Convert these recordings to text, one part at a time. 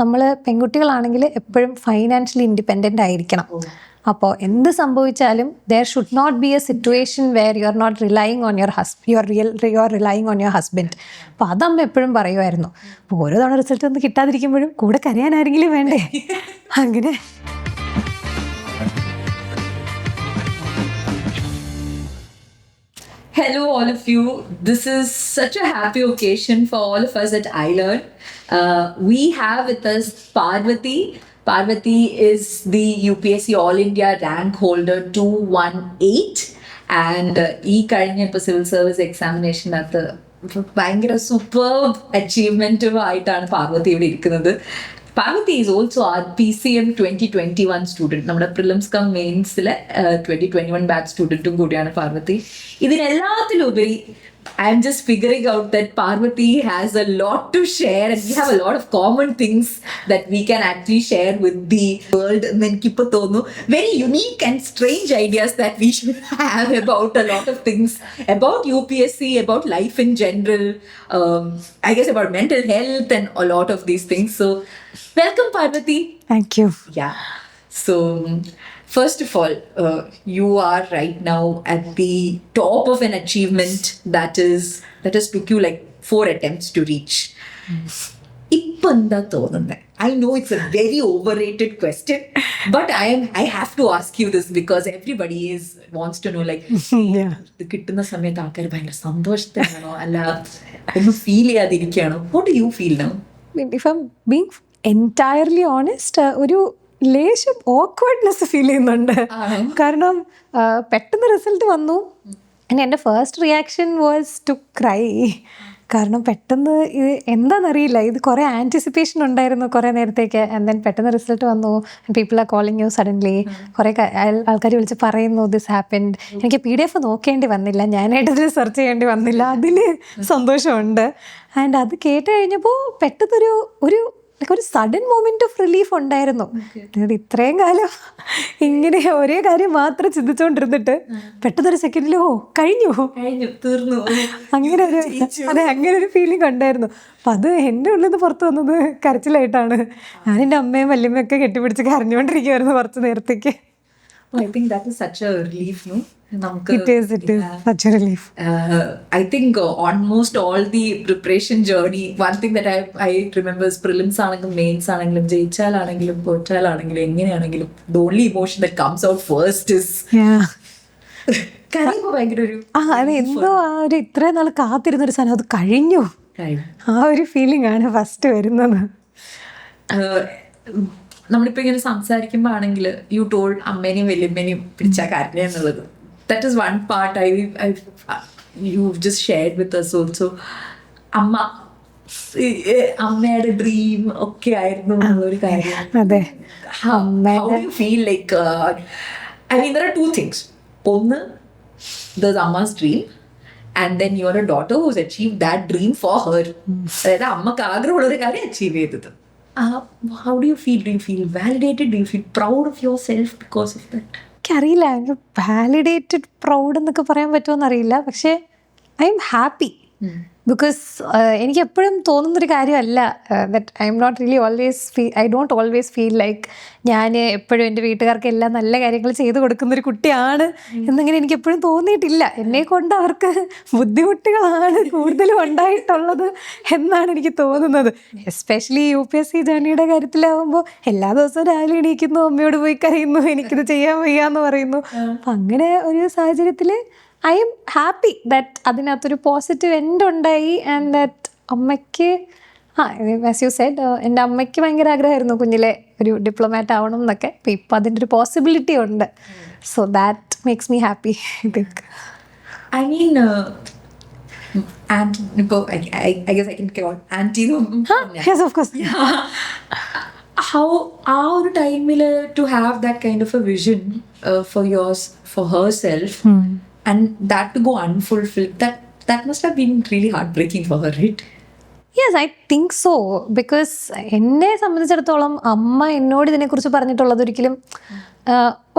നമ്മൾ പെൺകുട്ടികളാണെങ്കിൽ എപ്പോഴും financially independent ആയിരിക്കണം. അപ്പോൾ എന്ത് സംഭവിച്ചാലും there should not be a situation where you are not relying on your you are relying on your husband. അപ്പോൾ അതമ്മ എപ്പോഴും പറയുമായിരുന്നു. അപ്പോൾ ഓരോ തവണ റിസൾട്ട് ഒന്നും കിട്ടാതിരിക്കുമ്പോഴും കൂടെ കരയാൻ ആരെങ്കിലും വേണ്ടേ, അങ്ങനെ. Hello, all of you. This is such a happy occasion for all of us at iLearn. We have with us Parvati. Parvati is the UPSC All India rank holder 218, and ഈ കഴിഞ്ഞ ഇപ്പോൾ civil service എക്സാമിനേഷനകത്ത് ഭയങ്കര superb അച്ചീവ്മെൻറ്റുമായിട്ടാണ് Parvathi ഇവിടെ ഇരിക്കുന്നത്. Parvati is also our PCM 2021 student. നമ്മുടെ prelims come മെയിൻസിലെ 2021 batch സ്റ്റുഡൻറ്റും കൂടിയാണ് Parvathi. ഇതിനെല്ലാത്തിലുപരി I am just figuring out that Parvati has a lot to share, and we have a lot of common things that we can actually share with the world. And then keep very unique and strange ideas that we should have about a lot of things, about UPSC, about life in general, I guess about mental health and a lot of these things. So welcome, Parvati. Thank you. Yeah. So first of all, you are right now at the top of an achievement that has took you like 4 attempts to reach. ഇപ്പൊ എന്താ തോന്നുന്നത്? I know it's a very overrated question, but I have to ask you this because everybody wants to know, like, കിട്ടുന്ന സമയത്ത് ആൾക്കാർ ഭയങ്കര സന്തോഷത്തിലാണോ അല്ല ഒന്നും feel ചെയ്യാതിരിക്കുകയാണോ? What do you feel now? If I'm being entirely honest, ഒരു ലേശം awkwardness feel ചെയ്യുന്നുണ്ട്. കാരണം പെട്ടെന്ന് റിസൾട്ട് വന്നു. എൻ്റെ first reaction was to cry. കാരണം പെട്ടെന്ന് ഇത് എന്താണെന്നറിയില്ല, ഇത് കുറേ ആൻറ്റിസിപ്പേഷൻ ഉണ്ടായിരുന്നു കുറേ നേരത്തേക്ക്. ആൻഡ് ദെൻ പെട്ടെന്ന് റിസൾട്ട് വന്നു. People are calling you suddenly. കുറേ ആൾക്കാർ വിളിച്ച് പറയുന്നു ദിസ് ഹാപ്പൻഡ്. എനിക്ക് PDF നോക്കേണ്ടി വന്നില്ല, ഞാനായിട്ടത് സെർച്ച് ചെയ്യേണ്ടി വന്നില്ല. അതിൽ സന്തോഷമുണ്ട്. ആൻഡ് അത് കേട്ട് കഴിഞ്ഞപ്പോൾ പെട്ടെന്നൊരു ഒരു സഡൻ മൊമെന്റ് ഓഫ് റിലീഫ് ഉണ്ടായിരുന്നു. ഇത്രയും കാലം ഇങ്ങനെ ഒരേ കാര്യം മാത്രം ചിന്തിച്ചുകൊണ്ടിരുന്നിട്ട് പെട്ടെന്നൊരു സെക്കൻഡിൽ കഴിഞ്ഞു തീർന്നു, അങ്ങനെ ഒരു ഫീലിംഗ് ഉണ്ടായിരുന്നു. അപ്പം അത് എൻ്റെ ഉള്ളിൽ നിന്ന് പുറത്ത് വന്നത് കരച്ചിലായിട്ടാണ്. ഞാൻ എൻ്റെ അമ്മയും വല്യമ്മയും ഒക്കെ കെട്ടിപ്പിടിച്ച് കരഞ്ഞുകൊണ്ടിരിക്കുമായിരുന്നു കുറച്ച് നേരത്തേക്ക്. I think that is such a relief, no? It is such a relief. I think almost all the preparation journey, one thing that I remember is prelims ആണെങ്കിലും മെയിൻസ് ആണെങ്കിലും ജയിച്ചാലാണെങ്കിലും തോറ്റാലാണെങ്കിലും എങ്ങനെയാണെങ്കിലും the only emotion that comes out first is ഭയങ്കര ഒരു എന്തോ ഒരു ഇത്രയും നാൾ കാത്തിരുന്നൊരു സാധനം അത് കഴിഞ്ഞു, ആ ഒരു ഫീലിംഗ് ആണ് ഫസ്റ്റ് വരുന്നത്. നമ്മളിപ്പോൾ ഇങ്ങനെ സംസാരിക്കുമ്പോൾ ആണെങ്കിൽ യു ടോൾഡ് അമ്മേനെയും വല്യമ്മേനെയും പിടിച്ചാൽ കരഞ്ഞ എന്നുള്ളത്. That is one part you just shared with us also. അമ്മയുടെ ഡ്രീം ഒക്കെ ആയിരുന്നു എന്നുള്ളൊരു കാര്യം. അതെ, how do you feel like I mean there are 2 things. ഒന്ന്, there's Amma's dream, and then you're a daughter who's achieved that dream for her. അതായത് അമ്മക്ക് ആഗ്രഹമുള്ളൊരു കാര്യം അച്ചീവ് ചെയ്തത്. How do you feel? Do you feel validated? Do you feel proud of yourself because of that? എനിക്കറിയില്ല, validated proud എന്നൊക്കെ പറയാൻ പറ്റുമോ അറിയില്ല. പക്ഷേ ഐ എം ഹാപ്പി ബിക്കോസ് എനിക്ക് എപ്പോഴും തോന്നുന്നൊരു കാര്യമല്ല that I'm not really I don't always feel like ഞാൻ എപ്പോഴും എൻ്റെ വീട്ടുകാർക്ക് എല്ലാം നല്ല കാര്യങ്ങൾ ചെയ്തു കൊടുക്കുന്നൊരു കുട്ടിയാണ് എന്നിങ്ങനെ എനിക്ക് എപ്പോഴും തോന്നിയിട്ടില്ല. എന്നെ കൊണ്ട് അവർക്ക് ബുദ്ധിമുട്ടുകളാണ് കൂടുതലും ഉണ്ടായിട്ടുള്ളത് എന്നാണ് എനിക്ക് തോന്നുന്നത്. എസ്പെഷ്യലി UPSC ജേർണിയുടെ കാര്യത്തിലാവുമ്പോൾ എല്ലാ ദിവസവും രാവിലെ എണീക്കുന്നു, അമ്മയോട് പോയി കരയുന്നു, എനിക്കിത് ചെയ്യാൻ വയ്യാന്ന് പറയുന്നു. അപ്പം അങ്ങനെ ഒരു സാഹചര്യത്തിൽ ഐ എം ഹാപ്പി ദാറ്റ് അതിനകത്തൊരു പോസിറ്റീവ് എൻഡ് ഉണ്ടായി. ആൻഡ് ദാറ്റ് അമ്മയ്ക്ക് ആസ് യു സെഡ് എൻ്റെ അമ്മയ്ക്ക് ഭയങ്കര ആഗ്രഹമായിരുന്നു കുഞ്ഞിലെ ഒരു ഡിപ്ലോമാറ്റ് ആവണം എന്നൊക്കെ. അപ്പം ഇപ്പം അതിൻ്റെ ഒരു പോസിബിലിറ്റി ഉണ്ട്. So that makes me happy. I think I mean I guess I can call auntie. Yes, of course. How ആ ഒരു ടൈമിൽ to have that kind of a vision for herself and that to go unfulfilled, that must have been really heartbreaking for her, right? Yes, I think so. Because എന്നെ സംബന്ധിച്ചിടത്തോളം അമ്മ എന്നോട് ഇതിനെക്കുറിച്ച് പറഞ്ഞിട്ടുള്ളത് ഒരിക്കലും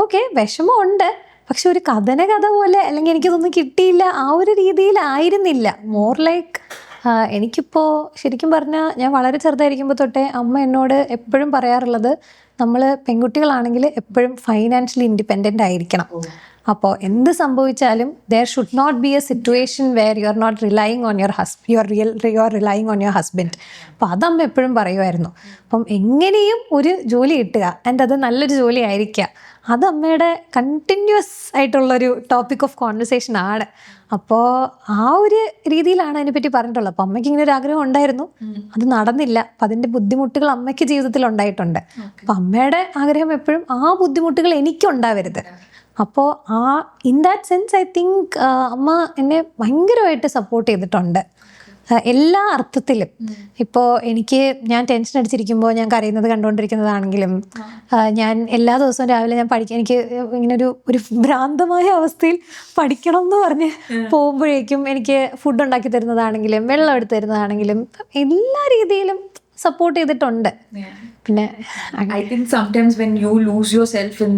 ഓക്കെ വിഷമമുണ്ട്, പക്ഷെ ഒരു കഥ പോലെ അല്ലെങ്കിൽ എനിക്കതൊന്നും കിട്ടിയില്ല ആ ഒരു രീതിയിലായിരുന്നില്ല. മോർ ലൈക്ക് എനിക്കിപ്പോൾ ശരിക്കും പറഞ്ഞാൽ ഞാൻ വളരെ ചെറുതായിരിക്കുമ്പോൾ തൊട്ടേ അമ്മ എന്നോട് എപ്പോഴും പറയാറുള്ളത് നമ്മൾ പെൺകുട്ടികളാണെങ്കിൽ എപ്പോഴും ഫൈനാൻഷ്യലി ഇൻഡിപെൻഡൻ്റ് ആയിരിക്കണം. അപ്പോൾ എന്ത് സംഭവിച്ചാലും there should not be a situation where you are not relying on your you are relying on your husband. അപ്പോൾ അതമ്മ എപ്പോഴും പറയുമായിരുന്നു. അപ്പം എങ്ങനെയും ഒരു ജോലി കിട്ടുക ആൻഡ് അത് നല്ലൊരു ജോലി ആയിരിക്കുക, അത് അമ്മയുടെ കണ്ടിന്യൂസ് ആയിട്ടുള്ളൊരു ടോപ്പിക് ഓഫ് കോൺവെർസേഷൻ ആണ്. അപ്പോൾ ആ ഒരു രീതിയിലാണ് അതിനെപ്പറ്റി പറഞ്ഞിട്ടുള്ളത്. അപ്പോൾ അമ്മയ്ക്ക് ഇങ്ങനെ ഒരു ആഗ്രഹം ഉണ്ടായിരുന്നു, അത് നടന്നില്ല. അപ്പം അതിൻ്റെ ബുദ്ധിമുട്ടുകൾ അമ്മയ്ക്ക് ജീവിതത്തിൽ ഉണ്ടായിട്ടുണ്ട്. അപ്പം അമ്മയുടെ ആഗ്രഹം എപ്പോഴും ആ ബുദ്ധിമുട്ടുകൾ എനിക്കുണ്ടാവരുത്. അപ്പോൾ in that sense I think അമ്മ എന്നെ ഭയങ്കരമായിട്ട് സപ്പോർട്ട് ചെയ്തിട്ടുണ്ട് എല്ലാ അർത്ഥത്തിലും. ഇപ്പോൾ ഞാൻ ടെൻഷൻ അടിച്ചിരിക്കുമ്പോൾ ഞാൻ കരയുന്നത് കണ്ടുകൊണ്ടിരിക്കുന്നതാണെങ്കിലും, ഞാൻ എല്ലാ ദിവസവും രാവിലെ ഞാൻ എനിക്ക് ഇങ്ങനെ ഒരു ഭ്രാന്തമായ അവസ്ഥയിൽ പഠിക്കണം എന്ന് പറഞ്ഞ് പോകുമ്പോഴേക്കും എനിക്ക് ഫുഡ് ഉണ്ടാക്കി തരുന്നതാണെങ്കിലും വെള്ളം എടുത്ത് തരുന്നതാണെങ്കിലും എല്ലാ രീതിയിലും സപ്പോർട്ട് ചെയ്തിട്ടുണ്ട്. പിന്നെ I think sometimes when you lose yourself in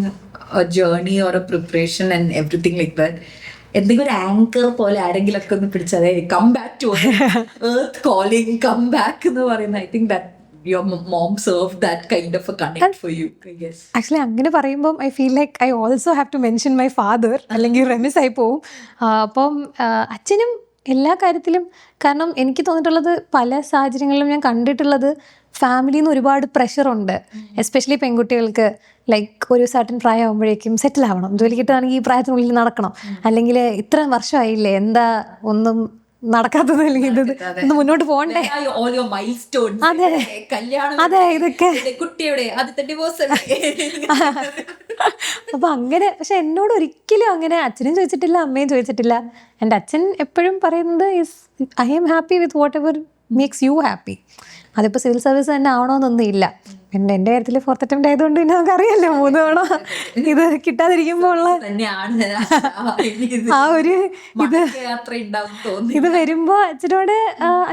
a journey or a preparation and everything like that, എന്തെങ്കിലും ഒരു ആങ്കർ പോലെ ആരെങ്കിലൊക്കെ ഒന്ന് പിടിച്ചതേ come back to earth calling, come back എന്ന് പറയുന്നത്, I think that your mom serve that kind of a connect for you, I guess. Actually അങ്ങനെ പറയുമ്പം I feel like I also have to mention my father, അല്ലെങ്കിൽ റെമിസ് ആയി പോവും. അപ്പം അച്ഛനും എല്ലാ കാര്യത്തിലും, കാരണം എനിക്ക് തോന്നിയിട്ടുള്ളത് പല സാഹചര്യങ്ങളിലും ഞാൻ കണ്ടിട്ടുള്ളത് ഫാമിലിയിൽ നിന്ന് ഒരുപാട് പ്രഷറുണ്ട്, എസ്പെഷ്യലി പെൺകുട്ടികൾക്ക്. ലൈക്ക് ഒരു സർട്ടൻ പ്രായം ആകുമ്പോഴേക്കും സെറ്റിൽ ആവണം, ജോലി കിട്ടുകയാണെങ്കിൽ ഈ പ്രായത്തിനുള്ളിൽ നടക്കണം, അല്ലെങ്കിൽ ഇത്ര വർഷമായില്ലേ എന്താ ഒന്നും നടക്കാത്തത്, അല്ലെങ്കിൽ ഇത് മുന്നോട്ട് പോകണ്ടേ. അതെ അതെ, ഇതൊക്കെ അപ്പൊ അങ്ങനെ. പക്ഷെ എന്നോട് ഒരിക്കലും അങ്ങനെ അച്ഛനും ചോദിച്ചിട്ടില്ല, അമ്മയും ചോദിച്ചിട്ടില്ല. എൻ്റെ അച്ഛൻ എപ്പോഴും പറയുന്നത് I am happy with whatever makes you happy. അതിപ്പോൾ സിവിൽ സർവീസ് തന്നെ ആവണമെന്നൊന്നും ഇല്ല. പിന്നെ എൻ്റെ കാര്യത്തിൽ 4th attempt ആയതുകൊണ്ട് പിന്നെ നമുക്കറിയാമല്ലോ 3 തവണ ഇത് കിട്ടാതിരിക്കുമ്പോൾ ഉള്ള ആ ഒരു ഇത് വരുമ്പോൾ അച്ഛനോട്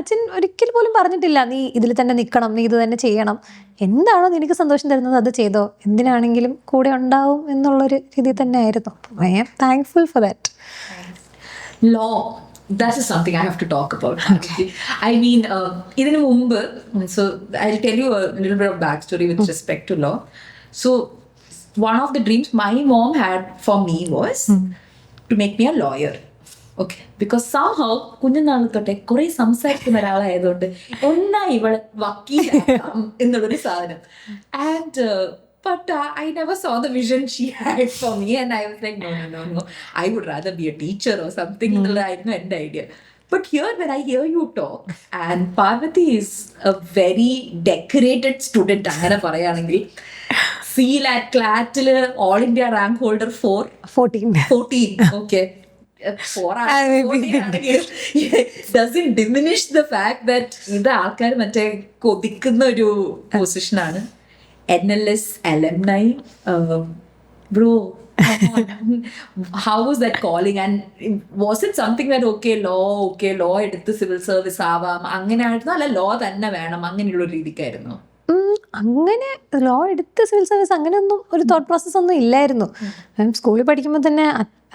അച്ഛൻ ഒരിക്കൽ പോലും പറഞ്ഞിട്ടില്ല നീ ഇതിൽ തന്നെ നിൽക്കണം, നീ ഇത് തന്നെ ചെയ്യണം, എന്താണോ നിനക്ക് സന്തോഷം തരുന്നത് അത് ചെയ്തോ, എന്തിനാണെങ്കിലും കൂടെ ഉണ്ടാവും എന്നുള്ളൊരു രീതി തന്നെ ആയിരുന്നു. I am thankful for that. Law, that is something I have to talk about. Okay. I mean, idinu mumbu, so I'll tell you a little bit of backstory with respect to law. So one of the dreams my mom had for me was to make me a lawyer. Okay, because somehow കുഞ്ഞുനാൾ തൊട്ടേ കുറെ സംസാരിക്കുന്ന ഒരാളായതുകൊണ്ട് ഒന്നാ ഇവളെ വക്കീലാക്കാം എന്നുള്ളൊരു സാധനം. And but I never saw the vision she had for me, and I was like, no, I would rather be a teacher or something. I had no idea. But here, when I hear you talk, and Parvati is a very decorated student, അങ്ങനെ പറയുകയാണെങ്കിൽ CLAT, CLAT all India rank holder 14. Okay. 4 doesn't diminish the fact that ഇത് ആൾക്കാർ മറ്റേ കൊതിക്കുന്ന ഒരു പൊസിഷനാണ്. NLS alumni, bro, how was that calling, and was it something that law എടുത്ത് civil service ആവാം അങ്ങനെയായിരുന്നു, അല്ല ലോ തന്നെ വേണം അങ്ങനെയുള്ള രീതിക്കായിരുന്നു? അങ്ങനെ ലോ എടുത്ത് സിവിൽ സർവീസ് അങ്ങനെയൊന്നും ഒരു തോട്ട് പ്രോസസ് ഒന്നും ഇല്ലായിരുന്നു. സ്കൂളിൽ പഠിക്കുമ്പോൾ തന്നെ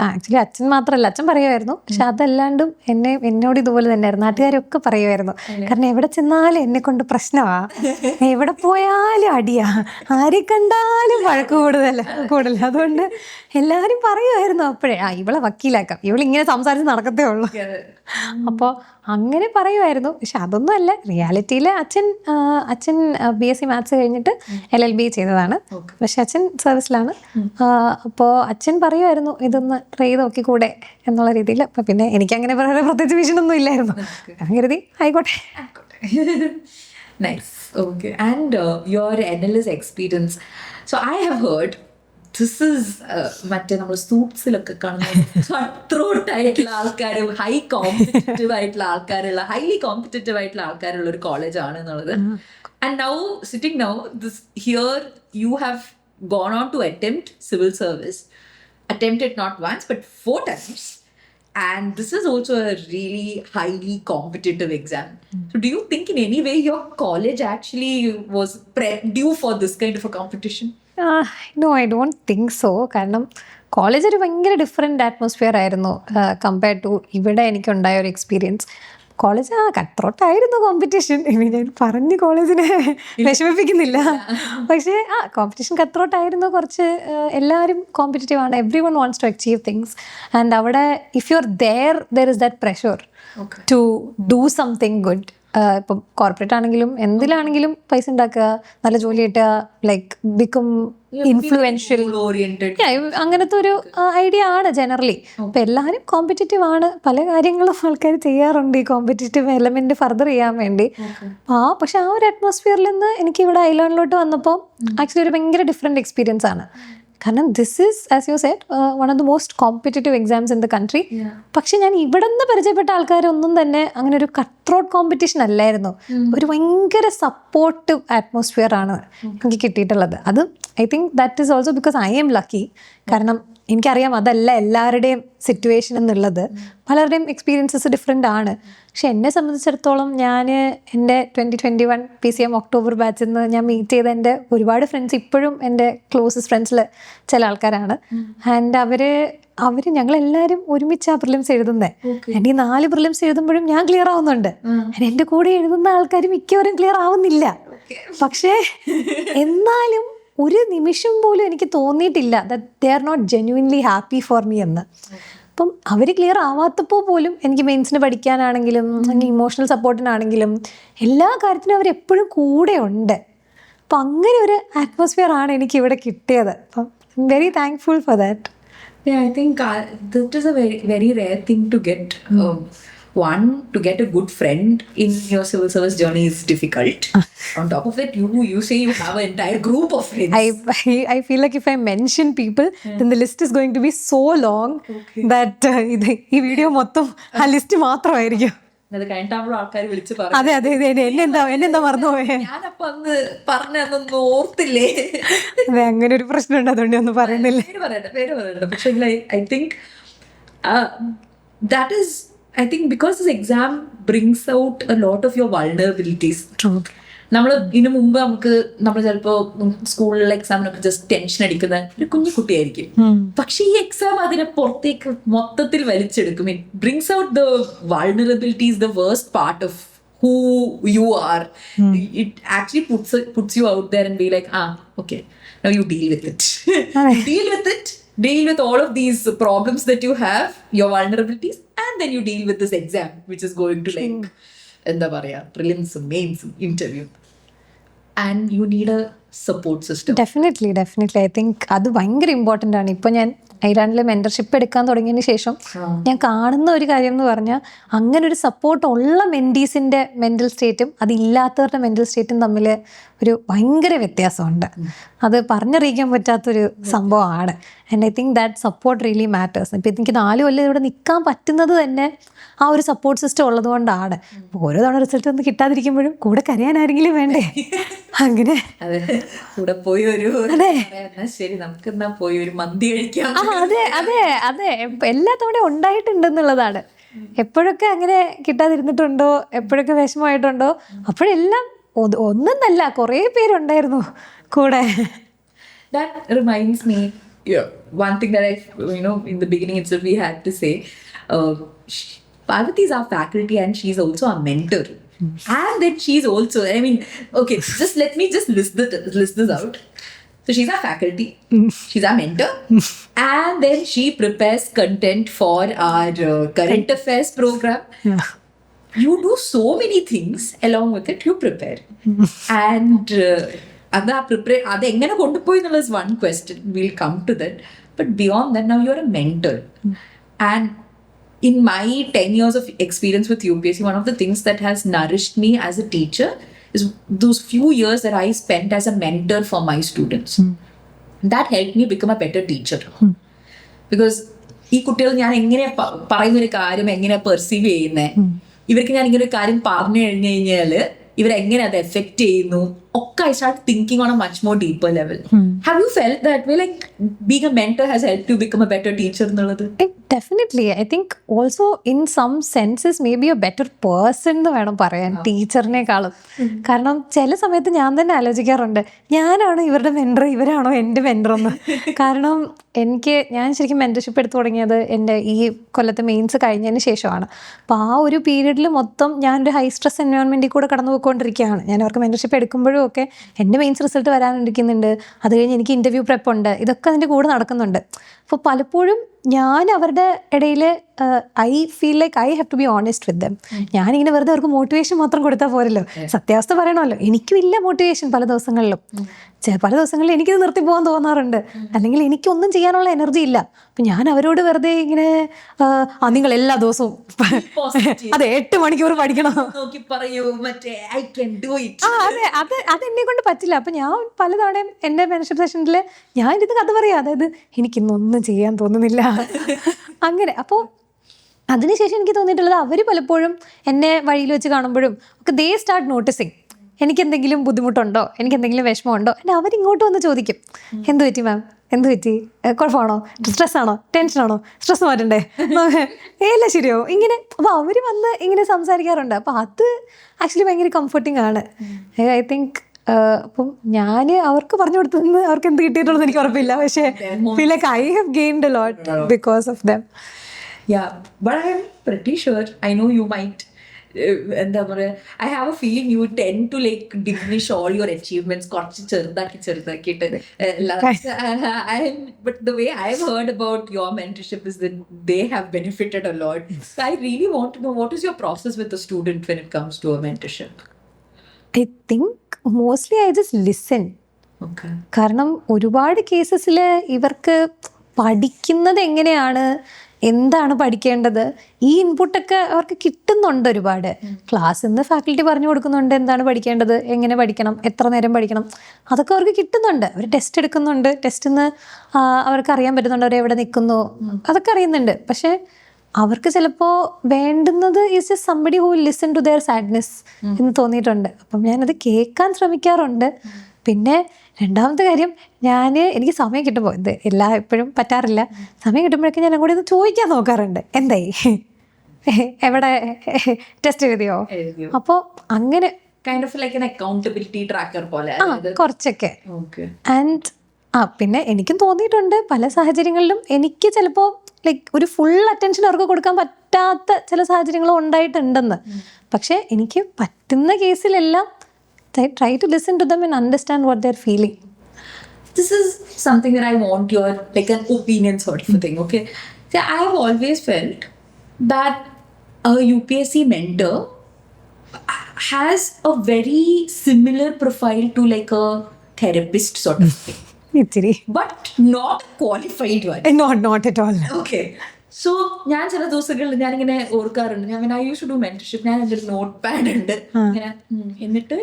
ആക്ച്വലി അച്ഛൻ മാത്രമല്ല, അച്ഛൻ പറയുമായിരുന്നു, പക്ഷെ അതല്ലാണ്ടും എന്നോട് ഇതുപോലെ തന്നെയായിരുന്നു. നാട്ടുകാരൊക്കെ പറയുമായിരുന്നു, കാരണം എവിടെ ചെന്നാലും എന്നെ കൊണ്ട് പ്രശ്നമാ, എവിടെ പോയാലും അടിയാ, ആരെ കണ്ടാലും വഴക്ക് കൂടുതൽ. അതുകൊണ്ട് എല്ലാവരും പറയുമായിരുന്നു അപ്പോഴേ ഇവളെ വക്കീലാക്കാം, ഇവളിങ്ങനെ സംസാരിച്ച് നടക്കത്തേ ഉള്ളൂ. അപ്പോൾ അങ്ങനെ പറയുമായിരുന്നു. പക്ഷെ അതൊന്നും അല്ല റിയാലിറ്റിയിൽ. അച്ഛൻ BSc മാത്സ് കഴിഞ്ഞിട്ട് LLB ചെയ്തതാണ്, പക്ഷെ അച്ഛൻ സർവീസിലാണ്. അപ്പോൾ അച്ഛൻ പറയുമായിരുന്നു ഇതൊന്ന് ട്രൈ ചെയ്ത് നോക്കിക്കൂടെ എന്നുള്ള രീതിയിൽ. അപ്പം പിന്നെ എനിക്കങ്ങനെ പറയാൻ പ്രത്യേകിച്ച് വിഷനൊന്നും ഇല്ലായിരുന്നു. കരുതി ആയിക്കോട്ടെ. Nice. Okay. And your NLS experience. So I have heard this is മറ്റേ നമ്മൾ സൂട്ട്സിലൊക്കെ കാണുന്നത് കട്ട് ആയിട്ടുള്ള ആൾക്കാർ, ഹൈലി കോമ്പറ്റീറ്റീവ് ആയിട്ടുള്ള ആൾക്കാരുള്ള ഒരു കോളേജാണ് എന്നുള്ളത്. And now sitting now this here you have gone on to attempt civil service, attempted not once but 4 times, and this is also a really highly competitive exam. So do you think in any way your college actually was prepped you for this kind of a competition? No, I don't think so. കാരണം college ഒരു ഭയങ്കര different atmosphere ആയിരുന്നു compared to ഇവിടെ എനിക്കുണ്ടായ ഒരു experience. College കട്ട്രോട്ടായിരുന്നു competition. ഇനി ഞാൻ പറഞ്ഞ് കോളേജിനെ വിഷമിപ്പിക്കുന്നില്ല, പക്ഷേ കോമ്പറ്റീഷൻ കട്ട്രോട്ടായിരുന്നു. കുറച്ച് എല്ലാവരും കോമ്പറ്റീറ്റീവ് ആണ്, everyone wants to achieve things. And അവിടെ if you are there is that pressure to do something good. ഇപ്പം കോർപ്പറേറ്റ് ആണെങ്കിലും എന്തിലാണെങ്കിലും പൈസ ഉണ്ടാക്കുക, നല്ല ജോലി കിട്ടുക, ലൈക്ക് ബിക്കം ഇൻഫ്ലുവൻഷ്യൽ, അങ്ങനത്തെ ഒരു ഐഡിയ ആണ് ജനറലി. അപ്പം എല്ലാവരും കോമ്പറ്റീറ്റീവ് ആണ്, പല കാര്യങ്ങളും ആൾക്കാർ ചെയ്യാറുണ്ട് ഈ കോമ്പറ്റീറ്റീവ് എലമെന്റ് ഫർദർ ചെയ്യാൻ വേണ്ടി. പക്ഷെ ആ ഒരു അറ്റ്മോസ്ഫിയറിൽ നിന്ന് എനിക്ക് ഇവിടെ ഐലേണിലോട്ട് വന്നപ്പോൾ ആക്ച്വലി ഒരു ഭയങ്കര ഡിഫറെൻറ്റ് എക്സ്പീരിയൻസ് ആണ്. കാരണം this is as you said one of the most competitive exams in the country. പക്ഷെ ഞാൻ ഇവിടെ നിന്ന് പരിചയപ്പെട്ട ആൾക്കാരൊന്നും തന്നെ അങ്ങനെ ഒരു കട്ട്രോട്ട് കോമ്പറ്റീഷൻ അല്ലായിരുന്നു. ഒരു ഭയങ്കര സപ്പോർട്ടീവ് അറ്റ്മോസ്ഫിയർ ആണ് എനിക്ക് കിട്ടിയിട്ടുള്ളത്. അത് I think that is also because I M lucky. കാരണം എനിക്കറിയാം അതല്ല എല്ലാവരുടെയും സിറ്റുവേഷൻ എന്നുള്ളത്, പലരുടെയും എക്സ്പീരിയൻസസ് ഡിഫറെൻ്റ് ആണ്. പക്ഷെ എന്നെ സംബന്ധിച്ചിടത്തോളം ഞാൻ എൻ്റെ 2021 PCM ഒക്ടോബർ ബാച്ചിൽ നിന്ന് ഞാൻ മീറ്റ് ചെയ്ത എൻ്റെ ഒരുപാട് ഫ്രണ്ട്സ് ഇപ്പോഴും എൻ്റെ ക്ലോസസ്റ്റ് ഫ്രണ്ട്സിൽ ചില ആൾക്കാരാണ്. ആൻഡ് അവർ ഞങ്ങളെല്ലാവരും ഒരുമിച്ച് ആ പ്രിലിംസ് എഴുതുന്നത്. എൻ്റെ ഈ 4 പ്രിലിംസ് എഴുതുമ്പോഴും ഞാൻ ക്ലിയർ ആവുന്നുണ്ട്. എൻ്റെ കൂടെ എഴുതുന്ന ആൾക്കാർ മിക്കവരും ക്ലിയർ ആവുന്നില്ല. പക്ഷേ എന്നാലും ഒരു നിമിഷം പോലും എനിക്ക് തോന്നിയിട്ടില്ല that they are not genuinely happy for me എന്ന്. അപ്പം അവർ ക്ലിയർ ആവാത്തപ്പോൾ പോലും എനിക്ക് മെയിൻസിന് പഠിക്കാനാണെങ്കിലും അല്ലെങ്കിൽ ഇമോഷണൽ സപ്പോർട്ടിനാണെങ്കിലും എല്ലാ കാര്യത്തിനും അവരെപ്പോഴും കൂടെ ഉണ്ട്. അപ്പം അങ്ങനെ ഒരു അറ്റ്മോസ്ഫിയർ ആണ് എനിക്ക് ഇവിടെ കിട്ടിയത്. അപ്പം I am very thankful for that. Yeah, I think that is a very, very rare thing to get. One, to get a good friend in your civil service journey is difficult. On top of it, you say you have an entire group of friends. I feel like if I mention people, then the list is going to be so long that ഈ video മൊത്തം ആ list മാത്രമായിരിക്കും. അത് കഴിഞ്ഞിട്ടാകുമ്പോൾ ആൾക്കാർ വിളിച്ച് അതെ എന്നെന്താ മറന്നുപോയേ, ഞാനപ്പോ അന്ന് പറഞ്ഞൊന്നും ഓർത്തില്ലേ. അതെ, അങ്ങനെ ഒരു പ്രശ്നമുണ്ട്, അതുകൊണ്ട് ഒന്നും പറയുന്നില്ല. പേര് പറയണ്ട. പക്ഷെ I think that is, I think because this exam brings out a lot of your vulnerabilities. True. നമ്മൾ ഇതിനു മുമ്പ് നമ്മൾ ചിലപ്പോൾ സ്കൂളിലെ എക്സാമിനൊക്കെ ജസ്റ്റ് ടെൻഷൻ അടിക്കുന്ന ഒരു കുഞ്ഞു കുട്ടിയായിരിക്കും. പക്ഷെ ഈ എക്സാം അതിനെ പുറത്തേക്ക് മൊത്തത്തിൽ വലിച്ചെടുക്കും. It brings out the vulnerabilities, the worst part of who you are. It actually puts you out there and be like, okay, now you deal with it. Deal with all of these problems that you have, your vulnerabilities, and then you deal with this exam which is going to like എന്താ പറയാ, പ്രിലിംസും മെയിൻസും interview. And you need a support system. Definitely. I think അത് ഭയങ്കര important ആണ്. ഇപ്പോൾ ഞാൻ ഐലാൻഡിൽ mentorship എടുക്കാൻ തുടങ്ങിയതിന് ശേഷം ഞാൻ കാണുന്ന ഒരു കാര്യം എന്ന് പറഞ്ഞാൽ, അങ്ങനെ ഒരു സപ്പോർട്ട് ഉള്ള മെൻറ്റീസിൻ്റെ മെൻ്റൽ സ്റ്റേറ്റും അതില്ലാത്തവരുടെ മെൻ്റൽ സ്റ്റേറ്റും തമ്മിൽ ഒരു ഭയങ്കര വ്യത്യാസമുണ്ട്. അത് പറഞ്ഞറിയിക്കാൻ പറ്റാത്തൊരു സംഭവമാണ്. And I think that support really matters. ഇപ്പം എനിക്ക് 4 കൊല്ലം ഇവിടെ നിൽക്കാൻ പറ്റുന്നത് തന്നെ ആ ഒരു സപ്പോർട്ട് സിസ്റ്റം ഉള്ളത് കൊണ്ടാണ്. ഓരോ തവണ റിസൾട്ട് ഒന്നും കിട്ടാതിരിക്കുമ്പോഴും കൂടെ കരയാൻ ആരെങ്കിലും വേണ്ടേ? അങ്ങനെ കൂടെ പോയി ശരി നമുക്ക് എന്നാ പോയി ഒരു മന്തി കഴിക്കാം. അതെ എല്ലാ തവണയും ഉണ്ടായിട്ടുണ്ടെന്നുള്ളതാണ്. എപ്പോഴൊക്കെ അങ്ങനെ കിട്ടാതിരുന്നിട്ടുണ്ടോ, എപ്പോഴൊക്കെ വിഷമമായിട്ടുണ്ടോ, അപ്പോഴെല്ലാം ഒന്നല്ല കുറേ പേരുണ്ടായിരുന്നു കൂടെ. That reminds me, one thing that in the beginning itself we had to say, Parvati is our faculty and she's also our mentor. And then she's also, okay, let me list this out. So she's our faculty, she's our mentor, and then she prepares content for our current affairs program. Yeah. You do so many things along with it, you prepare. And അത് എങ്ങനെ കൊണ്ടുപോയി എന്നുള്ളത് one question, we'll come to that. But beyond that, now you're a mentor. And in my 10 years of experience with UPSC, one of the things that has nourished me as a teacher is those few years that I spent as a mentor for my students. That helped me become a better teacher. Because ഈ കുട്ടികൾ ഞാൻ എങ്ങനെ പറയുന്നൊരു കാര്യം എങ്ങനെ perceive ചെയ്യുന്നത്, ഇവർക്ക് ഞാൻ ഇങ്ങനെ ഒരു കാര്യം പറഞ്ഞു കഴിഞ്ഞു കഴിഞ്ഞാൽ ഇവരെങ്ങനെ അത് എഫക്റ്റ് ചെയ്യുന്നു ഒക്കെ, I start thinking on a much more deeper level. Have you felt that way, like being a mentor has helped you become a better teacher എന്നുള്ളത്? Definitely I think also in some senses maybe a better person എന്ന് വേണം പറയാൻ ടീച്ചറിനേക്കാളും. കാരണം ചില സമയത്ത് ഞാൻ തന്നെ ആലോചിക്കാറുണ്ട്, ഞാനാണോ ഇവരുടെ മെൻറ്റർ, ഇവരാണോ എൻ്റെ മെൻറ്റർ എന്ന്. കാരണം ഞാൻ ശരിക്കും മെൻറ്റർഷിപ്പ് എടുത്തു തുടങ്ങിയത് എൻ്റെ ഈ കൊല്ലത്തെ മെയിൻസ് കഴിഞ്ഞതിന് ശേഷമാണ്. അപ്പോൾ ആ ഒരു പീരീഡിൽ മൊത്തം ഞാനൊരു ഹൈ സ്ട്രെസ് എൻവയോൺമെൻറ്റിൽ കൂടെ കടന്നു പോയിക്കൊണ്ടിരിക്കുകയാണ്. ഞാൻ അവർക്ക് മെൻറ്റർഷിപ്പ് എടുക്കുമ്പോഴും ഒക്കെ എൻ്റെ മെയിൻസ് റിസൾട്ട് വരാനിരിക്കുന്നുണ്ട്, അത് കഴിഞ്ഞ് എനിക്ക് ഇൻ്റർവ്യൂ പ്രെപ്പ് ഉണ്ട്, ഇതൊക്കെ അതിൻ്റെ കൂടെ നടക്കുന്നുണ്ട്. അപ്പോൾ പലപ്പോഴും ഞാൻ അവരുടെ ഇടയിൽ I feel like I have to be honest with them. ഞാനിങ്ങനെ വെറുതെ അവർക്ക് മോട്ടിവേഷൻ മാത്രം കൊടുത്താൽ പോരല്ലോ, സത്യാവസ്ഥ പറയണമല്ലോ. എനിക്കും ഇല്ല മോട്ടിവേഷൻ പല ദിവസങ്ങളിലും. പല ദിവസങ്ങളിൽ എനിക്കിത് നിർത്തി പോകാൻ തോന്നാറുണ്ട്, അല്ലെങ്കിൽ എനിക്കൊന്നും ചെയ്യാനുള്ള എനർജി ഇല്ല. അപ്പം ഞാൻ അവരോട് വെറുതെ ഇങ്ങനെ നിങ്ങൾ എല്ലാ ദിവസവും അതെ 8 മണിക്കൂർ പഠിക്കണം, അതെന്നെ കൊണ്ട് പറ്റില്ല. അപ്പം ഞാൻ പലതവണയും എൻ്റെ മെൻറ്റർഷിപ്പ് സെഷനിൽ ഞാൻ ഇത് കഥ പറയാം, അതായത് എനിക്കിന്നൊന്നും ചെയ്യാൻ തോന്നുന്നില്ല അങ്ങനെ. അപ്പോൾ അതിനുശേഷം എനിക്ക് തോന്നിയിട്ടുള്ളത് അവർ പലപ്പോഴും എന്നെ വഴിയിൽ വെച്ച് കാണുമ്പോഴും ഒക്കെ ദേ സ്റ്റാർട്ട് നോട്ടീസിങ് എനിക്കെന്തെങ്കിലും ബുദ്ധിമുട്ടുണ്ടോ, എനിക്കെന്തെങ്കിലും വിഷമമുണ്ടോ, എൻ്റെ അവരിങ്ങോട്ട് വന്ന് ചോദിക്കും, എന്ത് പറ്റി മാം, എന്ത് പറ്റി, കുഴപ്പമാണോ, സ്ട്രെസ്സാണോ, ടെൻഷനാണോ, സ്ട്രെസ് മാറ്റണ്ടേ, ഏല്ല ശരിയോ, ഇങ്ങനെ. അപ്പോൾ അവർ വന്ന് ഇങ്ങനെ സംസാരിക്കാറുണ്ട്. അപ്പോൾ അത് ആക്ച്വലി ഭയങ്കര കംഫർട്ടിങ് ആണ്. ഐ തിങ്ക് അപ്പം ഞാൻ അവർക്ക് പറഞ്ഞു കൊടുത്തതെന്ന് അവർക്ക് എന്ത് കിട്ടിയിട്ടുള്ളത് എനിക്ക് ഉറപ്പില്ല, പക്ഷേ feel like I have gained a lot because of them. Yeah, but I'm pretty sure, I know you might, I have a feeling you tend to like diminish all your achievements, ചെറുതാക്കിയിട്ട്. But the way I've heard about your mentorship is that they have benefited a lot. So I really want to know, what is your process with a student when it comes to a mentorship? I think mostly I just listen. Okay. കാരണം ഒരുപാട് കേസസിൽ ഇവർക്ക് പഠിക്കുന്നത് എങ്ങനെയാണ്, എന്താണ് പഠിക്കേണ്ടത്, ഈ ഇൻപുട്ടൊക്കെ അവർക്ക് കിട്ടുന്നുണ്ട് ഒരുപാട്. ക്ലാസ്സിൽ നിന്ന് ഫാക്കൽറ്റി പറഞ്ഞു കൊടുക്കുന്നുണ്ട് എന്താണ് പഠിക്കേണ്ടത്, എങ്ങനെ പഠിക്കണം, എത്ര നേരം പഠിക്കണം, അതൊക്കെ അവർക്ക് കിട്ടുന്നുണ്ട്. അവർ ടെസ്റ്റ് എടുക്കുന്നുണ്ട്, ടെസ്റ്റിൽ നിന്ന് അവർക്ക് അറിയാൻ പറ്റുന്നുണ്ട് അവർ എവിടെ നിൽക്കുന്നു, അതൊക്കെ അറിയുന്നുണ്ട്. പക്ഷേ അവർക്ക് ചിലപ്പോൾ വേണ്ടുന്നത് is just somebody who will listen to their sadness എന്ന് തോന്നിയിട്ടുണ്ട്. അപ്പം ഞാനത് കേൾക്കാൻ ശ്രമിക്കാറുണ്ട്. പിന്നെ രണ്ടാമത്തെ കാര്യം, എനിക്ക് സമയം കിട്ടുമ്പോൾ, എപ്പോഴും പറ്റാറില്ല, സമയം കിട്ടുമ്പോഴൊക്കെ ഞാൻ കൂടെ ഇത് ചോദിക്കാൻ നോക്കാറുണ്ട്, എന്തായി, എവിടെ ടെസ്റ്റ് എഴുതിയോ. അപ്പോൾ അങ്ങനെ kind of like an accountability tracker പോലെ കുറച്ചൊക്കെ. ആൻഡ് പിന്നെ എനിക്കും തോന്നിയിട്ടുണ്ട് പല സാഹചര്യങ്ങളിലും എനിക്ക് ചിലപ്പോൾ ലൈക്ക് ഒരു ഫുൾ അറ്റൻഷൻ അവർക്ക് കൊടുക്കാൻ പറ്റാത്ത ചില സാഹചര്യങ്ങളും ഉണ്ടായിട്ടുണ്ടെന്ന്. പക്ഷേ എനിക്ക് പറ്റുന്ന കേസിലെല്ലാം I try to listen to them and understand what they're feeling. This is something that I want your like an opinion sort of a thing, okay? So I have always felt that a UPSC mentor has a very similar profile to like a therapist sort of thing. But not qualified one. Not at all. Okay. So ഞാൻ ചില ദിവസങ്ങളിൽ ഞാനിങ്ങനെ ഓർക്കാറുണ്ട്, ഞാൻ I use to do mentorship, ഞാൻ എൻ്റെ ഒരു note pad ഉണ്ട് ഇങ്ങനെ, എന്നിട്ട്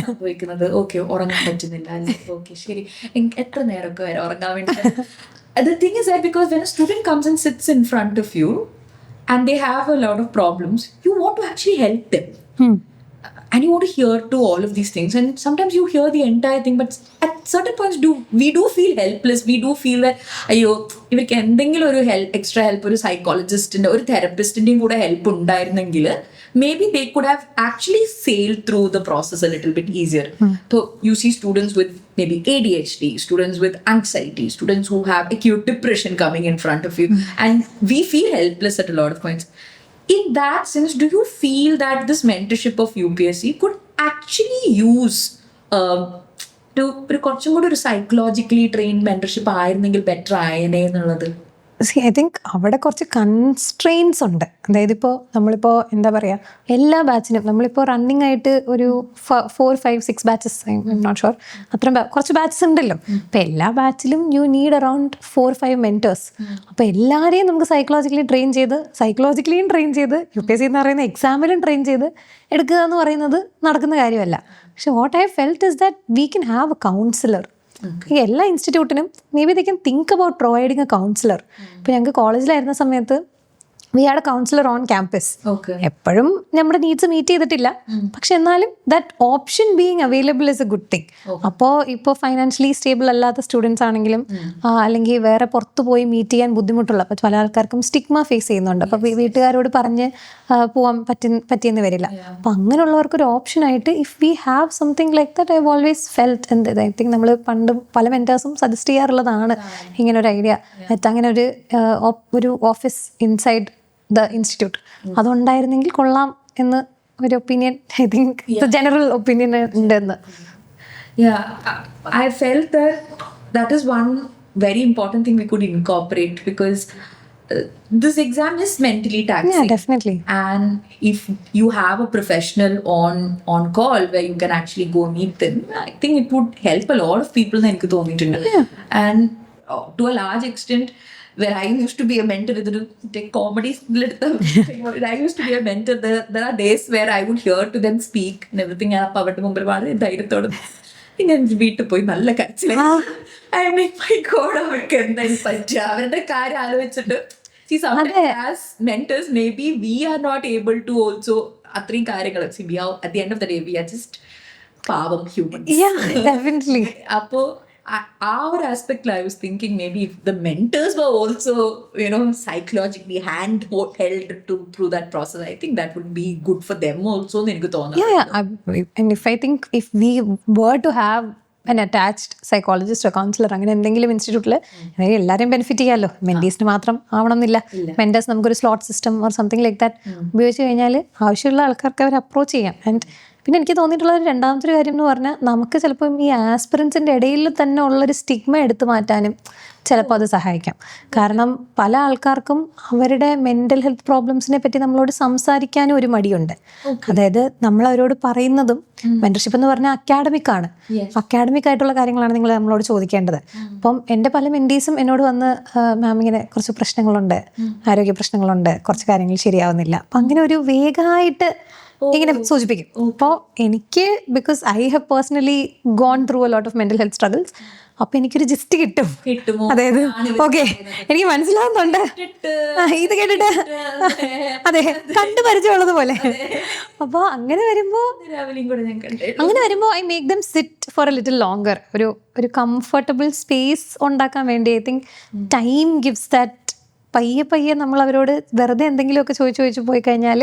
സംഭവിക്കുന്നത് ഓക്കെ ഉറങ്ങാൻ പറ്റുന്നില്ല അല്ലേ, ഓക്കെ ശരി എത്ര നേരമൊക്കെ വരെ ഉറങ്ങാൻ വേണ്ടി. The thing is that because when a student comes and sits in front of you and they have a lot of problems, you want to actually help them. And you want to hear to all of these things, and sometimes you hear the entire thing, but at certain points we do feel helpless. We do feel that അയ്യോ ഇവർക്ക് എന്തെങ്കിലും ഒരു extra help, ഒരു സൈക്കോളജിസ്റ്റിൻ്റെ ഒരു തെറപ്പിസ്റ്റിൻ്റെയും കൂടെ help ഉണ്ടായിരുന്നെങ്കിൽ maybe they could have actually sailed through the process a little bit easier. So you see students with maybe ADHD, students with anxiety, students who have acute depression coming in front of you, and we feel helpless at a lot of points. In that sense, do you feel that this mentorship of UPSC could actually use കുറച്ചും കൂടി ഒരു psychologically trained mentorship ആയിരുന്നെങ്കിൽ better ആയനെ എന്നുള്ളത്? I think അവിടെ കുറച്ച് constraints ഉണ്ട്. അതായത് നമ്മളിപ്പോൾ എന്താ പറയുക, എല്ലാ ബാച്ചിനും നമ്മളിപ്പോൾ റണ്ണിങ് ആയിട്ട് ഒരു 4, 5, 6 batches, I'm not sure, അത്രയും കുറച്ച് ബാച്ചസ് ഉണ്ടല്ലോ. അപ്പോൾ എല്ലാ ബാച്ചിലും യു നീഡ് അറൗണ്ട് 4, 5 മെൻറ്റേഴ്സ്. അപ്പോൾ എല്ലാവരെയും നമുക്ക് സൈക്കോളജിക്കലിയും ട്രെയിൻ ചെയ്ത് UPSC എന്ന് പറയുന്ന എക്സാമിലും ട്രെയിൻ ചെയ്ത് എടുക്കുക എന്ന് പറയുന്നത് നടക്കുന്ന കാര്യമല്ല. പക്ഷെ what I felt is that we can have a counsellor. എല്ലാ ഇൻസ്റ്റിറ്റ്യൂട്ടിനും maybe they can think about providing a counsellor. ഇപ്പോൾ ഞങ്ങൾക്ക് കോളേജിലായിരുന്ന സമയത്ത് we had a counsellor on campus. Okay. എപ്പോഴും നമ്മുടെ നീഡ്സ് മീറ്റ് ചെയ്തിട്ടില്ല, പക്ഷെ എന്നാലും that option being available is a good thing. അപ്പോൾ ഇപ്പോൾ ഫൈനാൻഷ്യലി സ്റ്റേബിൾ അല്ലാത്ത സ്റ്റുഡൻസ് ആണെങ്കിലും അല്ലെങ്കിൽ വേറെ പുറത്ത് പോയി മീറ്റ് ചെയ്യാൻ ബുദ്ധിമുട്ടുള്ള, അപ്പോൾ പല ആൾക്കാർക്കും സ്റ്റിഗ്മ ഫേസ് ചെയ്യുന്നുണ്ട്. അപ്പോൾ വീട്ടുകാരോട് പറഞ്ഞ് പോകാൻ പറ്റിയെന്ന് വരില്ല. അപ്പോൾ അങ്ങനെയുള്ളവർക്കൊരു ഓപ്ഷനായിട്ട് if we have something like that, I always felt എന്ത് ഐ തിങ്ക് നമ്മൾ പണ്ട് പല മെൻറ്റേഴ്സും സജസ്റ്റ് ചെയ്യാറുള്ളതാണ് ഇങ്ങനെ ഒരു ഐഡിയ, അങ്ങനെ ഒരു ഓഫീസ് ഇൻസൈഡ് ദ ഇൻസ്റ്റിറ്റ്യൂട്ട് അതുണ്ടായിരുന്നെങ്കിൽ കൊള്ളാം എന്ന് ഒരു opinion, I think general opinion ഉണ്ടെന്ന്. Yeah, I felt that is one very important thing we could incorporate, because this exam is mentally taxing. Yeah, definitely. And if you have a professional on call where you can actually go meet them, I think it would help a lot of people. And to a large extent, where I used to be a mentor, take comedy, I used to be a mentor. There are days where I would hear to them speak and everything. അവരുടെ മുമ്പിൽ വളരെ ധൈര്യത്തോടെ ഞാൻ വീട്ടിൽ പോയി നല്ല കരച്ചിലായി. My God, അവർക്ക് എന്തായാലും പറ്റുക, അവരുടെ കാര്യം ആലോചിച്ചിട്ട്. See, sometimes as mentors, maybe we are not able to also അത്രയും കാര്യങ്ങൾ. See, we are, at the end of the day, we are just പാവം humans. Yeah, definitely. അപ്പോൾ ആ ഒരു ആസ്പെക്റ്റിൽ I was thinking maybe if the mentors were also, psychologically held through that process, I think that would be good for them also എന്ന് എനിക്ക് തോന്നുന്നു. Yeah. And if I think if we were to have an attached psychologist or counselor, അങ്ങനെ എന്തെങ്കിലും ഇൻസ്റ്റിറ്റ്യൂട്ടിൽ എല്ലാവരെയും benefit ചെയ്യാമല്ലോ, മെൻറ്റീസിന് മാത്രം ആവണമെന്നില്ല. മെൻറ്റേഴ്സ് നമുക്കൊരു slot system or something like that ഉപയോഗിച്ച് കഴിഞ്ഞാൽ ആവശ്യമുള്ള ആൾക്കാർക്ക് അവർ അപ്രോച്ച് ചെയ്യാം. ആൻഡ് പിന്നെ എനിക്ക് തോന്നിയിട്ടുള്ള ഒരു രണ്ടാമത്തെ കാര്യം എന്ന് പറഞ്ഞാൽ, നമുക്ക് ചിലപ്പം ഈ ആസ്പിറൻസിൻ്റെ ഇടയിൽ തന്നെ ഉള്ളൊരു സ്റ്റിഗ്മ എടുത്തു മാറ്റാനും ചിലപ്പോൾ അത് സഹായിക്കാം. കാരണം പല ആൾക്കാർക്കും അവരുടെ മെൻ്റൽ ഹെൽത്ത് പ്രോബ്ലംസിനെ പറ്റി നമ്മളോട് സംസാരിക്കാനും ഒരു മടിയുണ്ട്. അതായത് നമ്മൾ അവരോട് പറയുന്നതും, മെൻറ്റർഷിപ്പ് എന്ന് പറഞ്ഞാൽ അക്കാഡമിക് ആണ്, അക്കാഡമിക് ആയിട്ടുള്ള കാര്യങ്ങളാണ് നിങ്ങൾ നമ്മളോട് ചോദിക്കേണ്ടത്. അപ്പം എൻ്റെ പല മെൻറ്റീസും എന്നോട് വന്ന്, മാം ഇങ്ങനെ കുറച്ച് പ്രശ്നങ്ങളുണ്ട്, ആരോഗ്യ പ്രശ്നങ്ങളുണ്ട്, കുറച്ച് കാര്യങ്ങൾ ശരിയാവുന്നില്ല, അപ്പം അങ്ങനെ ഒരു വേഗമായിട്ട് ഇങ്ങനെ സൂചിപ്പിക്കും. അപ്പോൾ എനിക്ക്, because I have personally gone through a lot of mental health struggles, അപ്പോൾ എനിക്കൊരു ജിസ്റ്റ് കിട്ടും. അതായത് ഓക്കെ, എനിക്ക് മനസ്സിലാവുന്നുണ്ട് ഇത് കേട്ടിട്ട്, അതെ, കണ്ടു പരിചയമുള്ളത് പോലെ. അപ്പോൾ അങ്ങനെ വരുമ്പോൾ I make them sit for a little longer. ഒരു കംഫർട്ടബിൾ സ്പേസ് ഉണ്ടാക്കാൻ വേണ്ടി I think time gives that. പയ്യെ നമ്മൾ അവരോട് വെറുതെ എന്തെങ്കിലുമൊക്കെ ചോദിച്ചു പോയി കഴിഞ്ഞാൽ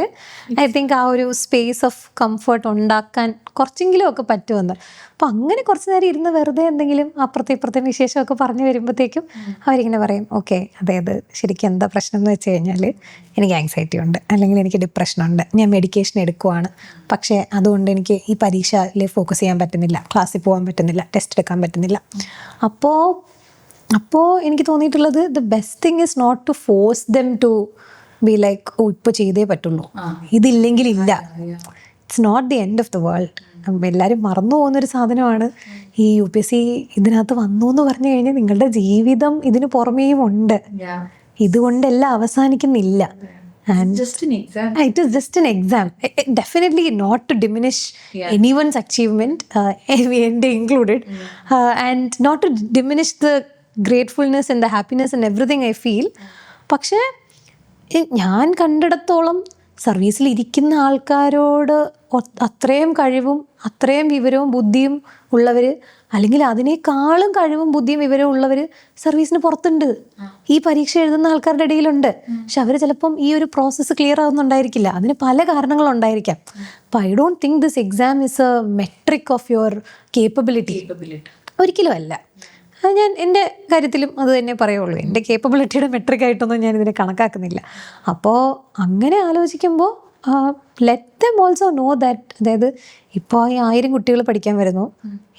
ഐ തിങ്ക് ആ ഒരു സ്പേസ് ഓഫ് കംഫർട്ട് ഉണ്ടാക്കാൻ കുറച്ചെങ്കിലും ഒക്കെ പറ്റുമെന്ന്. അപ്പോൾ അങ്ങനെ കുറച്ച് നേരം ഇരുന്ന് വെറുതെ എന്തെങ്കിലും അപ്പുറത്തെ വിശേഷമൊക്കെ പറഞ്ഞു വരുമ്പോഴത്തേക്കും അവരിങ്ങനെ പറയും, ഓക്കെ, അതായത് ശരിക്കും എന്താ പ്രശ്നം എന്ന് വെച്ച് കഴിഞ്ഞാൽ എനിക്ക് ആങ്സൈറ്റി ഉണ്ട്, അല്ലെങ്കിൽ എനിക്ക് ഡിപ്രഷനുണ്ട്, ഞാൻ മെഡിക്കേഷൻ എടുക്കുവാണ്, പക്ഷേ അതുകൊണ്ട് എനിക്ക് ഈ പരീക്ഷയിൽ ഫോക്കസ് ചെയ്യാൻ പറ്റുന്നില്ല, ക്ലാസ്സിൽ പോകാൻ പറ്റുന്നില്ല, ടെസ്റ്റ് എടുക്കാൻ പറ്റുന്നില്ല. അപ്പോൾ എനിക്ക് തോന്നിയിട്ടുള്ളത്, the best thing is not to force them to be like, oh ഇപ്പോൾ ചെയ്തേ പറ്റുള്ളൂ, ഇതില്ലെങ്കിൽ ഇല്ല. It's not the end of the world. എല്ലാവരും മറന്നു പോകുന്നൊരു സാധനമാണ് ഈ UPSC ഇതിനകത്ത് വന്നു എന്ന് പറഞ്ഞു കഴിഞ്ഞാൽ നിങ്ങളുടെ ജീവിതം ഇതിന് പുറമേയും ഉണ്ട്, ഇതുകൊണ്ടെല്ലാം അവസാനിക്കുന്നില്ല. And it is just an exam. Definitely not to diminish anyone's achievement, ND included, and not to diminish the gratefulness and the happiness and everything I feel. പക്ഷേ ഞാൻ കണ്ടിടത്തോളം സർവീസിൽ ഇരിക്കുന്ന ആൾക്കാരോട് അത്രയും കഴിവും അത്രയും വിവരവും ബുദ്ധിയും ഉള്ളവർ, അല്ലെങ്കിൽ അതിനേക്കാളും കഴിവും ബുദ്ധിയും വിവരവും ഉള്ളവർ സർവീസിന് പുറത്തുണ്ട്, ഈ പരീക്ഷ എഴുതുന്ന ആൾക്കാരുടെ ഇടയിലുണ്ട്. പക്ഷെ അവർ ചിലപ്പം ഈ ഒരു പ്രോസസ്സ് ക്ലിയർ ആവുന്നുണ്ടായിരിക്കില്ല, അതിന് പല കാരണങ്ങളുണ്ടായിരിക്കാം. അപ്പോൾ I don't think this exam is A metric of your capability. ഒരിക്കലും അല്ല. ഞാൻ എൻ്റെ കാര്യത്തിലും അത് തന്നെ പറയുള്ളൂ, എൻ്റെ കേപ്പബിലിറ്റിയുടെ മെട്രിക് ആയിട്ടൊന്നും ഞാൻ ഇതിനെ കണക്കാക്കുന്നില്ല. അപ്പോൾ അങ്ങനെ ആലോചിക്കുമ്പോൾ let them also know that, അതായത് ഇപ്പോൾ ഈ 1000 കുട്ടികൾ പഠിക്കാൻ വരുന്നു,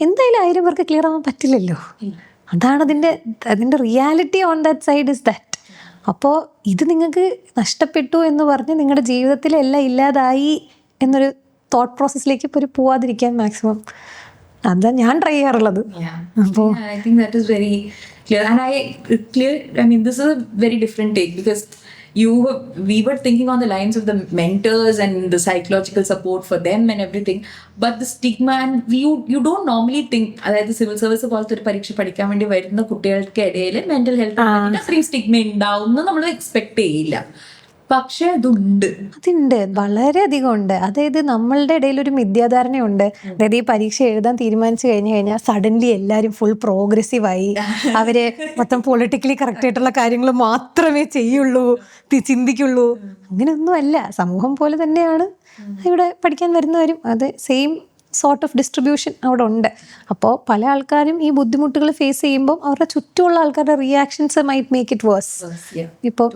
എന്തായാലും 1000 പേർക്ക് ക്ലിയർ ആവാൻ പറ്റില്ലല്ലോ. അതാണ് അതിൻ്റെ reality on that side is that. അപ്പോൾ ഇത് നിങ്ങൾക്ക് നഷ്ടപ്പെട്ടു എന്ന് പറഞ്ഞ് നിങ്ങളുടെ ജീവിതത്തിലെല്ലാം ഇല്ലാതായി എന്നൊരു തോട്ട് പ്രോസസ്സിലേക്ക് ഇപ്പോൾ പോവാതിരിക്കാൻ മാക്സിമം അതാ ഞാൻ ട്രൈ ചെയ്യാറുള്ളത്. അപ്പോൾ I think that is very clear, and I mean this is a very different take, because we were thinking on the lines of the mentors and the psychological support for them and everything, but the stigma, and you don't normally think, അതായത് civil service പോലത്തെ ഒരു പരീക്ഷ പഠിക്കാൻ വേണ്ടി വരുന്ന കുട്ടികൾക്ക് ഇടയിൽ mental health അത്രയും സ്റ്റിഗ്മ ഉണ്ടാവും എന്ന് നമ്മൾ എക്സ്പെക്ട് ചെയ്യില്ല. പക്ഷെ അതുണ്ട്. അതുണ്ട്, വളരെയധികം ഉണ്ട്. അതായത് നമ്മളുടെ ഇടയിൽ ഒരു മിഥ്യാധാരണയുണ്ട്. അതായത് ഈ പരീക്ഷ എഴുതാൻ തീരുമാനിച്ചു കഴിഞ്ഞാൽ സഡൻലി എല്ലാവരും ഫുൾ പ്രോഗ്രസീവായി, അവര് മൊത്തം പൊളിറ്റിക്കലി കറക്റ്റ് ആയിട്ടുള്ള കാര്യങ്ങൾ മാത്രമേ ചെയ്യുള്ളൂ, ചിന്തിക്കുള്ളൂ. അങ്ങനെയൊന്നും അല്ല. സമൂഹം പോലെ തന്നെയാണ് ഇവിടെ പഠിക്കാൻ വരുന്നവരും. അത് സെയിം സോർട്ട് ഓഫ് ഡിസ്ട്രിബ്യൂഷൻ അവിടെ ഉണ്ട്. അപ്പോൾ പല ആൾക്കാരും ഈ ബുദ്ധിമുട്ടുകൾ ഫേസ് ചെയ്യുമ്പോൾ അവരുടെ ചുറ്റുമുള്ള ആൾക്കാരുടെ reactions might make it worse. ഇപ്പോൾ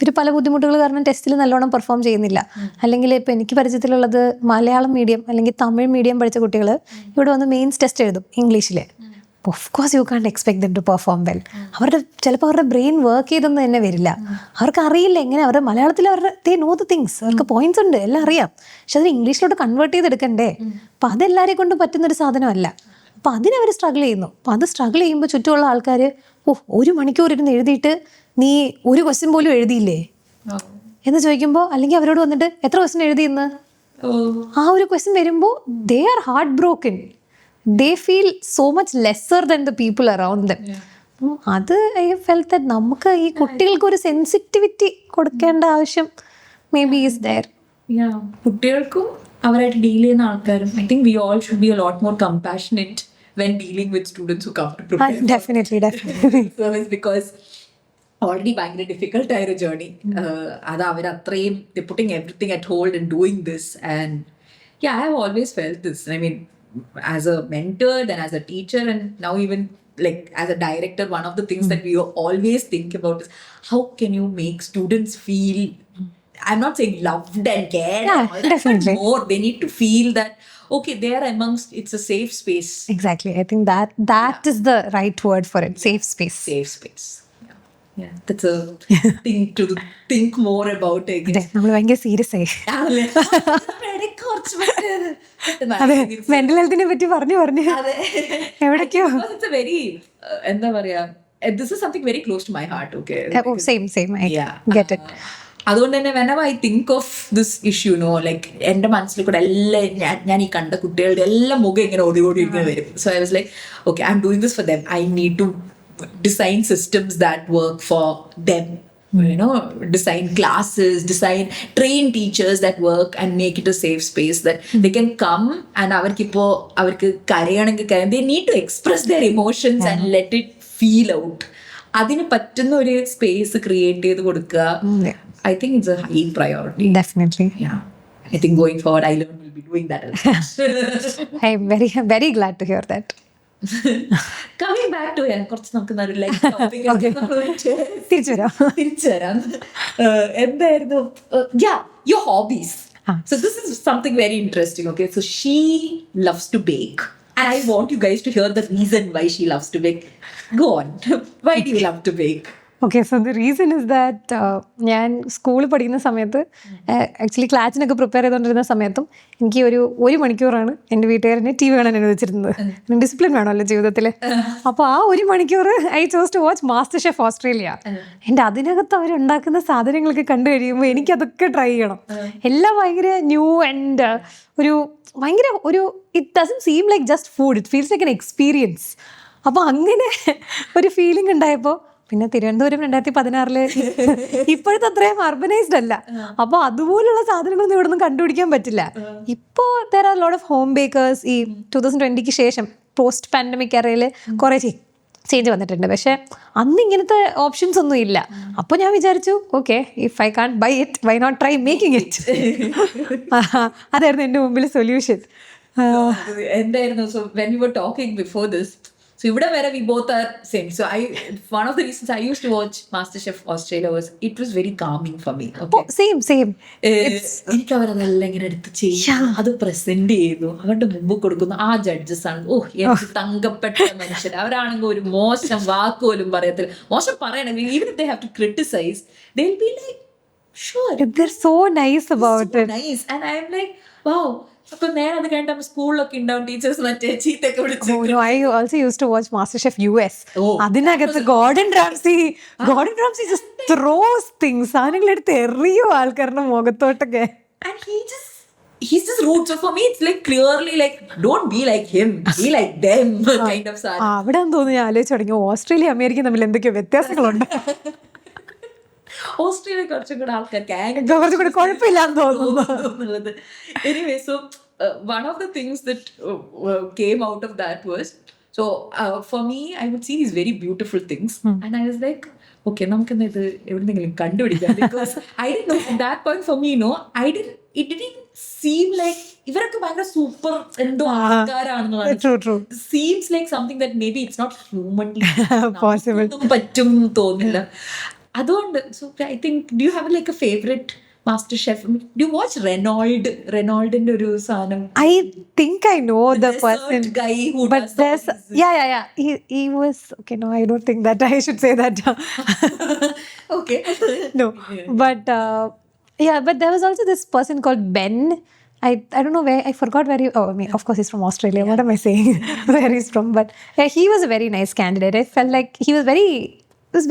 ഇവർ പല ബുദ്ധിമുട്ടുകൾ കാരണം ടെസ്റ്റിൽ നല്ലോണം പെർഫോം ചെയ്യുന്നില്ല. അല്ലെങ്കിൽ ഇപ്പോൾ എനിക്ക് പരിചയത്തിലുള്ളത് മലയാളം മീഡിയം അല്ലെങ്കിൽ തമിഴ് മീഡിയം പഠിച്ച കുട്ടികൾ ഇവിടെ വന്ന് മെയിൻസ് ടെസ്റ്റ് എഴുതും ഇംഗ്ലീഷിൽ. Of course you can't expect them to perform well. ചിലപ്പോൾ അവരുടെ ബ്രെയിൻ വർക്ക് ചെയ്തൊന്നും തന്നെ വരില്ല. അവർക്ക് അറിയില്ല എങ്ങനെ. അവരുടെ മലയാളത്തിൽ ദേ നോ ദ തിങ്സ്, അവർക്ക് പോയിന്റ്സ് ഉണ്ട്, എല്ലാം അറിയാം. പക്ഷെ അതിന് ഇംഗ്ലീഷിലോട്ട് കൺവേർട്ട് ചെയ്തെടുക്കണ്ടേ. അപ്പം അതെല്ലാവരെയും കൊണ്ട് പറ്റുന്നൊരു സാധനമല്ല. അപ്പം അതിനവർ സ്ട്രഗിൾ ചെയ്യുന്നു. അപ്പം അത് സ്ട്രഗിൾ ചെയ്യുമ്പോൾ ചുറ്റുമുള്ള ആൾക്കാർ 1 മണിക്കൂർ ഇരുന്ന് എഴുതിയിട്ട് നീ ഒരു ക്വസ്റ്റ്യൻ പോലും എഴുതിയില്ലേ എന്ന് ചോദിക്കുമ്പോൾ, അല്ലെങ്കിൽ അവരോട് വന്നിട്ട് എത്ര ക്വസ്റ്റ്യൻ എഴുതിയെന്ന് ആ ഒരു ക്വസ്റ്റ്യൻ വരുമ്പോൾ they are heart broken. they feel so much lesser than the people around them. അത് ഐ ഫെൽറ്റ് ദാറ്റ് നമുക്ക് ഈ കുട്ടികൾക്ക് ഒരു സെൻസിറ്റിവിറ്റി കൊടുക്കേണ്ട ആവശ്യം മേ ബി ഈസ് ദയർ. കുട്ടികൾക്കും അവരായിട്ട് ഡീൽ ചെയ്യുന്ന ആൾക്കാരും I think we all should be a lot more compassionate when dealing with students who come to prepare definitely service, because already ഭയങ്കര ഡിഫിക്കൽട്ട് ആയൊരു ജേർണി. അത് അവരത്രയും putting everything at hold and doing this. And yeah, I have always felt this. I mean, as a mentor, then as a teacher, and now even like as a director, one of the things that we always think about is how can you make students feel, I'm not saying loved and cared, definitely, but more they need to feel that okay, they are amongst, it's a safe space. Exactly, I think that is the right word for it. Safe space. Yeah, that's a thing to think more about, I guess. നമ്മൾ ഭയങ്കര serious ആയി. അതെ, mental ഹെൽത്തിനെ പറ്റി പറഞ്ഞു എവിടേക്കോ. എന്താ പറയാ, this is something very close to my heart. Okay, same I get it. അതുകൊണ്ട് തന്നെ whenever I think of this issue, like എൻ്റെ മനസ്സിൽ കൂടെ എല്ലാം ഞാൻ ഈ കണ്ട കുട്ടികളുടെ എല്ലാം മുഖം ഇങ്ങനെ ഓടി ഇങ്ങനെ വരും. So I was like, okay, I'm doing this for them. I need to design systems that work for them. Design classes, train teachers that work and make it a safe space that they can come and avarku karayanengil they need to express their emotions and let it feel out. Adinu pattunna oru space create cheyidu kodukka. I think it's a high priority. Definitely. Yeah. I think going forward, I will be doing that as well. I'm very, very glad to hear that. Coming back to കുറച്ച് നമുക്ക് തിരിച്ചു വരാം. എന്തായിരുന്നു your hobbies? So this is something very interesting. Okay, so she loves to bake, and I want you guys to hear the reason why she loves to bake. Go on. Why do you love to bake? Okay, so the reason is that ഞാൻ സ്കൂളിൽ പഠിക്കുന്ന സമയത്ത് actually ക്ലാസ്സിനൊക്കെ prepare ചെയ്തുകൊണ്ടിരുന്ന സമയത്തും എനിക്ക് ഒരു മണിക്കൂറാണ് എൻ്റെ വീട്ടുകാരനെ TV കാണാൻ അനുവദിച്ചിരുന്നത്. ഡിസിപ്ലിൻ വേണമല്ലോ ജീവിതത്തിൽ. അപ്പോൾ ആ 1 മണിക്കൂർ I chose to watch MasterChef Australia. എൻ്റെ അതിനകത്ത് അവരുണ്ടാക്കുന്ന സാധനങ്ങളൊക്കെ കണ്ടു കഴിയുമ്പോൾ എനിക്കതൊക്കെ ട്രൈ ചെയ്യണം. എല്ലാം ഭയങ്കര ന്യൂ ആൻഡ് ഭയങ്കര it doesn't seam like just food, it feels like an experience. അപ്പോൾ അങ്ങനെ ഒരു ഫീലിംഗ് ഉണ്ടായപ്പോൾ പിന്നെ തിരുവനന്തപുരം 2016 ഇപ്പോഴത്തെ അത്രയും അർബനൈസ്ഡ് അല്ല. അപ്പോൾ അതുപോലുള്ള സാധനങ്ങളൊന്നും ഇവിടെ ഒന്നും കണ്ടുപിടിക്കാൻ പറ്റില്ല. ഇപ്പോൾ there are a lot of home bakers. ഈ 2020 ശേഷം പോസ്റ്റ് പാൻഡമിക് എറയിൽ കുറേ ചേഞ്ച് വന്നിട്ടുണ്ട്. പക്ഷേ അന്ന് ഇങ്ങനത്തെ ഓപ്ഷൻസ് ഒന്നും ഇല്ല. അപ്പോൾ ഞാൻ വിചാരിച്ചു okay, if I can't buy it, why not try making it. അതായിരുന്നു എൻ്റെ മുമ്പിൽ സൊല്യൂഷൻ. എന്തായിരുന്നു? So when you were talking before this, so ഇവിടെ വരെ we both are same. So one of the reasons I used to watch MasterChef Australia was it was very calming for me. Okay, same. എനിക്ക് അവരതെല്ലാം ഇങ്ങനെ എടുത്ത് ചെയ്യും, അത് present ചെയ്യുന്നു, അവരുടെ മുമ്പ് കൊടുക്കുന്നു. ആ ജഡ്ജസ് ആണ് എനിക്ക് തങ്കപ്പെട്ട മനുഷ്യർ. അവരാണെങ്കിൽ ഒരു മോശം വാക്ക് പോലും പറയത്തില്ല. മോശം പറയണമെങ്കിൽ even if they have to criticize, they'll be like, sure, they're so nice about it. Nice. And I'm like, wow. അപ്പൊ നേരെ അത് കഴിഞ്ഞിട്ട് സ്കൂളിലൊക്കെ ഉണ്ടാവും ടീച്ചേഴ്സ് മറ്റേ ചീത്തൊക്കെ വിളിച്ചു. I also used to watch MasterChef US. അതിനകത്ത് Gordon Ramsay just throws things, സാധനങ്ങൾ എടുത്ത് എറിയോ ആൾക്കാരുടെ മുഖത്തോട്ടൊക്കെ. And he's just rude. So for me it's like clearly like don't be like him, be like them kind of സാധനം. അവിടെ തോന്നുന്നു ഞാൻ ആലോചിച്ചു തുടങ്ങി ഓസ്ട്രേലിയ അമേരിക്ക തമ്മിൽ എന്തൊക്കെയോ വ്യത്യാസങ്ങളുണ്ട്. ഓസ്ട്രേലിയ കുറച്ചും കൂടെ ആൾക്കാർക്ക് കുറച്ചും കൂടി കുഴപ്പമില്ലാന്ന് തോന്നുന്നു. Anyway, so one of the things that came out of that was, so for me, I would see these very beautiful things, and I was like, okay, നമുക്കെന്നാ ഇത് എവിടെന്നെങ്കിലും കണ്ടുപിടിക്കാം, because I didn't know at that point for me, it didn't seem like ഇവരൊക്കെ ഭയങ്കര super എന്തോ ആൾക്കാരാണെന്നുള്ളത്. True. Seems like something that maybe it's not humanly Possible. പറ്റും തോന്നില്ല. അതുകൊണ്ട്, so I think, do you have like a favorite master chef? Do you watch Renaultന്റെ ഒരു സാധനം? I think I know the person guy who but does there's yeah he was okay. No, I don't think that I should say that. Okay. No, but but there was also this person called Ben. I don't know where, I forgot where he, I mean, of course he's from Australia. What am I saying? Where he's from? But yeah, he was a very nice candidate. I felt like he was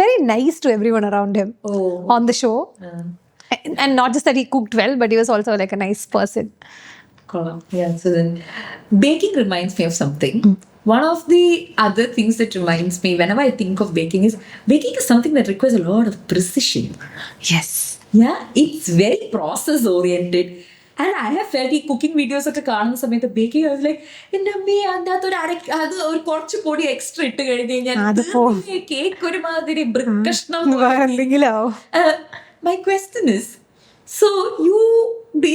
very nice to everyone around him on the show. And not just that he cooked well, but he was also like a nice person. Yeah, so then baking reminds me of something. One of the other things that reminds me whenever I think of baking is something that requires a lot of precision. Yes. Yeah, it's very process oriented. And I have felt ഈ cooking videos ഒക്കെ കാണുന്ന സമയത്ത് baking I was like, എൻ്റെ അമ്മേ അതിനകത്ത് അത് ഒരു കുറച്ച് പൊടി എക്സ്ട്രാ ഇട്ട് കഴിഞ്ഞ് കഴിഞ്ഞാൽ കേക്ക് ഒരുമാതിരി കഷ്ണം. എന്തെങ്കിലും My question is, so do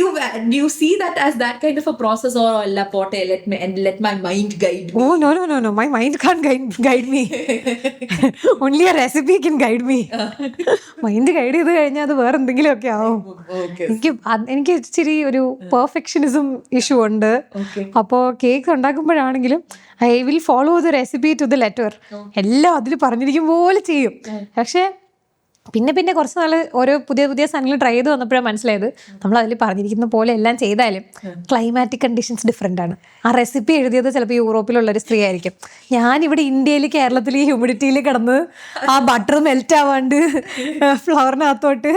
you see that as that kind of a process, or alla pote let my mind guide me? Oh no, my mind can't guide me. Only a recipe can guide me. Mind guide ചെയ്ത് കഴിഞ്ഞാൽ അത് വേറെ എന്തെങ്കിലും ഒക്കെ ആവും. എനിക്ക് ഇച്ചിരി ഒരു പെർഫെക്ഷനിസം ഇഷ്യൂ ഉണ്ട്. അപ്പോൾ കേക്ക് ഉണ്ടാക്കുമ്പോഴാണെങ്കിലും I will follow the recipe to the letter. എല്ലാം അതിൽ പറഞ്ഞിരിക്കും പോലെ ചെയ്യും. പക്ഷേ പിന്നെ കുറച്ച് നാൾ ഓരോ പുതിയ സാധനങ്ങൾ ട്രൈ ചെയ്ത് വന്നപ്പോഴാണ് മനസ്സിലായത് നമ്മൾ അതിൽ പറഞ്ഞിരിക്കുന്ന പോലെ എല്ലാം ചെയ്താലും ക്ലൈമാറ്റിക് കണ്ടീഷൻസ് ഡിഫറെൻ്റ് ആണ്. ആ റെസിപ്പി എഴുതിയത് ചിലപ്പോൾ യൂറോപ്പിലുള്ളൊരു സ്ത്രീ ആയിരിക്കും. ഞാനിവിടെ ഇന്ത്യയിൽ കേരളത്തിൽ ഈ ഹ്യൂമിഡിറ്റിയിൽ കിടന്ന് ആ ബട്ടർ മെൽറ്റ് ആവാണ്ട് ഫ്ലവറിനകത്തോട്ട്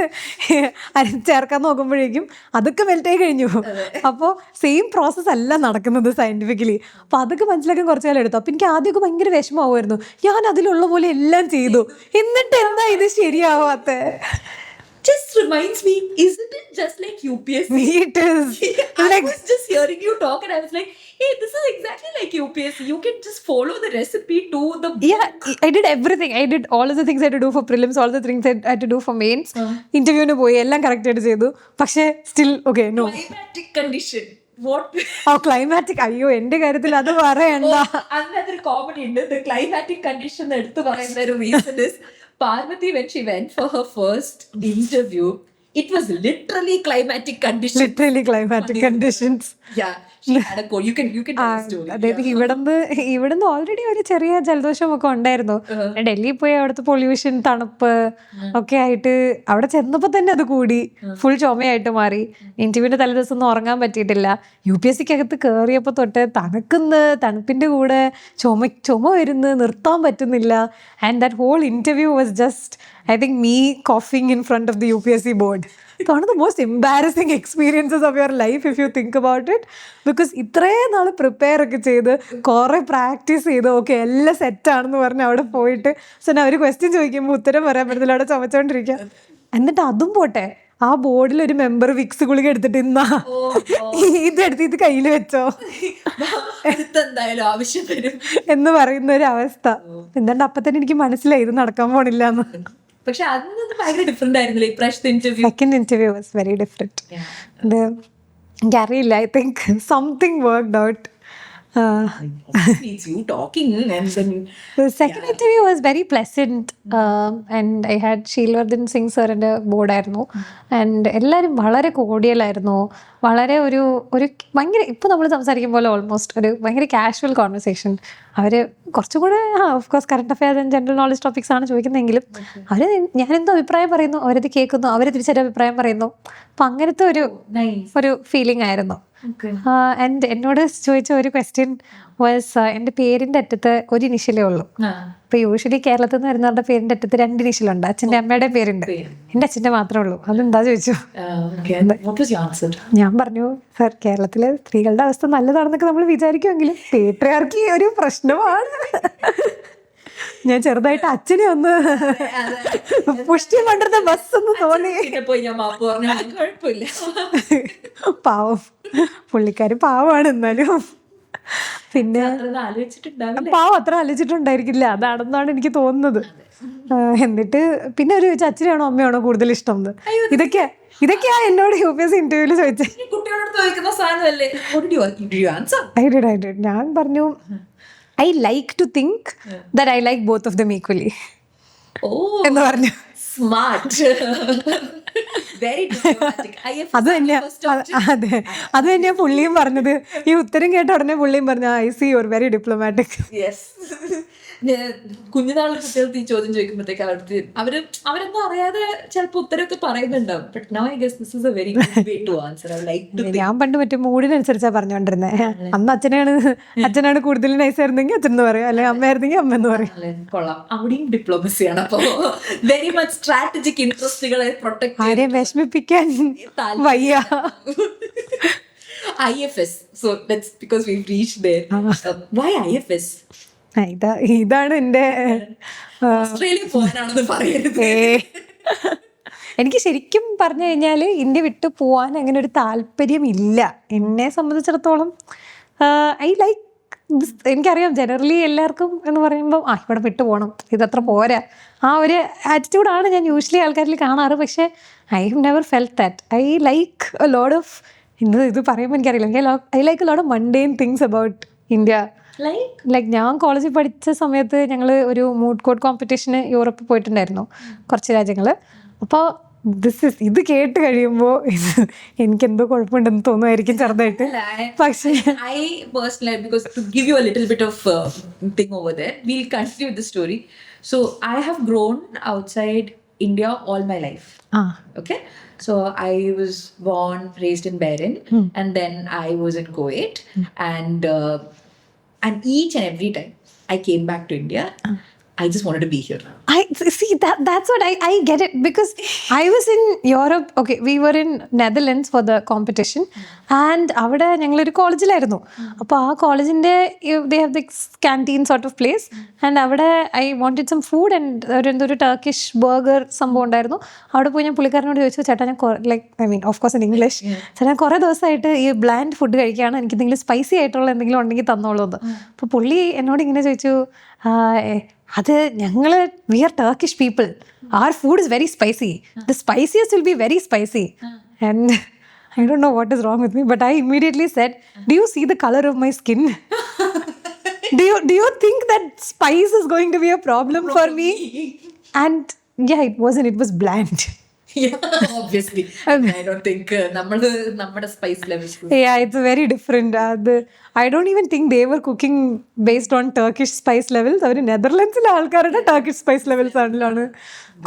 ചേർക്കാൻ നോക്കുമ്പോഴേക്കും അതൊക്കെ മെൽറ്റായി കഴിഞ്ഞു. അപ്പോൾ സെയിം പ്രോസസ്സ് അല്ല നടക്കുന്നത് സയൻറ്റിഫിക്കലി. അപ്പോൾ അതൊക്കെ മനസ്സിലാക്കാൻ കുറച്ച് കാലം എടുത്തു. അപ്പോൾ എനിക്ക് ആദ്യമൊക്കെ ഭയങ്കര വിഷമമാവുമായിരുന്നു. ഞാൻ അതിലുള്ള പോലെ എല്ലാം ചെയ്തു, എന്നിട്ട് എന്താ ഇത് ശരിയാവാത്തെ? Just reminds me, isn't it just like UPSC? It is. I was just hearing you talk and I was like, hey, this is exactly like UPSC. You can just follow the recipe to the book. Yeah, I did everything. I did all of the things I had to do for prelims, all the things I had to do for mains. Interview പോയി എല്ലാം correct ആയിട്ട് ചെയ്തു. പക്ഷേ still okay, no. Climatic condition. What? Climatic, അയ്യോ എന്റെ കാര്യത്തിൽ അത് പറയണ്ട. Another comedy ഉണ്ട്. The climatic condition എടുത്ത് പറയുന്ന ഒരു reason is Parvati, when she went for her first interview, it was literally climatic conditions. Literally climatic conditions. Yeah, she had a cold. You can tell the story. അതായത് ഇവിടുന്ന് already ഒരു ചെറിയ ജലദോഷം ഒക്കെ ഉണ്ടായിരുന്നു. ഡൽഹിയിൽ പോയി അവിടുത്തെ പൊല്യൂഷൻ, തണുപ്പ് ഒക്കെ ആയിട്ട് അവിടെ ചെന്നപ്പോൾ തന്നെ അത് കൂടി, ഫുൾ ചുമയായിട്ട് മാറി. ഇന്റർവ്യൂവിന്റെ തലേദിവസം ഒന്നും ഉറങ്ങാൻ പറ്റിയിട്ടില്ല. UPSC അകത്ത് കയറിയപ്പോൾ തൊട്ട് തണുപ്പിന്റെ കൂടെ ചുമ വരുന്നു, നിർത്താൻ പറ്റുന്നില്ല. And that whole interview was just I think me coughing in front of the UPSC board. It's one of the most embarrassing experiences of your life if you think about it. Because ഇത്രയും നാൾ prepare ഒക്കെ ചെയ്ത് കുറേ practice ചെയ്ത് okay എല്ലാം സെറ്റാണെന്ന് പറഞ്ഞ് അവിടെ പോയിട്ട് അവർ ക്വസ്റ്റ്യൻ ചോദിക്കുമ്പോൾ ഉത്തരം പറയാൻ പറ്റത്തില്ല, അവിടെ ചുമച്ചോണ്ടിരിക്കുക. എന്നിട്ട് അതും പോട്ടെ, ആ ബോർഡിൽ ഒരു മെമ്പർ വിക്സ് ഗുളിക എടുത്തിട്ട് ഇതെടുത്ത് ഇത് കയ്യിൽ വെച്ചോ എന്തായാലും ആവശ്യം വരും എന്ന് പറയുന്ന ഒരു അവസ്ഥ. എന്താണ്ട് അപ്പൊ തന്നെ എനിക്ക് മനസ്സിലായി ഇത് നടക്കാൻ പോണില്ല എന്ന്. പക്ഷെ അതൊന്നും ഭയങ്കര ഡിഫറെന്റ് ആയിരുന്നില്ല. ഇപ്രാവശ്യത്തെ interview, second interview was very different. എനിക്കറിയില്ല, I think something worked out. It's you talking and then The second interview was very pleasant, and I had Sheelvardhan Singh sir and board ആയിരുന്നു. And എല്ലാവരും വളരെ കോഡിയലായിരുന്നു. വളരെ ഒരു ഭയങ്കര ഇപ്പോൾ നമ്മൾ സംസാരിക്കും പോലെ ഓൾമോസ്റ്റ് ഒരു ഭയങ്കര കാഷ്വൽ കോൺവെർസേഷൻ. അവർ കുറച്ചും കൂടെ of course current affairs and general knowledge topics ആണ് ചോദിക്കുന്നതെങ്കിലും അവർ ഞാനെന്തോ അഭിപ്രായം പറയുന്നു, അവരത് കേൾക്കുന്നു, അവർ തിരിച്ചൊരു അഭിപ്രായം പറയുന്നു. അപ്പം അങ്ങനത്തെ ഒരു ഫീലിംഗ് ആയിരുന്നു. ആൻഡ് എന്നോട് ചോദിച്ച ഒരു ക്വസ്റ്റ്യൻ വാസ്, എൻ്റെ പേരിൻ്റെ അറ്റത്ത് ഒരു ഇനിഷ്യലേ ഉള്ളൂ. ഇപ്പൊ യൂഷ്വലി കേരളത്തിൽ നിന്ന് വരുന്നവരുടെ പേരിൻ്റെ അറ്റത്ത് 2 ഇനിഷ്യലുണ്ട്. അച്ഛൻ്റെ അമ്മയുടെ പേരുണ്ട്, എൻ്റെ അച്ഛൻ്റെ മാത്രമേ ഉള്ളൂ. അതെന്താ ചോദിച്ചു. ഞാൻ പറഞ്ഞു, സർ കേരളത്തിലെ സ്ത്രീകളുടെ അവസ്ഥ നല്ലതാണെന്നൊക്കെ നമ്മൾ വിചാരിക്കുമെങ്കിലും പേട്രിയാർക്കി ഒരു പ്രശ്നമാണ്. ഞാൻ ചെറുതായിട്ട് അച്ഛനെ ഒന്ന് പുഷ്ടി പണ്ടത്തെ ബസ് ഒന്ന് തോന്നി. പിന്നെ പോയി ഞാൻ മാപ്പ് പറഞ്ഞു, കുഴപ്പമില്ല. പാവം, പുള്ളിക്കാരി പാവമാണ്. എന്നാലും പിന്നെ ആലോചിച്ചിട്ടുണ്ടാവില്ല. പാവം അത്ര ആലോചിച്ചിട്ടുണ്ടായിരിക്കില്ല, അതാണെന്നാണ് എനിക്ക് തോന്നുന്നത്. എന്നിട്ട് പിന്നെ ഒരു ചോദിച്ചു, അച്ഛനാണോ അമ്മയാണോ കൂടുതൽ ഇഷ്ടം എന്ന്. ഇതൊക്കെയാ എന്നോട് UPSC ഇന്റർവ്യൂല് ചോദിച്ചത്. കുട്ടികളോട് ചോദിക്കുന്ന സാധനമല്ലേ. ഞാൻ പറഞ്ഞു, I like to think that I like both of them equally എന്ന് പറഞ്ഞു. സ്മാർട്ട്. അത് തന്നെയാ, അതെ, അത് തന്നെയാ പുള്ളിയും പറഞ്ഞത്. ഈ ഉത്തരം കേട്ട ഉടനെ പുള്ളിയും പറഞ്ഞു, I see you are very diplomatic. കുഞ്ഞുനാളിൽ കുട്ടികൾക്ക് ഈ ചോദ്യം ചോദിക്കുമ്പോഴത്തേക്ക് അവരൊന്നും അറിയാതെ ചിലപ്പോൾ ഉത്തരമൊക്കെ പറയുന്നുണ്ടാവും. But now I guess this is a very good way to answer. I like to. ഞാൻ പണ്ട് മറ്റേ മൂഡിനനുസരിച്ചാ പറഞ്ഞോണ്ടിരുന്നത്. അന്ന് അച്ഛനാണ് കൂടുതൽ നൈസ് ആയിരുന്നെങ്കിൽ അച്ഛൻ എന്ന് പറയും, അല്ലെങ്കിൽ അമ്മയായിരുന്നെങ്കിൽ അമ്മ എന്ന് പറയും. കൊള്ളാം, അവിടെയും ഡിപ്ലോമസിയാണ്. അപ്പോൾ വെരി മച്ച് സ്ട്രാറ്റജിക് ഇൻട്രസ്റ്റുകളെ പ്രൊട്ടക്ട്, ആരെയും വിഷമിപ്പിക്കാൻ വയ്യ. IFS. So that's because we've reached there. Why IFS? ഇതാണ് എൻ്റെ ഓസ്ട്രേലിയ പോകാനാണെന്ന് പറയരുത്. എനിക്ക് ശരിക്കും പറഞ്ഞു കഴിഞ്ഞാൽ ഇന്ത്യ വിട്ടു പോകാൻ അങ്ങനെ ഒരു താല്പര്യമില്ല എന്നെ സംബന്ധിച്ചിടത്തോളം. ഐ ലൈക്ക്, എനിക്കറിയാം ജനറലി എല്ലാവർക്കും എന്ന് പറയുമ്പോൾ ഇവിടെ വിട്ടു പോകണം, ഇതത്ര പോരാ, ആ ഒരു ആറ്റിറ്റ്യൂഡാണ് ഞാൻ യൂഷ്വലി ആൾക്കാരിൽ കാണാറ്. പക്ഷേ I have never felt that. I like a lot of, ഇത് പറയുമ്പോൾ എനിക്കറിയില്ല, I like a lot of mundane things about India. Like ഞാൻ കോളേജിൽ പഠിച്ച സമയത്ത് ഞങ്ങൾ ഒരു മൂഡ് കോർട്ട് കോമ്പറ്റീഷന് യൂറോപ്പിൽ പോയിട്ടുണ്ടായിരുന്നു, കുറച്ച് രാജ്യങ്ങൾ. അപ്പോൾ ഇത് കേട്ട് കഴിയുമ്പോൾ എനിക്കെന്തോ കുഴപ്പമുണ്ടെന്ന് തോന്നുമായിരിക്കും ചെറുതായിട്ട്. പക്ഷേ I personally, because to give you a little bit of thing over there, we'll continue the story. So I have grown outside India all my life. Okay, so I was born, raised in Bahrain, and then I was in Kuwait, and each and every time I came back to India, I just wanted to be here. I see that's what I get it, because I was in Europe. Okay, we were in Netherlands for the competition, and അവിടെ ഞങ്ങളൊരു കോളേജിലായിരുന്നു. അപ്പോൾ ആ കോളേജിൻ്റെ they have this canteen sort of place, and അവിടെ I wanted some food, and ഒരു Turkish burger സംഭവം ഉണ്ടായിരുന്നു. അവിടെ പോയി ഞാൻ പുള്ളിക്കാരനോട് ചോദിച്ചു, ചേട്ടാ ഞാൻ like I mean of course in English, ചേട്ടാ ഞാൻ കുറേ ദിവസമായിട്ട് ഈ ബ്ലാൻഡ് ഫുഡ് കഴിക്കുകയാണ്, എനിക്ക് എന്തെങ്കിലും സ്പൈസി ആയിട്ടുള്ള എന്തെങ്കിലും ഉണ്ടെങ്കിൽ തന്നോളൂ എന്ന്. അപ്പോൾ പുള്ളി എന്നോട് ഇങ്ങനെ ചോദിച്ചു, അത് ഞങ്ങൾ we are Turkish people, our food is very spicy, the spiciest will be very spicy. And I don't know what is wrong with me, but I immediately said, do you see the color of my skin? do you think that spice is going to be a problem for me? And yeah, it wasn't, it was bland. Yeah, obviously. I don't think നമ്മുടെ spice levels. Yeah, it's very different. I don't even think they were cooking based on Turkish spice levels. അവർ നെതർലൻഡ്സിലെ ആൾക്കാരുടെ Turkish spice levels ആണല്ലാണ്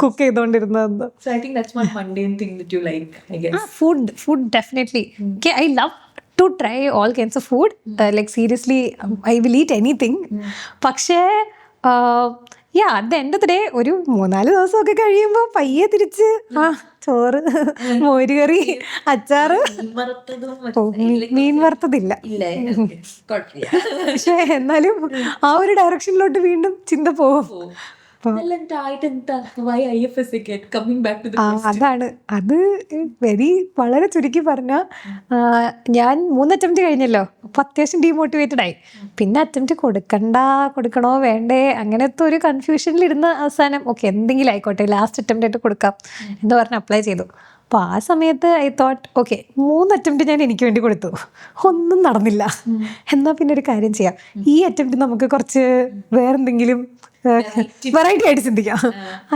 cook ചെയ്തുകൊണ്ടിരുന്നത്. So I think that's one mundane thing that you like, I guess. Food definitely. Okay, I love to try all kinds of food. Like seriously, I will eat anything. പക്ഷേ at the end of the day, ഒരു 3-4 ദിവസമൊക്കെ കഴിയുമ്പോൾ പയ്യെ തിരിച്ച് ചോറ്, മോരുകറി, അച്ചാറ്, മീൻ വറുത്തതില്ല. പക്ഷെ എന്നാലും ആ ഒരു ഡയറക്ഷനിലോട്ട് വീണ്ടും ചിന്ത പോകും. അതാണ് അത് വളരെ ചുരുക്കി പറഞ്ഞ, ഞാൻ 3 അറ്റംപ്റ്റ് കഴിഞ്ഞല്ലോ, അപ്പോൾ അത്യാവശ്യം ഡീമോട്ടിവേറ്റഡ് ആയി. പിന്നെ അറ്റംപ്റ്റ് കൊടുക്കണോ വേണ്ടേ അങ്ങനത്തെ ഒരു കൺഫ്യൂഷനിലിരുന്ന അവസാനം ഓക്കെ എന്തെങ്കിലും ആയിക്കോട്ടെ ലാസ്റ്റ് അറ്റംപ്റ്റ് ആയിട്ട് കൊടുക്കാം എന്ന് പറഞ്ഞ് അപ്ലൈ ചെയ്തു. അപ്പോൾ ആ സമയത്ത് ഐ തോട്ട് ഓക്കെ 3 അറ്റംപ്റ്റ് ഞാൻ എനിക്ക് വേണ്ടി കൊടുത്തു, ഒന്നും നടന്നില്ല, എന്നാൽ പിന്നെ ഒരു കാര്യം ചെയ്യാം, ഈ അറ്റംപ്റ്റ് നമുക്ക് കുറച്ച് വേറെന്തെങ്കിലും വെറൈറ്റി ആയിട്ട് ചിന്തിക്കാം.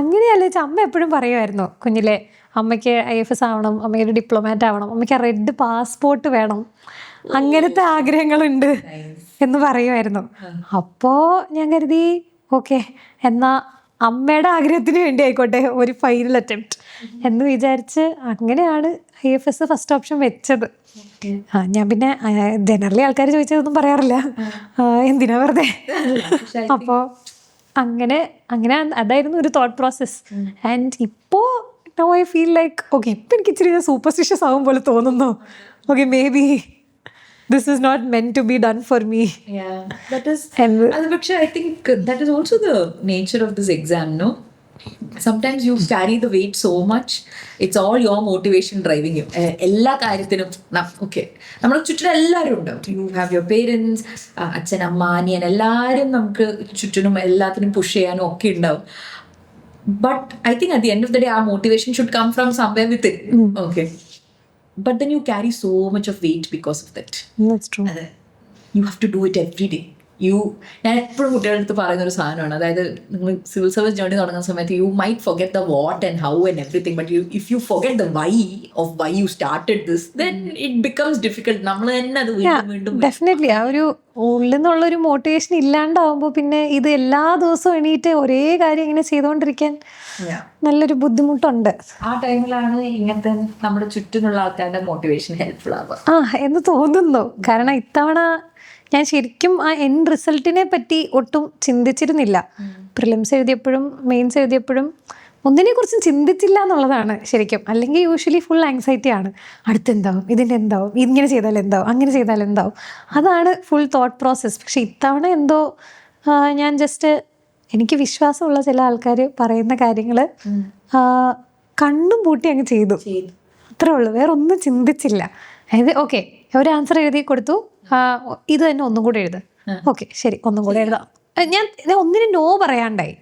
അങ്ങനെയല്ല വെച്ചാൽ അമ്മ എപ്പോഴും പറയുമായിരുന്നു കുഞ്ഞിലെ, അമ്മയ്ക്ക് IFS ആവണം, അമ്മയ്ക്ക് ഒരു ഡിപ്ലോമാറ്റ് ആവണം, അമ്മയ്ക്ക് റെഡ് പാസ്പോർട്ട് വേണം, അങ്ങനത്തെ ആഗ്രഹങ്ങളുണ്ട് എന്ന് പറയുമായിരുന്നു. അപ്പോൾ ഞാൻ കരുതി ഓക്കെ എന്നാൽ അമ്മയുടെ ആഗ്രഹത്തിന് വേണ്ടി ആയിക്കോട്ടെ ഒരു ഫൈനൽ അറ്റംപ്റ്റ് എന്ന് വിചാരിച്ച് അങ്ങനെയാണ് IFS ഫസ്റ്റ് ഓപ്ഷൻ വെച്ചത്. ഞാൻ പിന്നെ ജനറലി ആൾക്കാർ ചോദിച്ചതൊന്നും പറയാറില്ല, എന്തിനാ വെറുതെ. അപ്പോൾ അങ്ങനെ അതായിരുന്നു ഒരു തോട്ട് പ്രോസസ്സ്. ആൻഡ് ഇപ്പോൾ now I feel like okay ഇപ്പം എനിക്ക് ഇച്ചിരി സൂപ്പർസ്റ്റിഷ്യസ് ആവും പോലെ തോന്നുന്നു. Okay may be this is not meant to be done for me. Yeah, that is. And But I think that is also the nature of this exam, no? Sometimes you carry the weight so much. It's all your motivation driving you. എല്ലാ കാര്യത്തിനും okay നമ്മുടെ ചുറ്റിനും എല്ലാവരും ഉണ്ടാവും. You have your parents, അച്ഛൻ അമ്മ അനിയൻ എല്ലാവരും നമുക്ക് ചുറ്റിനും എല്ലാത്തിനും പുഷ് ചെയ്യാനും ഒക്കെ ഉണ്ടാവും. But I think at the end of the day, our motivation should come from somewhere within. Okay. But then you carry so much of weight because of that. that's true. You have to do it every day. ഞാൻ എപ്പോഴും കുട്ടികളുടെ അടുത്ത് പറയുന്ന ഒരു സാധനമാണ്, അതായത് നിങ്ങൾ civil service journey തുടങ്ങുന്ന സമയത്ത് you might forget the what and how and everything, but if you forget the why of why you started this, then it becomes difficult. നമ്മൾ തന്നെ അത് വീണ്ടും വീണ്ടും ഡെഫിനറ്റ്ലി ആ ഒരു ഉള്ളിൽ നിന്നുള്ളൊരു മോട്ടിവേഷൻ ഇല്ലാണ്ടാവുമ്പോൾ പിന്നെ ഇത് എല്ലാ ദിവസവും എണീറ്റ് ഒരേ കാര്യം ഇങ്ങനെ ചെയ്തുകൊണ്ടിരിക്കാൻ നല്ലൊരു ബുദ്ധിമുട്ടുണ്ട്. ആ ടൈമിലാണ് ഇങ്ങനത്തെ നമ്മുടെ ചുറ്റിനുള്ള ആൾക്കാരുടെ മോട്ടിവേഷൻ ഹെൽപ്ഫുൾ ആവുക എന്ന് തോന്നുന്നു. കാരണം ഇത്തവണ ഞാൻ ശരിക്കും ആ എൻഡ് റിസൾട്ടിനെ പറ്റി ഒട്ടും ചിന്തിച്ചിരുന്നില്ല. പ്രിലിംസ് എഴുതിയപ്പോഴും മെയിൻസ് എഴുതിയപ്പോഴും ഒന്നിനെക്കുറിച്ചും ചിന്തിച്ചില്ല എന്നുള്ളതാണ് ശരിക്കും. അല്ലെങ്കിൽ യൂഷ്വലി ഫുൾ ആങ്സൈറ്റി ആണ്. അടുത്തെന്താവും, ഇതിൻ്റെ എന്താവും, ഇങ്ങനെ ചെയ്താൽ എന്താവും, അങ്ങനെ ചെയ്താൽ എന്താവും, അതാണ് ഫുൾ തോട്ട് പ്രോസസ്സ്. പക്ഷെ ഇത്തവണ എന്തോ ഞാൻ ജസ്റ്റ് എനിക്ക് വിശ്വാസമുള്ള ചില ആൾക്കാർ പറയുന്ന കാര്യങ്ങൾ കണ്ണും പൂട്ടി അങ്ങ് ചെയ്തു, അത്രേ ഉള്ളൂ. വേറെ ഒന്നും ചിന്തിച്ചില്ല. അതായത് ഓക്കെ ഒരു ആൻസർ എഴുതി കൊടുത്തു, ഇത് തന്നെ ഒന്നും കൂടെ എഴുത്, ഓക്കെ ശരി ഒന്നും കൂടെ എഴുതാം. ഞാൻ ഒന്നിനും no പറയാണ്ടായി.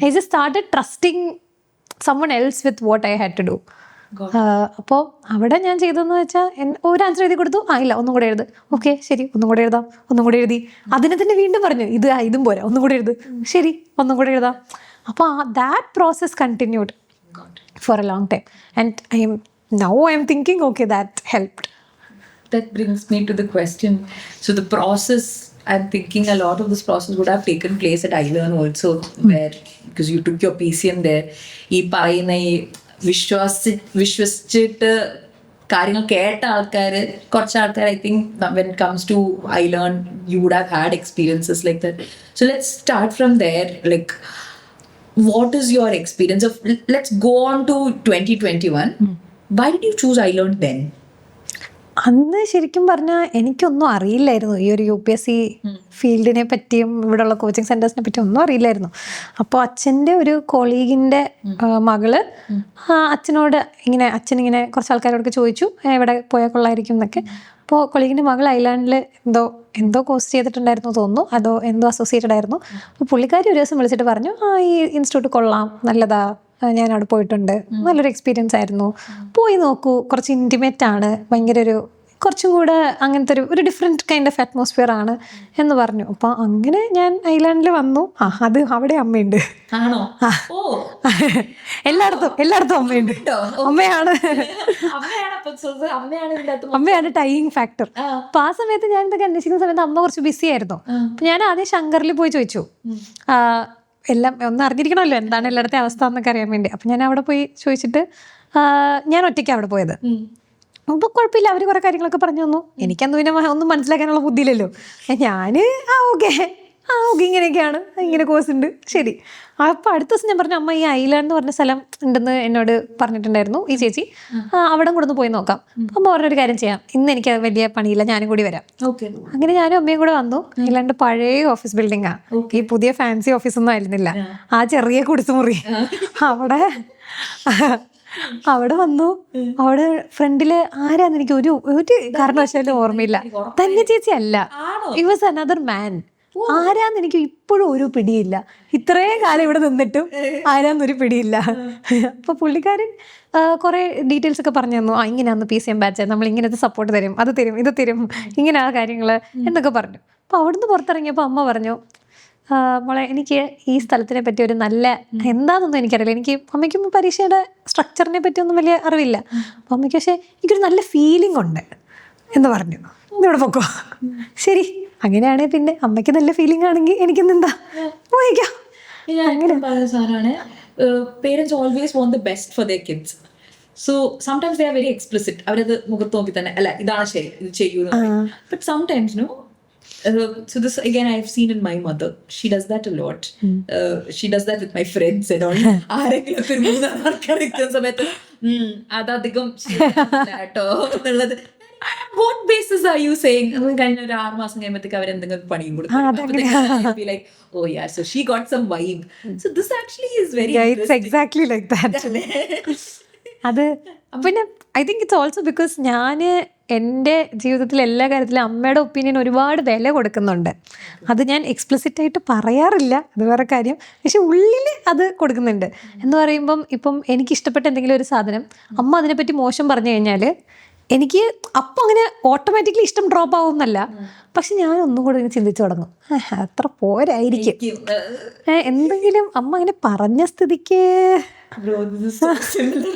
I just started trusting someone else with what I had to do. അപ്പോൾ അവിടെ ഞാൻ ചെയ്തതെന്ന് വെച്ചാൽ ഒരു ആൻസർ എഴുതി കൊടുത്തു, ഇല്ല ഒന്നും കൂടെ എഴുത്, ഓക്കെ ശരി ഒന്നും കൂടെ എഴുതാം, ഒന്നും കൂടെ എഴുതി. അതിനെ തന്നെ വീണ്ടും പറഞ്ഞു ഇതും പോരാ, ഒന്നും കൂടെ എഴുത്, ശരി ഒന്നും കൂടെ എഴുതാം. അപ്പോൾ that process continued four A long time and now I'm thinking okay that helped. That brings me to the question. So the process, I'm thinking a lot of this process would have taken place at iLearn also, where because you took your PCM there. ഈ പറയുന്ന ഈ വിശ്വസിച്ചിട്ട് കാര്യങ്ങൾ കേട്ട ആൾക്കാർ, കുറച്ച് ആൾക്കാർ I think when it comes to iLearn you would have had experiences like that. So let's start from there. Like, what is your experience of, let's go on to 2021. Why did you choose iLearn then? അന്ന് ശരിക്കും പറഞ്ഞാൽ എനിക്കൊന്നും അറിയില്ലായിരുന്നു ഈ ഒരു UPSC ഫീൽഡിനെ പറ്റിയും ഇവിടെയുള്ള കോച്ചിങ് സെൻറ്റേഴ്സിനെ പറ്റിയും ഒന്നും അറിയില്ലായിരുന്നു. അപ്പോൾ അച്ഛൻ്റെ ഒരു കൊളീഗിൻ്റെ മകള് അച്ഛനോട് അച്ഛനിങ്ങനെ കുറച്ച് ആൾക്കാരോടൊക്കെ ചോദിച്ചു എവിടെ പോയാൽ കൊള്ളായിരിക്കും എന്നൊക്കെ. അപ്പോൾ കൊളീഗിൻ്റെ മകൾ ഐലാൻഡിൽ എന്തോ കോഴ്സ് ചെയ്തിട്ടുണ്ടായിരുന്നു തോന്നുന്നു, അതോ എന്തോ അസോസിയേറ്റഡ് ആയിരുന്നു. അപ്പോൾ പുള്ളിക്കാരി ഒരു ദിവസം വിളിച്ചിട്ട് പറഞ്ഞു ഈ ഇൻസ്റ്റിറ്റ്യൂട്ട് കൊള്ളാം, നല്ലതാ, ഞാൻ അവിടെ പോയിട്ടുണ്ട്, നല്ലൊരു എക്സ്പീരിയൻസ് ആയിരുന്നു, പോയി നോക്കൂ, കുറച്ച് ഇൻറ്റിമേറ്റ് ആണ്, ഭയങ്കര കുറച്ചും കൂടെ അങ്ങനത്തെ ഒരു ഡിഫറെൻറ്റ് കൈൻഡ് ഓഫ് അറ്റ്മോസ്ഫിയർ ആണ് എന്ന് പറഞ്ഞു. അപ്പോൾ അങ്ങനെ ഞാൻ ഐലാൻഡിൽ വന്നു. അത് അവിടെ അമ്മയുണ്ട്, എല്ലായിടത്തും അമ്മയുണ്ട്. അമ്മയാണ് ടൈയിങ് ഫാക്ടർ. അപ്പോൾ ആ സമയത്ത് ഞാൻ ഇതൊക്കെ അന്വേഷിക്കുന്ന സമയത്ത് അമ്മ കുറച്ച് ബിസി ആയിരുന്നു. അപ്പം ഞാൻ ആദ്യം ശങ്കറിൽ പോയി ചോദിച്ചു, എല്ലാം ഒന്ന് അറിഞ്ഞിരിക്കണമല്ലോ എന്താണ് എല്ലായിടത്തെ അവസ്ഥ എന്നൊക്കെ അറിയാൻ വേണ്ടി. അപ്പം ഞാൻ അവിടെ പോയി ചോദിച്ചിട്ട് ഞാൻ ഒറ്റയ്ക്ക് അവിടെ പോയത്. അപ്പോൾ കുഴപ്പമില്ല, അവർ കുറേ കാര്യങ്ങളൊക്കെ പറഞ്ഞു തന്നു. എനിക്കന്ന് പിന്നെ ഒന്നും മനസ്സിലാക്കാനുള്ള ബുദ്ധിയില്ലല്ലോ. ഞാൻ ഓക്കെ ഇങ്ങനെയൊക്കെയാണ്, ഇങ്ങനെ കോഴ്സ് ഉണ്ട്, ശരി. അപ്പോൾ അടുത്ത ദിവസം ഞാൻ പറഞ്ഞു, അമ്മ ഈ ഐലാൻഡ് എന്ന് പറഞ്ഞ സ്ഥലം ഉണ്ടെന്ന് എന്നോട് പറഞ്ഞിട്ടുണ്ടായിരുന്നു ഈ ചേച്ചി, അവിടെ കൂടെ ഒന്ന് പോയി നോക്കാം. അമ്മ പറഞ്ഞൊരു കാര്യം ചെയ്യാം, ഇന്ന് എനിക്ക് വലിയ പണിയില്ല, ഞാനും കൂടി വരാം. അങ്ങനെ ഞാനും അമ്മയും കൂടെ വന്നു. ഐലാൻഡ് പഴയ ഓഫീസ് ബിൽഡിങ്ങാണ്, ഈ പുതിയ ഫാൻസി ഓഫീസൊന്നും ആയിരുന്നില്ല, ആ ചെറിയ കുടിസുമുറി. അവിടെ വന്നു. അവിടെ ഫ്രണ്ടില് ആരാന്ന് എനിക്ക് ഒരു കാരണവശാലും ഓർമ്മയില്ല. തന്നെ ചേച്ചി അല്ല, ഇറ്റ് വാസ് അനദർ മാൻ. ആരാന്ന് എനിക്ക് ഇപ്പോഴും ഒരു പിടിയില്ല. ഇത്രയും കാലം ഇവിടെ നിന്നിട്ടും ആരാന്നൊരു പിടിയില്ല. അപ്പൊ പുള്ളിക്കാരൻ കുറെ ഡീറ്റെയിൽസ് ഒക്കെ പറഞ്ഞു തന്നു. ഇങ്ങനെയാന്ന് PCM ബാച്ച്, നമ്മൾ ഇങ്ങനത്തെ സപ്പോർട്ട് തരും, അത് തരും, ഇത് തരും, ഇങ്ങനെ ആ കാര്യങ്ങള് എന്നൊക്കെ പറഞ്ഞു. അപ്പൊ അവിടുന്ന് പുറത്തിറങ്ങിയപ്പോൾ അമ്മ പറഞ്ഞു, മോളെ എനിക്ക് ഈ സ്ഥലത്തിനെ പറ്റി ഒരു നല്ല എന്താണെന്നൊന്നും എനിക്കറിയില്ല, അമ്മയ്ക്കും പരീക്ഷയുടെ സ്ട്രക്ചറിനെ പറ്റിയൊന്നും വലിയ അറിവില്ല. അപ്പം അമ്മയ്ക്ക് പക്ഷേ എനിക്കൊരു നല്ല ഫീലിംഗ് ഉണ്ട് എന്ന് പറഞ്ഞു, ഇവിടെ പൊക്കോ. ശരി, അങ്ങനെയാണെങ്കിൽ പിന്നെ അമ്മയ്ക്ക് നല്ല ഫീലിംഗ് ആണെങ്കിൽ എനിക്കെന്താ പോയിക്കാം. അങ്ങനെ സാധനമാണ്. Parents always want the best for their kids. So sometimes they are very explicit. അവരത് മുഖത്ത് നോക്കി തന്നെ അല്ല ഇതാണ് ശരി, ഇത് ചെയ്യൂ. But sometimes no. So this again I've seen in my mother. She does that a lot. She does that with my friends and all. ആരെങ്കിലും ഒരു മൂന്നാൾക്കാർ ഇരിക്കുന്ന സമയത്ത് അതധികം കേട്ടോ എന്നുള്ളത് what basis are you saying? അത് കഴിഞ്ഞ ഒരു 6 മാസം കഴിയുമ്പോഴത്തേക്ക് അവരെന്തെങ്കിലും പണിയും കൊടുക്കും. Like, oh yeah, so she got some vibe. So this actually is very it's exactly like that. അത് പിന്നെ I think it's also because ഞാൻ എൻ്റെ ജീവിതത്തിൽ എല്ലാ കാര്യത്തിലും അമ്മയുടെ ഒപ്പീനിയൻ ഒരുപാട് വില കൊടുക്കുന്നുണ്ട്. അത് ഞാൻ എക്സ്പ്ലിസിറ്റ് ആയിട്ട് പറയാറില്ല, അത് വേറെ കാര്യം. പക്ഷെ ഉള്ളിൽ അത് കൊടുക്കുന്നുണ്ട്. എന്ന് പറയുമ്പം ഇപ്പം എനിക്ക് ഇഷ്ടപ്പെട്ട എന്തെങ്കിലും ഒരു സാധനം അമ്മ അതിനെപ്പറ്റി മോശം പറഞ്ഞു കഴിഞ്ഞാൽ എനിക്ക് അപ്പം അങ്ങനെ ഓട്ടോമാറ്റിക്കലി ഇഷ്ടം ഡ്രോപ്പ് ആവും എന്നല്ല, പക്ഷെ ഞാൻ ഒന്നും കൂടെ ഇങ്ങനെ ചിന്തിച്ചു തുടങ്ങും, അത്ര പോരായിരിക്കും. എന്തെങ്കിലും അമ്മ അങ്ങനെ പറഞ്ഞ സ്ഥിതിക്ക്. Bro, this is so similar.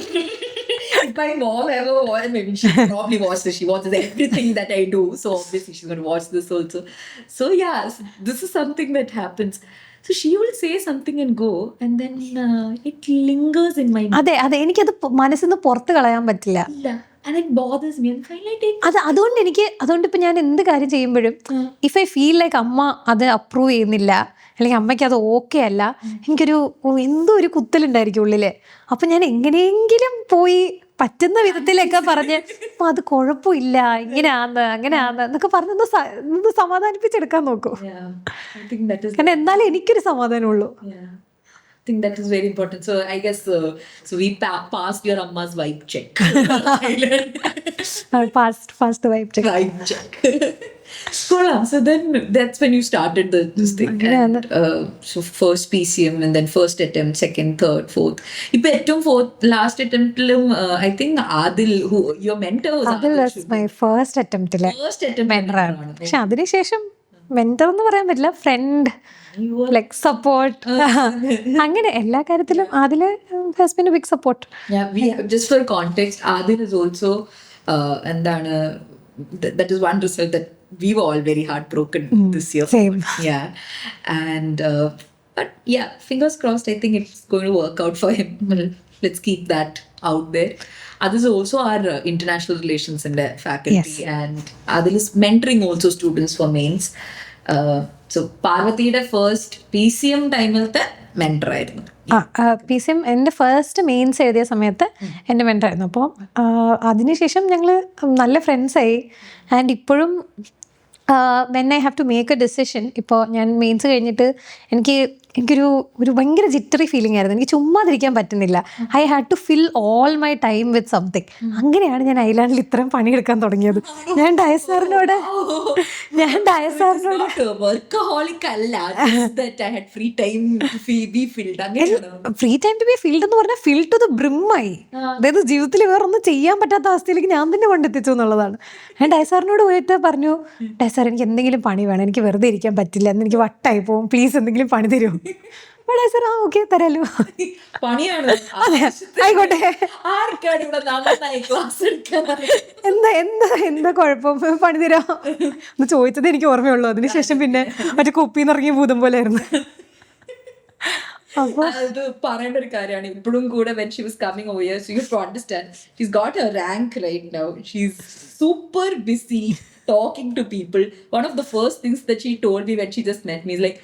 If my mom ever watched, maybe she probably watched this. She watches everything that I do, so obviously she's going to watch this also. So yeah, this is something that happens. So she will say something and go, and then it lingers in my mind. അതെ അതെ, എനിക്കത് മനസ്സിൽ നിന്ന് പുറത്ത് കളയാൻ പറ്റില്ല. And it bothers me. And finally അതുകൊണ്ട് ഇപ്പം ഞാൻ എന്ത് കാര്യം ചെയ്യുമ്പോഴും ഇഫ് ഐ ഫീൽ ലൈക്ക് അമ്മ അത് അപ്രൂവ് ചെയ്യുന്നില്ല, അല്ലെങ്കിൽ അമ്മയ്ക്ക് അത് ഓക്കെ അല്ല, എനിക്കൊരു എന്തോ ഒരു കുത്തലുണ്ടായിരിക്കും ഉള്ളിൽ. അപ്പം ഞാൻ എങ്ങനെയെങ്കിലും പോയി പറ്റുന്ന വിധത്തിലൊക്കെ പറഞ്ഞ് അപ്പം അത് കുഴപ്പമില്ല, അങ്ങനെയാന്ന് എന്നൊക്കെ പറഞ്ഞൊന്ന് സമാധാനിപ്പിച്ചെടുക്കാൻ നോക്കൂ. കാരണം എന്നാലും എനിക്കൊരു സമാധാനമുള്ളൂ. I think that is very important. So I guess so we passed your Amma's vibe check. Passed the vibe check. Vibe check. Cool. So then that's when you started this thing. And, so first PCM and then first attempt, second, third, fourth. Ipo ettom fourth last attempt I think Adil, who your mentor was Adil was my first attempt mentor. പക്ഷെ അതിനുശേഷം mentor എന്ന് പറയാൻ പറ്റില്ല, front, like support, അങ്ങനെ എല്ലാ കാര്യത്തിലും Adil has been a big support. Yeah, just for context, Adil is also എന്താണ് that is one result that we were all very heartbroken this year. Same. Yeah. And but yeah, fingers crossed, I think it's going to work out for him. Well, let's keep that out there. Adil is also our international relations in the faculty. Yes. And Adil is mentoring also students for mains. So Parvathiയുടെ first PCM ടൈമിലത്തെ mentor ആയിരുന്നു. PCM എൻ്റെ first mains എഴുതിയ സമയത്ത് എൻ്റെ മെൻറ്ററായിരുന്നു. അപ്പോൾ അതിനുശേഷം ഞങ്ങൾ നല്ല ഫ്രണ്ട്സായി. ആൻഡ് ഇപ്പോഴും when I have to make a decision, ഇപ്പോൾ ഞാൻ മെയിൻസ് കഴിഞ്ഞിട്ട് എനിക്കൊരു ഭയങ്കര ജിറ്ററി ഫീലിംഗ് ആയിരുന്നു. എനിക്ക് ചുമ്മാതിരിക്കാൻ പറ്റുന്നില്ല. I had to fill all my time with something. അങ്ങനെയാണ് ഞാൻ ഐലാൻഡിൽ ഇത്രയും പണിയെടുക്കാൻ തുടങ്ങിയത്. ഞാൻ ഡയസാറിനോട് workaholic അല്ല, that I had free time to be filled. Free time to be filled എന്ന് പറഞ്ഞാൽ ഫിൽ ടു ദ ബ്രിമ്മായി. അതായത് ജീവിതത്തിൽ വേറെ ഒന്നും ചെയ്യാൻ പറ്റാത്ത അവസ്ഥയിലേക്ക് ഞാൻ തന്നെ കൊണ്ടെത്തിച്ചു എന്നുള്ളതാണ്. ഞാൻ ഡയസാറിനോട് പോയിട്ട് പറഞ്ഞു, ഡയസാർ എനിക്ക് എന്തെങ്കിലും പണി വേണം, എനിക്ക് വെറുതെ ഇരിക്കാൻ പറ്റില്ല, എന്ന് എനിക്ക് വട്ടായി പോകും, പ്ലീസ് എന്തെങ്കിലും പണി തരുമോ? ഡയസാർ ഓക്കെ തരാലോ, പണിയാണ് ആയിക്കോട്ടെ, ആർക്കാണ് ഇവിടെ ക്ലാസ് എടുക്കാൻ, എന്താ കുഴപ്പം, പണി തരാം എന്ന് ചോദിച്ചത് എനിക്ക് ഓർമ്മയുള്ളൂ. അതിനുശേഷം പിന്നെ മറ്റേ കുപ്പിന്ന് ഇറങ്ങിയ ഭൂതം പോലെ ആയിരുന്നു. അത് പറയേണ്ട ഒരു കാര്യമാണ് ഇപ്പോഴും കൂടെ. when she was coming over here, so you have to understand, she's got her rank right now. She's super busy talking to people. One of the first things that she told me when she just met me is like,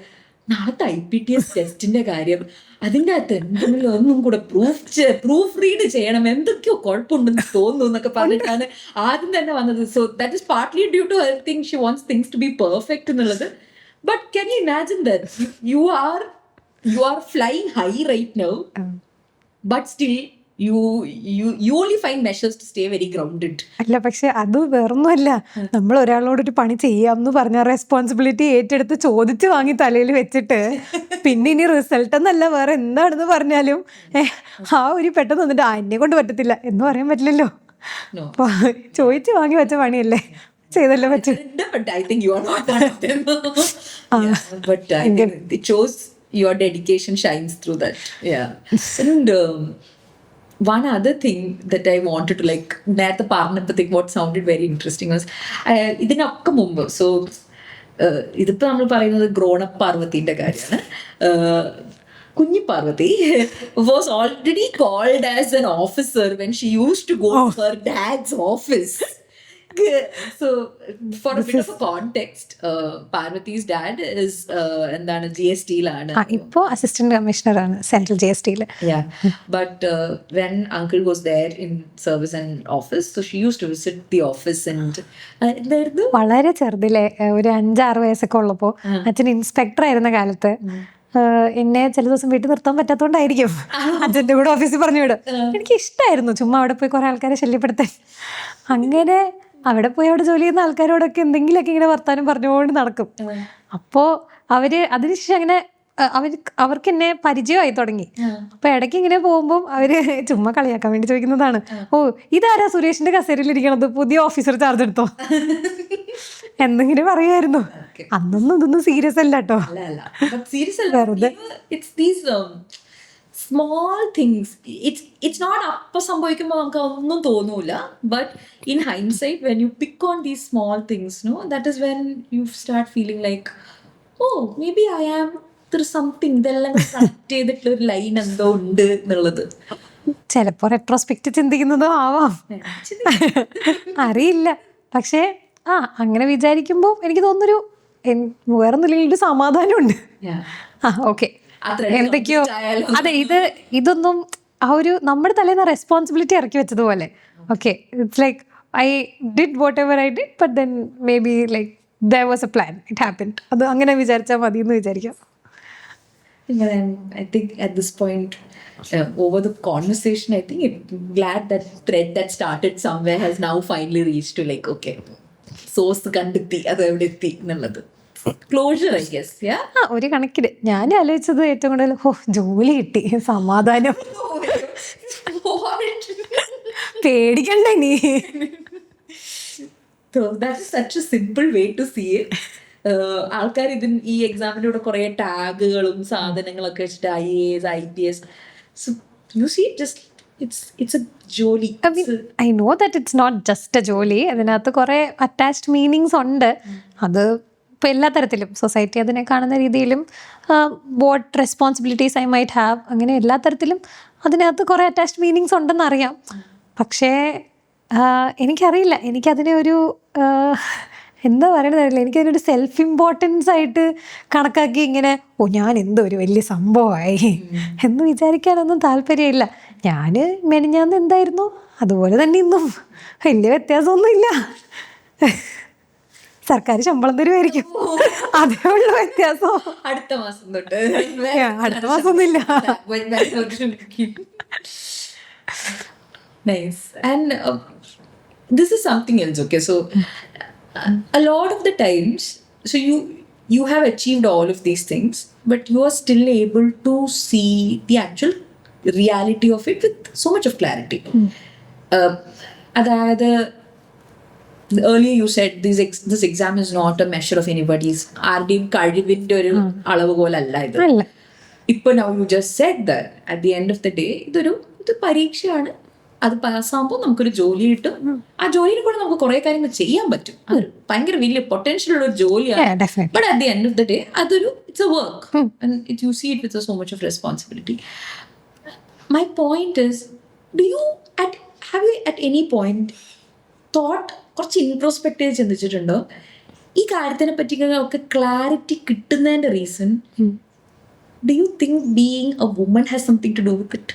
നാളത്തെ IPTS ടെസ്റ്റിന്റെ കാര്യം, അതിൻ്റെ അകത്ത് എന്തെങ്കിലും ഒന്നും കൂടെ proof read ചെയ്യണം, എന്തൊക്കെയോ കുഴപ്പമുണ്ടെന്ന് തോന്നുന്നു എന്നൊക്കെ പറഞ്ഞിട്ടാണ് ആദ്യം തന്നെ വന്നത്. So that is partly due to her thing, she wants things to be perfect എന്നുള്ളത്. But can you imagine that you are flying high right now, but still you only find measures to stay very grounded. അല്ല, പക്ഷെ അത് വേറൊന്നുമല്ല. നമ്മൾ ഒരാളോടൊരു പണി ചെയ്യാമെന്ന് പറഞ്ഞ responsibility ഏറ്റെടുത്ത് ചോദിച്ചു വാങ്ങി തലയിൽ വെച്ചിട്ട് പിന്നെ ഇനി റിസൾട്ട് എന്നല്ല വേറെ എന്താണെന്ന് പറഞ്ഞാലും ആ ഒരു പെട്ടെന്ന് വന്നിട്ട് എന്നെ കൊണ്ട് പറ്റത്തില്ല എന്ന് പറയാൻ പറ്റില്ലല്ലോ. ചോദിച്ചു വാങ്ങി വെച്ച പണിയല്ലേ, ചെയ്തല്ലോ പറ്റും. But I think you are not one of them. But I think it shows your dedication shines through that. Yeah. And one other thing that I wanted to നേരത്തെ പറഞ്ഞപ്പോഴത്തേക്ക് what sounded very interesting was ഇതിനൊക്കെ മുമ്പ്, so ഇതിപ്പോ നമ്മൾ പറയുന്നത് grown up പാർവതിന്റെ കാര്യമാണ്. കുഞ്ഞി Parvathi was already called as an officer when she used to go to her dad's office. So, for a bit of a context, Parvati's dad is എന്താണ് GST ലാണ്. ഇപ്പോൾ അസിസ്റ്റന്റ് കമ്മീഷണറാണ് സെൻട്രൽ GST-യിൽ. Yeah, but when uncle was there in service and office, so she used to visit the office and എന്തായിരുന്നു വളരെ ചെറുതിലെ ഒരു 5-6 വയസ്സൊക്കെ ഉള്ളപ്പോൾ അച്ഛൻ ഇൻസ്പെക്ടർ ആയിരുന്ന കാലത്ത് എന്നെ ചില ദിവസം വീട്ടിൽ നിർത്താൻ പറ്റാത്തതുകൊണ്ടായിരിക്കും അച്ഛൻ്റെ കൂടെ ഓഫീസിൽ പറഞ്ഞു വിടും. എനിക്ക് ഇഷ്ടമായിരുന്നു ചുമ്മാ അവിടെ പോയി കുറേ ആൾക്കാരെ ശല്യപ്പെടുത്താൻ. അങ്ങനെ അവിടെ പോയി അവിടെ ജോലി ചെയ്യുന്ന ആൾക്കാരോടൊക്കെ എന്തെങ്കിലുമൊക്കെ ഇങ്ങനെ വർത്താനം പറഞ്ഞുകൊണ്ട് നടക്കും. അപ്പോൾ അതിനുശേഷം അങ്ങനെ അവർക്ക് എന്നെ പരിചയമായി തുടങ്ങി. അപ്പൊ ഇടയ്ക്ക് ഇങ്ങനെ പോകുമ്പോൾ അവര് ചുമ്മാ കളിയാക്കാൻ വേണ്ടി ചോദിക്കുന്നതാണ്, ഓ ഇതാരാ സുരേഷിന്റെ കസേരയിൽ ഇരിക്കണത്, പുതിയ ഓഫീസർ ചാർജ് എടുത്തോ എന്തെങ്കിലും പറയുമായിരുന്നു. അന്നൊന്നും ഇതൊന്നും സീരിയസ് അല്ല കേട്ടോ, വെറുതെ. സ്മോൾ തിങ്സ്, ഇറ്റ്സ് നോട്ട് അപ്പൊ സംഭവിക്കുമ്പോൾ നമുക്ക് ഒന്നും തോന്നൂല. But in hindsight when you pick on these small things, no, that is when you start feeling like, oh maybe I am something, ഇതെല്ലാം കണക്ട് ചെയ്തിട്ടുള്ള ഒരു ലൈൻ എന്തോ ഉണ്ട് എന്നുള്ളത്. ചിലപ്പോ റെട്രോസ്പെക്ട് ചിന്തിക്കുന്നതോ ആവാം, അറിയില്ല. പക്ഷേ അങ്ങനെ വിചാരിക്കുമ്പോൾ എനിക്ക് തോന്നുന്നൊരു വേറൊന്നുമില്ലെങ്കിൽ ഒരു സമാധാനമുണ്ട്. ഓക്കെ, എന്തൊക്കെയോ അതെ, ഇതൊന്നും നമ്മുടെ തലേന്ന് റെസ്പോൺസിബിലിറ്റി ഇറക്കി വെച്ചതുപോലെ. Okay, it's like I did whatever I did, but then maybe like there was a plan, it happened. അത് അങ്ങനെ വിചാരിച്ചാൽ മതി എന്ന് വിചാരിക്കാം. I think at this point, over the conversation, I think glad that thread that started somewhere has now finally reached to like, okay, source കണ്ടെത്തി, അത് എവിടെ എത്തി എന്നുള്ളത് ക്ലോഷർ, ഐ ഗസ്. ഒരു കണക്കിന് ഞാൻ ആലോചിച്ചത് ഏറ്റവും കൂടുതൽ ജോലി കിട്ടി, സമാധാനം, പേടിക്കണ്ടേ നീ. So that is such a simple way to see it. ആൾക്കാർ ഈ എക്സാമിൻ്റെ കൂടെ കുറേ ടാഗുകളും സാധനങ്ങളൊക്കെ വെച്ചിട്ട് IAS, IPS. So you see, just it's a ജോലി. I know that it's not just a ജോലി. അതിനകത്ത് കുറേ അറ്റാച്ച്ഡ് മീനിങ്സ് ഉണ്ട്. അത് ഇപ്പോൾ എല്ലാ തരത്തിലും സൊസൈറ്റി അതിനെ കാണുന്ന രീതിയിലും what responsibilities I might have, അങ്ങനെ എല്ലാ തരത്തിലും അതിനകത്ത് കുറേ അറ്റാച്ച്ഡ് മീനിങ്സ് ഉണ്ടെന്നറിയാം. പക്ഷേ എനിക്കറിയില്ല, എനിക്കതിനെ ഒരു എന്താ പറയണതറിയില്ല, എനിക്കതിനൊരു സെൽഫ് ഇമ്പോർട്ടൻസ് ആയിട്ട് കണക്കാക്കി ഇങ്ങനെ ഞാൻ എന്തോ ഒരു വലിയ സംഭവമായി എന്ന് വിചാരിക്കാനൊന്നും താല്പര്യമില്ല. ഞാൻ മെനിഞ്ഞാന്ന് എന്തായിരുന്നു അതുപോലെ തന്നെ ഇന്നും, വലിയ വ്യത്യാസമൊന്നുമില്ല. സർക്കാർ ശമ്പളം തരുമായിരിക്കും, അതേ ഉള്ള വ്യത്യാസം. അടുത്ത മാസം തൊട്ട്, അടുത്ത മാസമൊന്നുമില്ല. Nice. And this is something else, okay? So a lot of the times, so you have achieved all of these things, but you are still able to see the actual reality of it with so much of clarity. Earlier you said this exam is not a measure of anybody's ആരുടെയും കഴിവിൻ്റെ ഒരു അളവുകോലല്ല ഇത്. ഇപ്പൊ now you just said that at the end of the day ഇത് പരീക്ഷയാണ്, അത് പാസ്സാകുമ്പോൾ നമുക്കൊരു ജോലി കിട്ടും. ആ ജോലിയിൽ കൂടെ നമുക്ക് കുറെ കാര്യങ്ങൾ ചെയ്യാൻ പറ്റും. അത് ഭയങ്കര വലിയ പൊട്ടൻഷ്യൽ ഉള്ള ഒരു ജോലിയാണ്. But at the end of the day it's a work and you see it with so much of responsibility. My point is, have you at any point thought, കുറച്ച് ഇൻട്രോസ്പെക്റ്റീവ് ചിന്തിച്ചിട്ടുണ്ടോ ഈ കാര്യത്തിനെ പറ്റി ക്ലാരിറ്റി കിട്ടുന്നതിന്റെ reason? Do you think being a woman has something to do with it?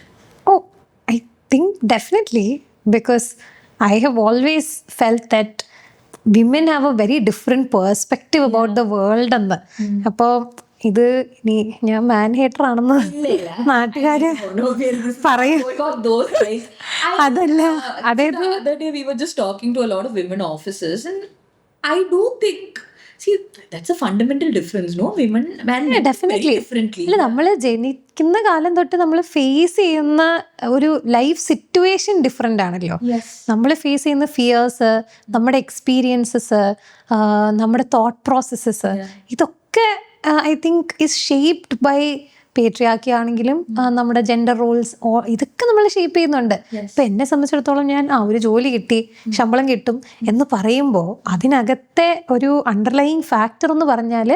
I think definitely, because I have always felt that women have a very different perspective about the world. And അപ്പോൾ ഇത് ഞാൻ മാൻ hater ആണെന്ന് നാട്ടുകാര് പറയും. അതല്ല, അതായത് we were just talking to a lot of women officers and I do think, see, that's a fundamental difference, no? Women men definitely differently. അല്ല, നമ്മൾ ജനിക്കുന്ന കാലം തൊട്ട് നമ്മൾ ഫേസ് ചെയ്യുന്ന ഒരു ലൈഫ് സിറ്റുവേഷൻ ഡിഫറെൻ്റ് ആണല്ലോ. നമ്മൾ ഫേസ് ചെയ്യുന്ന ഫിയേഴ്സ്, നമ്മുടെ എക്സ്പീരിയൻസസ്, നമ്മുടെ തോട്ട് പ്രോസസ്സസ്, ഇതൊക്കെ I think is shaped by patriarchy ആണെങ്കിലും നമ്മുടെ ജെൻഡർ റോൾസ്, ഇതൊക്കെ നമ്മൾ ഷേപ്പ് ചെയ്യുന്നുണ്ട്. ഇപ്പം എന്നെ സംബന്ധിച്ചിടത്തോളം ഞാൻ ഒരു ജോലി കിട്ടി, ശമ്പളം കിട്ടും എന്ന് പറയുമ്പോൾ അതിനകത്തെ ഒരു അണ്ടർലൈയിങ് ഫാക്ടർ എന്ന് പറഞ്ഞാൽ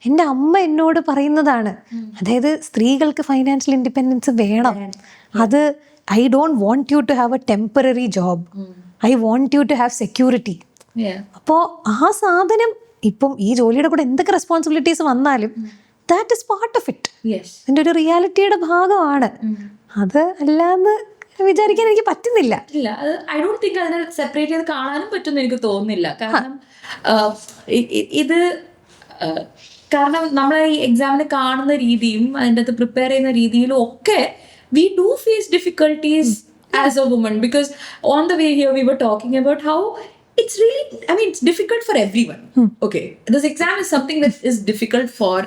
എൻ്റെ അമ്മ എന്നോട് പറയുന്നതാണ്. അതായത് സ്ത്രീകൾക്ക് ഫൈനാൻഷ്യൽ ഇൻഡിപെൻഡൻസ് വേണം. അത് I don't want you to have a temporary job, I want you to have security. Yeah. അപ്പോൾ ആ സാധനം ഇപ്പം ഈ ജോലിയുടെ കൂടെ എന്തൊക്കെ റെസ്പോൺസിബിലിറ്റീസ് വന്നാലും that is part of it. Yes. എൻ്റെ ഒരു റിയാലിറ്റിയുടെ ഭാഗമാണ്. അത് അല്ലാന്ന് വിചാരിക്കാൻ എനിക്ക് പറ്റുന്നില്ല. ഇല്ല, അത് ഐ ഡോണ്ട് തിങ്ക് അതിനെ സെപ്പറേറ്റ് ചെയ്ത് കാണാനും പറ്റുമെന്ന് എനിക്ക് തോന്നുന്നില്ല. കാരണം ഇത് കാരണം നമ്മൾ ഈ എക്സാമിന് കാണുന്ന രീതിയും അതിൻ്റെ അകത്ത് പ്രിപ്പയർ ചെയ്യുന്ന രീതിയിലും ഒക്കെ we do face difficulties as a woman, because on the way here we were talking about how it's really, I mean, it's difficult for everyone. Okay, this exam is something that is difficult for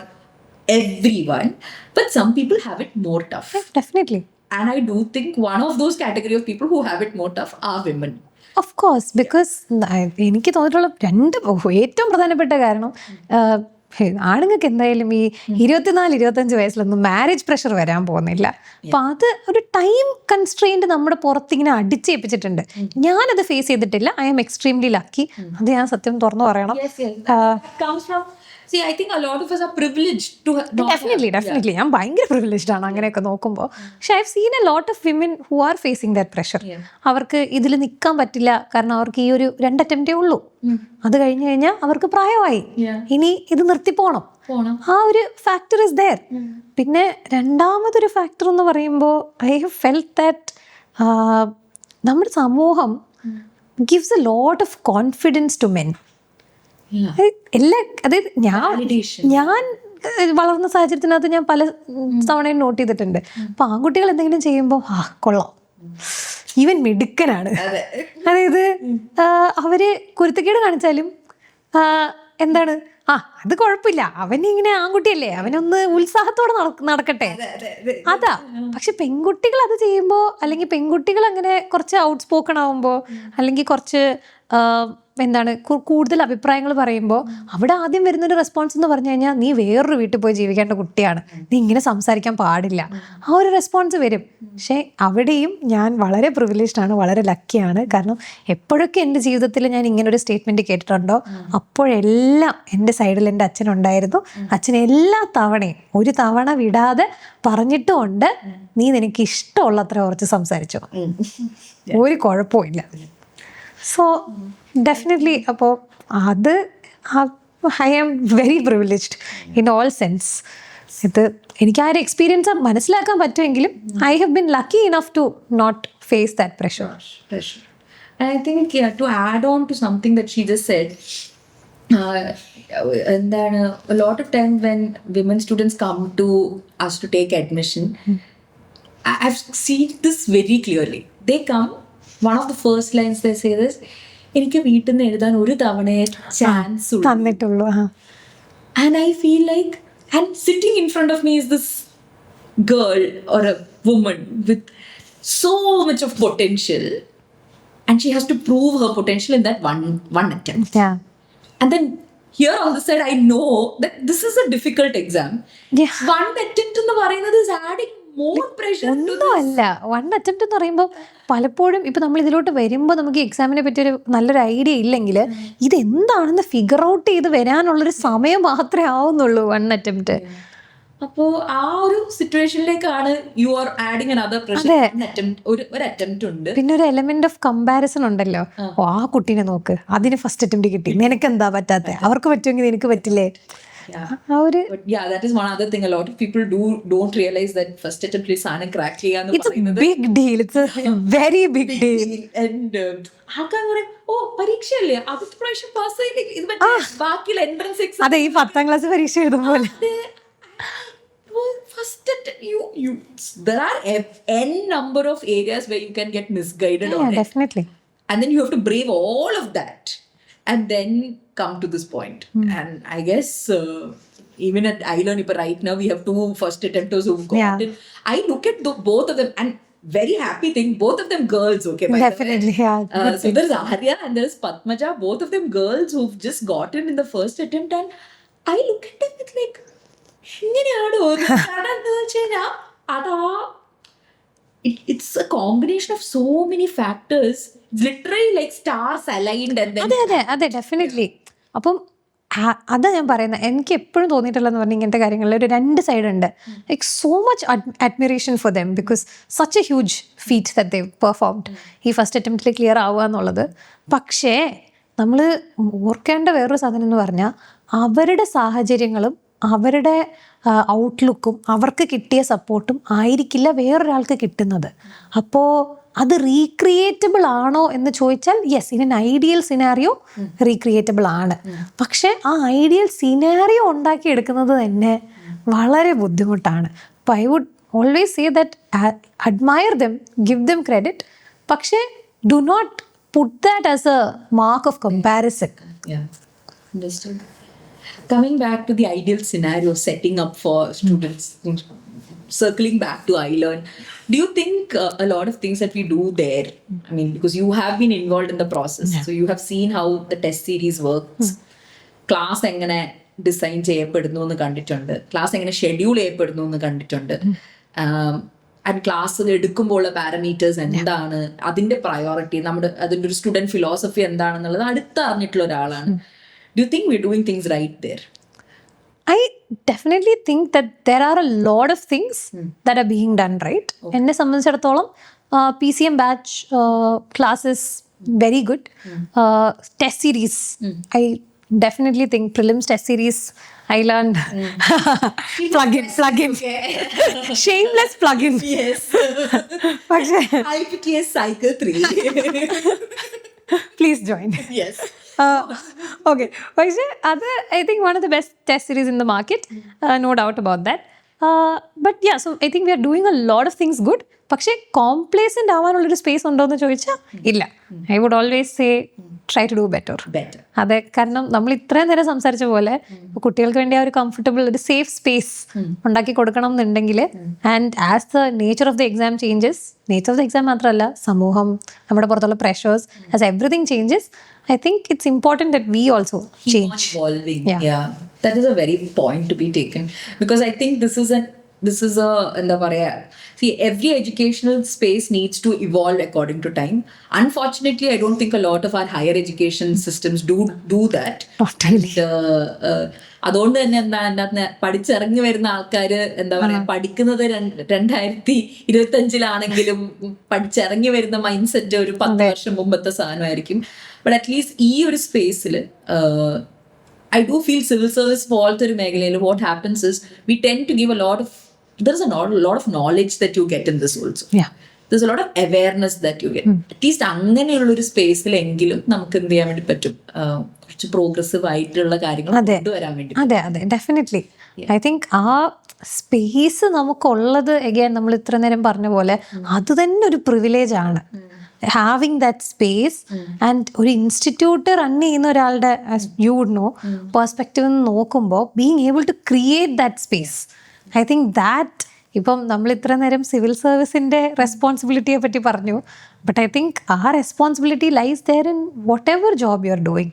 everyone, but some people have it more tough. Definitely. And I do think one of those category of people who have it more tough are women. Of course, because എനിക്ക് തോന്നിയിട്ടുള്ള ഏറ്റവും പ്രധാനപ്പെട്ട കാരണം ആണുങ്ങൾക്ക് എന്തായാലും ഈ 24-25 വയസ്സിലൊന്നും marriage pressure വരാൻ പോകുന്നില്ല. അപ്പൊ അത് ഒരു ടൈം കൺസ്ട്രെയിൻറ്റ് നമ്മുടെ പുറത്തിങ്ങനെ അടിച്ചേൽപ്പിച്ചിട്ടുണ്ട്. ഞാനത് ഫേസ് ചെയ്തിട്ടില്ല. I am extremely lucky. അത് ഞാൻ സത്യം തുറന്നു പറയണം. Comes from, see, I think a lot of us are privileged to definitely ഞാൻ ഭയങ്കര പ്രിവിലേജ്ഡ് ആണ് അങ്ങനെയൊക്കെ നോക്കുമ്പോൾ. പക്ഷെ I have seen a lot of women who are facing that pressure. അവർക്ക് ഇതിൽ നിൽക്കാൻ പറ്റില്ല, കാരണം അവർക്ക് ഈ ഒരു 2 അറ്റംപ്റ്റേ ഉള്ളൂ. അത് കഴിഞ്ഞു കഴിഞ്ഞാൽ അവർക്ക് പ്രായമായി, ഇനി ഇത് നിർത്തിപ്പോണം. ആ ഒരു ഫാക്ടർ ഇസ് ദെയർ. പിന്നെ രണ്ടാമതൊരു ഫാക്ടർ എന്ന് പറയുമ്പോൾ ഐ ഹവ് ഫെൽറ്റ് ദാറ്റ് നമ്മുടെ സമൂഹം gives a lot of confidence to men. എല്ലാ, അതായത് ഞാൻ വളർന്ന സാഹചര്യത്തിനകത്ത് ഞാൻ പല തവണയും നോട്ട് ചെയ്തിട്ടുണ്ട്. അപ്പൊ ആൺകുട്ടികൾ എന്തെങ്കിലും ചെയ്യുമ്പോൾ കൊള്ളാം, ഈവൻ മിടുക്കനാണ്. അതായത് അവര് കുരുത്തക്കേട് കാണിച്ചാലും എന്താണ്, അത് കുഴപ്പമില്ല, അവനിങ്ങനെ ആൺകുട്ടിയല്ലേ, അവനൊന്ന് ഉത്സാഹത്തോടെ നടക്കട്ടെ, അതാ. പക്ഷെ പെൺകുട്ടികൾ അത് ചെയ്യുമ്പോൾ, അല്ലെങ്കിൽ പെൺകുട്ടികൾ അങ്ങനെ കുറച്ച് ഔട്ട് സ്പോക്കൺ ആവുമ്പോൾ, അല്ലെങ്കിൽ കുറച്ച് എന്താണ് കൂടുതൽ അഭിപ്രായങ്ങൾ പറയുമ്പോൾ അവിടെ ആദ്യം വരുന്നൊരു റെസ്പോൺസ് എന്ന് പറഞ്ഞു കഴിഞ്ഞാൽ നീ വേറൊരു വീട്ടിൽ പോയി ജീവിക്കേണ്ട കുട്ടിയാണ്, നീ ഇങ്ങനെ സംസാരിക്കാൻ പാടില്ല, ആ ഒരു റെസ്പോൺസ് വരും. പക്ഷേ അവിടെയും ഞാൻ വളരെ പ്രിവിലേജ്ഡ് ആണ്, വളരെ ലക്കിയാണ്. കാരണം എപ്പോഴൊക്കെ എൻ്റെ ജീവിതത്തിൽ ഞാൻ ഇങ്ങനൊരു സ്റ്റേറ്റ്മെൻറ്റ് കേട്ടിട്ടുണ്ടോ അപ്പോഴെല്ലാം എൻ്റെ സൈഡിൽ എൻ്റെ അച്ഛനുണ്ടായിരുന്നു. അച്ഛൻ എല്ലാ തവണയും ഒരു തവണ വിടാതെ പറഞ്ഞിട്ടുമുണ്ട്, നീ നിനക്ക് ഇഷ്ടമുള്ളത്ര കുറച്ച് സംസാരിച്ചോ, ഒരു കുഴപ്പമില്ല. സോ ഡെഫിനറ്റ്ലി അപ്പോൾ അത് I am very privileged in all sense. ഇത് എനിക്ക് ആ ഒരു എക്സ്പീരിയൻസ് മനസ്സിലാക്കാൻ പറ്റുമെങ്കിലും I have been lucky enough to not face that pressure. And I think, to add on to something that she just said, and then a lot of time when women students come to us to take admission, I've seen this very clearly. They come, one of the first lines they say this, എനിക്ക് വീട്ടിൽ നിന്ന് എഴുതാൻ ഒരു തവണയെ chance തന്നിട്ടുള്ളൂ. And I feel like, and sitting in front of me is this girl or a woman with so much of potential, and she has to prove her potential in that one attempt. Yeah. And then here on the side I know that this is a difficult exam. Yeah. One attempt എന്ന് പറയുന്നത് is adding more pressure to this. ഒന്നുമല്ല, 1 attempt എന്ന് പറയുമ്പോൾ പലപ്പോഴും ഇപ്പം നമ്മൾ ഇതിലോട്ട് വരുമ്പോൾ നമുക്ക് എക്സാമിനെ പറ്റി ഒരു നല്ലൊരു ഐഡിയ ഇല്ലെങ്കിൽ ഇതെന്താണെന്ന് ഫിഗർ ഔട്ട് ചെയ്ത് വരാനുള്ളൊരു സമയം മാത്രമേ ആവുന്നുള്ളൂ 1 അറ്റംപ്റ്റ്. അപ്പോൾ ആ ഒരു സിറ്റുവേഷനിലേക്കാണ് you are adding another pressure. ഒരു അറ്റംപ്റ്റ് ഉണ്ട്, പിന്നെ ഒരു എലമെന്റ് ഓഫ് കമ്പാരിസൺ ഉണ്ടല്ലോ. ആ കുട്ടീനെ നോക്ക്, അതിന് ഫസ്റ്റ് അറ്റംപ്റ്റ് കിട്ടി, നിനക്ക് എന്താ പറ്റാത്ത, അവർക്ക് പറ്റുമെങ്കിൽ നിനക്ക് പറ്റില്ലേ. But yeah, that is one other thing. A lot of people don't realize that first attempt is സാധനം crack ചെയ്യാന്ന് പറയുന്നത് big deal. It's a very big deal. And ആൾക്കാർ പറയും, ഓ പരീക്ഷയല്ലേ, അടുത്ത പ്രാവശ്യം പാസ് ആയില്ലെങ്കിൽ ഇത് മറ്റേ ബാക്കിയുള്ള എൻട്രൻസ് എക്സാം. അതെ, ഈ 10ാം ക്ലാസ് പരീക്ഷ എഴുതുമ്പോൾ there are n number of areas where you can get misguided on it. Definitely. And then you have to brave all of that and then come to this point. And I guess even at iLearn right now we have 2 first attempters who've got it. I look at both of them and very happy thing, both of them girls, okay, by definitely, the way. Yeah. So there's Arya and there's Padmaja, both of them girls who've just gotten in the first attempt, and I look at them with like, ഇങ്ങനെയാണോ? കാരണം എന്താ വെച്ച് കഴിഞ്ഞാൽ അതാ it's a combination of so many factors. It's literally like stars aligned and then അതെ definitely. അപ്പം അതാ ഞാൻ പറയുന്നത്, എനിക്ക് എപ്പോഴും തോന്നിയിട്ടുള്ളതെന്ന് പറഞ്ഞാൽ ഇങ്ങനത്തെ കാര്യങ്ങളിൽ ഒരു 2 സൈഡ് ഉണ്ട്. Like so much admiration for them because such A huge feet that they performed ഈ ഫസ്റ്റ് അറ്റംപ്റ്റിൽ ക്ലിയർ ആവുക എന്നുള്ളത്. പക്ഷേ നമ്മൾ ഓർക്കേണ്ട വേറൊരു സാധനം എന്ന് പറഞ്ഞാൽ അവരുടെ സാഹചര്യങ്ങളും അവരുടെ ഔട്ട്ലുക്കും അവർക്ക് കിട്ടിയ സപ്പോർട്ടും ആയിരിക്കില്ല വേറൊരാൾക്ക് കിട്ടുന്നത്. അപ്പോൾ അത് റീക്രിയേറ്റബിൾ ആണോ എന്ന് ചോദിച്ചാൽ yes, in an ideal scenario recreatable ആണ്. പക്ഷേ ആ ഐഡിയൽ സിനാറിയോ ഉണ്ടാക്കിയെടുക്കുന്നത് തന്നെ വളരെ ബുദ്ധിമുട്ടാണ്. അപ്പോൾ I would always say that admire them, give them credit, പക്ഷേ do not put that as a mark of comparison. Yeah, understood. Coming back to the ideal scenario, setting up for students, circling back to iLearn, do you think a lot of things that we do there, I mean, because you have been involved in the process, so you have seen how the test series works, class എങ്ങനെ design ചെയ്യപ്പെടുന്നു എന്ന് കണ്ടിട്ടുണ്ട്, class എങ്ങനെ schedule ചെയ്യപ്പെടുന്നു എന്ന് കണ്ടിട്ടുണ്ട്, and class എടുക്കുമ്പോഴുള്ള parameters എന്താണ്, അതിന്റെ പ്രയോറിറ്റി, നമ്മുടെ അതിൻ്റെ ഒരു സ്റ്റുഡൻറ് ഫിലോസഫി എന്താണെന്നുള്ളത് അടുത്തറിഞ്ഞിട്ടുള്ള ഒരാളാണ്. Do you think we doing things right there? I definitely think that there are a lot of things that are being done right. എന്നെ സംബന്ധിച്ചിടത്തോളം PCM batch classes very good. Test series, I definitely think prelims test series I learned plug in shameless plug-in. Yes. പക്ഷേ IPTS cycle 3. please join. Yes. Okay, പക്ഷേ അത് I think one of the best test series in the market, no doubt about that. But yeah, so I think we are doing a lot of things good. പക്ഷേ കോംപ്ലേസൻ്റ് ആവാനുള്ളൊരു space ഉണ്ടോ എന്ന് ചോദിച്ചാൽ ഇല്ല. I would always say try to do better. അതെ, കാരണം നമ്മൾ ഇത്രയും നേരം സംസാരിച്ച പോലെ കുട്ടികൾക്ക് വേണ്ടി ആ ഒരു കംഫർട്ടബിൾ, ഒരു സേഫ് സ്പേസ് ഉണ്ടാക്കി കൊടുക്കണം എന്നുണ്ടെങ്കിൽ, and as the nature of the exam changes, nature of the exam മാത്രമല്ല, സമൂഹം, നമ്മുടെ പുറത്തുള്ള pressures, as everything changes, I think it's important that we also change. Evolving. Yeah. That is a very point to be taken, because I think this is a എന്താ പറയാ, see, every educational space needs to evolve according to time. Unfortunately, I don't think a lot of our higher education systems do that. അതുകൊണ്ട് തന്നെ എന്താ പഠിച്ചിറങ്ങി വരുന്ന ആൾക്കാർ എന്താ പറയാ, പഠിക്കുന്നത് 2025 പഠിച്ചിറങ്ങി വരുന്ന മൈൻഡ് സെറ്റ് ഒരു 10 വർഷം മുമ്പത്തെ സാധനമായിരിക്കും. ബട്ട് അറ്റ്ലീസ്റ്റ് ഈ ഒരു സ്പേസിൽ I do feel civil service പോലത്തെ ഒരു മേഖലയിൽ what happens is we tend to give a lot of knowledge that you get in this also. Yeah. There's a lot of awareness that you get. At least അങ്ങനെയുള്ളൊരു സ്പേസിലെങ്കിലും നമുക്ക് എന്ത് ചെയ്യാൻ വേണ്ടി പറ്റും, കുറച്ച് പ്രോഗ്രസീവ് ആയിട്ടുള്ള കാര്യങ്ങൾ കൊണ്ടുവരാൻ വേണ്ടി. അതെ, ഡെഫിനറ്റ്ലി. ഐ തിങ്ക് ആ സ്പേസ് നമുക്കുള്ളത്, എഗെയിൻ നമ്മൾ ഇത്ര നേരം പറഞ്ഞ പോലെ, അത് തന്നെ ഒരു പ്രിവിലേജ് ആണ്. ഹാവിങ് ദാറ്റ് സ്പേസ് ആൻഡ് ഒരു ഇൻസ്റ്റിറ്റ്യൂട്ട് റൺ ചെയ്യുന്ന ഒരാളുടെ, യു വുഡ് നോ, പെർസ്പെക്റ്റീവ് നോക്കുമ്പോൾ being able to create that space, I think that, ഇപ്പം നമ്മൾ ഇത്ര നേരം സിവിൽ സർവീസിൻ്റെ റെസ്പോൺസിബിലിറ്റിയെ പറ്റി പറഞ്ഞു, ബട്ട് ഐ തിങ്ക് ആ responsibility lies there in whatever job you are doing.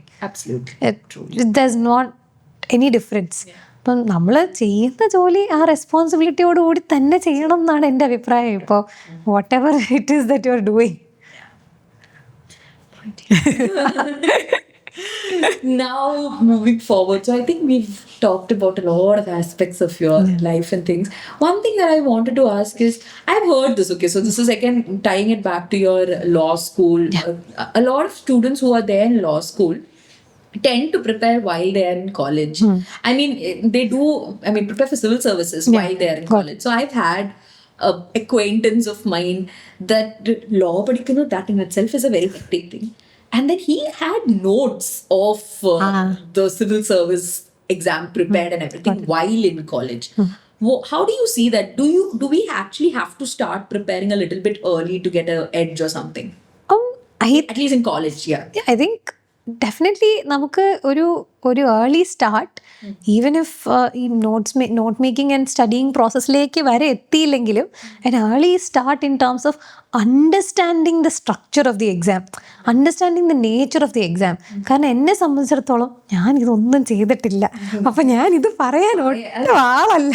There's not any difference. അപ്പം നമ്മൾ ചെയ്യുന്ന ജോലി ആ റെസ്പോൺസിബിലിറ്റിയോടുകൂടി തന്നെ ചെയ്യണം എന്നാണ് എൻ്റെ അഭിപ്രായം. ഇപ്പോൾ what ever it is that you are doing. Now moving forward, so I think we've talked about a lot of aspects of your life and things. One thing that I wanted to ask is, I've heard this, okay, so this is again tying it back to your law school. A lot of students who are there in law school tend to prepare while they are in college. I mean, they do, prepare for civil services while they are in college. So I've had acquaintance of mine that law padikkunnu, that in itself is a very hectic thing. And then he had notes of the civil service exam prepared and everything while in college. How do you see that? Do we actually have to start preparing a little bit early to get an edge or something? At least in college, yeah. I think definitely നമുക്ക് ഒരു early start, even if ഈ not making and studying പ്രോസസ്സിലേക്ക് വരെ എത്തിയില്ലെങ്കിലും an early start in terms of understanding the structure of the exam, understanding the nature of the exam. കാരണം എന്നെ സംബന്ധിച്ചിടത്തോളം ഞാൻ ഇതൊന്നും ചെയ്തിട്ടില്ല, അപ്പം ഞാൻ ഇത് പറയാൻ ഒട്ടും ആളല്ല.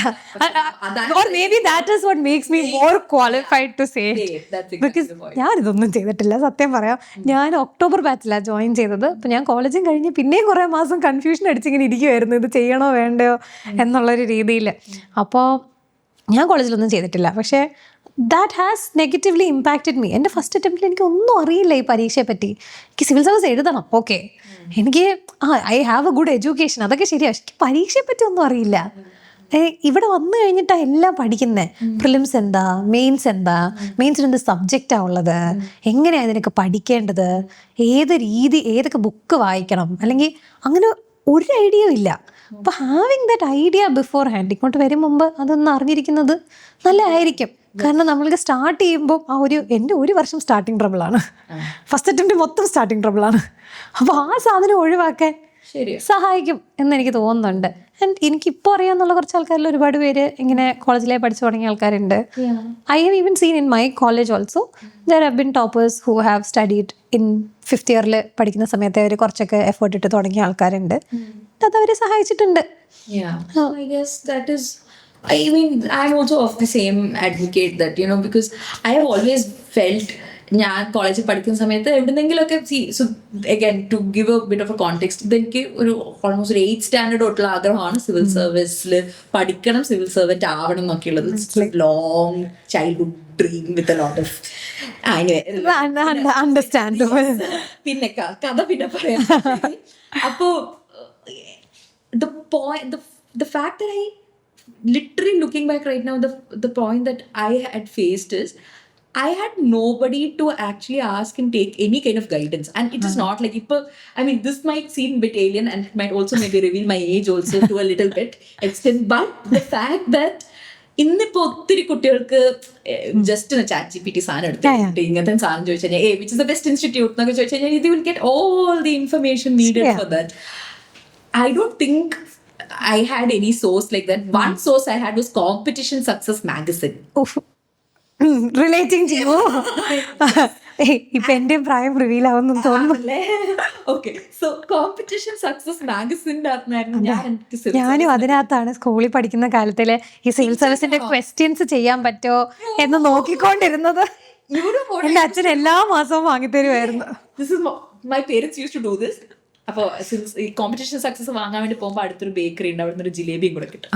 Or maybe that is what makes me more qualified to say it. Because ഞാൻ ഇതൊന്നും ചെയ്തിട്ടില്ല, സത്യം പറയാം. ഞാൻ ഒക്ടോബർ ബാച്ചിലാണ് ജോയിൻ ചെയ്തത്. അപ്പം ഞാൻ കോളേജും കഴിഞ്ഞ് പിന്നെയും കുറേ മാസം കൺഫ്യൂഷൻ അടിച്ചിങ്ങനെ ഇരിക്കുമായിരുന്നു, ഇത് ചെയ്യണോ വേണ്ടയോ എന്നുള്ളൊരു രീതിയിൽ. അപ്പോൾ ഞാൻ കോളേജിലൊന്നും ചെയ്തിട്ടില്ല, പക്ഷേ that has negatively impacted me. എൻ്റെ ഫസ്റ്റ് അറ്റംപ്റ്റിൽ എനിക്ക് ഒന്നും അറിയില്ല ഈ പരീക്ഷയെ പറ്റി. എനിക്ക് സിവിൽ സർവീസ് എഴുതണം, ഓക്കെ, എനിക്ക് I have A good education, അതൊക്കെ ശരിയാണ്, പക്ഷെ എനിക്ക് പരീക്ഷയെ പറ്റി ഒന്നും അറിയില്ല. ഇവിടെ വന്നു കഴിഞ്ഞിട്ടാണ് എല്ലാം പഠിക്കുന്നത്. പ്രിലിംസ് എന്താ, മെയിൻസ് എന്താ, മെയിൻസിന് എന്ത് സബ്ജക്റ്റാണ് ഉള്ളത്, എങ്ങനെയാണ് ഇതിനൊക്കെ പഠിക്കേണ്ടത്, ഏത് രീതി, ഏതൊക്കെ ബുക്ക് വായിക്കണം, അല്ലെങ്കിൽ അങ്ങനെ ഒരു ഐഡിയയും ഇല്ല. അപ്പോൾ having that idea before hand, ഇങ്ങോട്ട് വരും മുമ്പ് അതൊന്ന് അറിഞ്ഞിരിക്കുന്നത് നല്ലതായിരിക്കും. കാരണം നമ്മൾക്ക് സ്റ്റാർട്ട് ചെയ്യുമ്പോൾ എൻ്റെ ഒരു വർഷം സ്റ്റാർട്ടിങ് ട്രബിളാണ്, ഫസ്റ്റ് അറ്റംപ്റ്റ് മൊത്തം സ്റ്റാർട്ടിങ് ട്രബിളാണ്. അപ്പോൾ ആ സാധനം ഒഴിവാക്കാൻ സഹായിക്കും എന്നെനിക്ക് തോന്നുന്നുണ്ട്. ആൻഡ് എനിക്കിപ്പോൾ അറിയാമെന്നുള്ള കുറച്ച് ആൾക്കാരിൽ ഒരുപാട് പേര് ഇങ്ങനെ കോളേജിലെ പഠിച്ചു തുടങ്ങിയ ആൾക്കാരുണ്ട്. I have even scene in my college also there have been toppers who have studied in 5th ഇയറിൽ പഠിക്കുന്ന സമയത്ത് അവർ കുറച്ചൊക്കെ എഫേർട്ട് ഇട്ട് തുടങ്ങിയ ആൾക്കാരുണ്ട്. അത് അവരെ സഹായിച്ചിട്ടുണ്ട്. I guess that is, I mean, I'm also of the same advocate that, you know, because I have always felt ഞാൻ കോളേജിൽ പഠിക്കുന്ന സമയത്ത് എവിടെന്നെങ്കിലുമൊക്കെ so again to give a bit of a context, ഇതെനിക്ക് ഒരു ഓൾമോസ്റ്റ് ഒരു 8th സ്റ്റാൻഡേർഡ് തൊട്ടുള്ള ആഗ്രഹമാണ് സിവിൽ സർവീസിൽ പഠിക്കണം, സിവിൽ സർവൻറ്റ് ആവണം എന്നൊക്കെയുള്ളത്. Long childhood dream with a lot of understandable. പിന്നെ കഥ പിന്നെ പറയാം. അപ്പോ the fact that I literally looking back right now, the point that I had faced is I had nobody to actually ask and take any kind of guidance. And it is not like, I mean, this might seem a bit alien and it might also maybe reveal my age also to a little bit extent. But the fact that ഇന്നിപ്പോൾ ഒത്തിരി കുട്ടികൾക്ക് just chat GPT സാധനം എടുത്തിട്ട് ഇങ്ങനത്തെ സാധനം ചോദിച്ചു കഴിഞ്ഞാൽ which is the best institute എന്നൊക്കെ ചോദിച്ചു കഴിഞ്ഞാൽ ഇത് will get all the information needed for that. I don't think I had any source like that. One source I had was Competition Success Magazine. Relating ചെയ്യൂ. ഇപ്പൊ എന്റെ പ്രായം reveal ആവുന്നു തോന്നുന്നു. Okay, so Competition Success Magazine ഞാനും അതിനകത്താണ് സ്കൂളിൽ പഠിക്കുന്ന കാലത്തില് ഈ സിവിൽ സർവീസിന്റെ ക്വസ്റ്റ്യൻസ് ചെയ്യാൻ പറ്റോ എന്ന് നോക്കിക്കൊണ്ടിരുന്നത്. എന്റെ അച്ഛൻ എല്ലാ മാസവും വാങ്ങിത്തരുമായിരുന്നു. My parents used to do this. അപ്പോൾ ഈ കോമ്പറ്റീഷൻ സക്സസ് വാങ്ങാൻ വേണ്ടി പോകുമ്പോൾ അടുത്തൊരു ബേക്കറി ഉണ്ട്, അവിടെ നിന്നൊരു ജിലേബിയും കൂടെ കിട്ടും.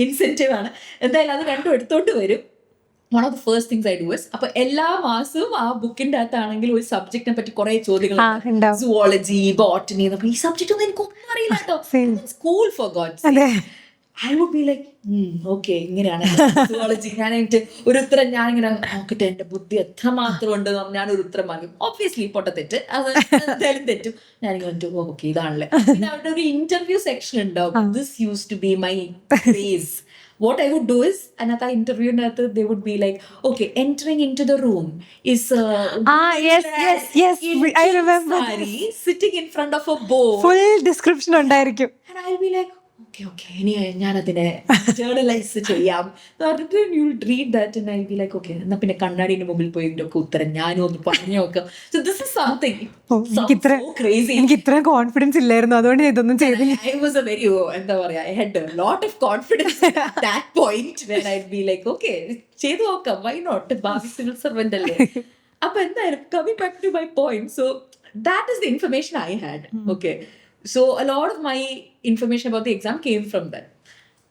ഇൻസെന്റീവ് ആണ്. എന്തായാലും അത് രണ്ടും എടുത്തോണ്ട് വരും. One of the first things I do is, അപ്പൊ എല്ലാ മാസവും ആ ബുക്കിന്റെ അകത്താണെങ്കിൽ ഒരു സബ്ജക്റ്റിനെ പറ്റി കുറെ ചോദ്യങ്ങൾ, സുവോളജി, ബോട്ടണി എന്നൊക്കെ. ഈ സബ്ജക്റ്റ് ഒന്നും എനിക്കൊന്നും അറിയില്ല കേട്ടോ. School for gods. I would be like, okay, ഇങ്ങനെയാണ് സുവോളജി. ഞാൻ എനിക്ക് ഒരു ഉത്തരം ഞാനിങ്ങനെ നോക്കിട്ട് എന്റെ ബുദ്ധി എത്രമാത്രം ഉണ്ട് ഞാനൊരു ഉത്തരം വാങ്ങി. ഒബ്വിയസ്ലി പൊട്ടത്തെറ്റ്, അത് എന്തായാലും തെറ്റും. ഞാനിങ്ങനെ ഓക്കെ ഇതാണല്ലേ. പിന്നെ അവിടെ ഒരു ഇന്റർവ്യൂ സെക്ഷൻ ഉണ്ടാവും. This used to be my craze. What I would do is, another interview, they would be like, okay, entering into the room is yes, I remember, sitting in front of a board, full description ഉണ്ടായിരിക്കും. And I'll be like, okay, ഇനി ഞാനതിനെ journalise ചെയ്യാം. You will read that and I be like okay, എന്നാ പിന്നെ കണ്ണാടിന്റെ മുമ്പിൽ പോയി ഇതിന്റെ ഒക്കെ ഉത്തരം ഞാനും ഒന്ന് പറഞ്ഞു നോക്കാം. So this is something crazy. എനിക്ക് ഇത്ര കോൺഫിഡൻസ് ഇല്ലായിരുന്നു, അതുകൊണ്ട് ഇതൊന്നും ചെയ്തില്ല. ഐ വാസ് എ വെരി എന്താ പറയാ, I had a lot of confidence at that point when I be like okay ചെയ്തു നോക്കാം, വൈ നോട്ട്, ഭാവി സിവിൽ സർവന്റ് അല്ലേ. അപ്പൊ എന്തായാലും coming back to my point, so that is the information I had. Okay, so a lot of my information about the exam came from that.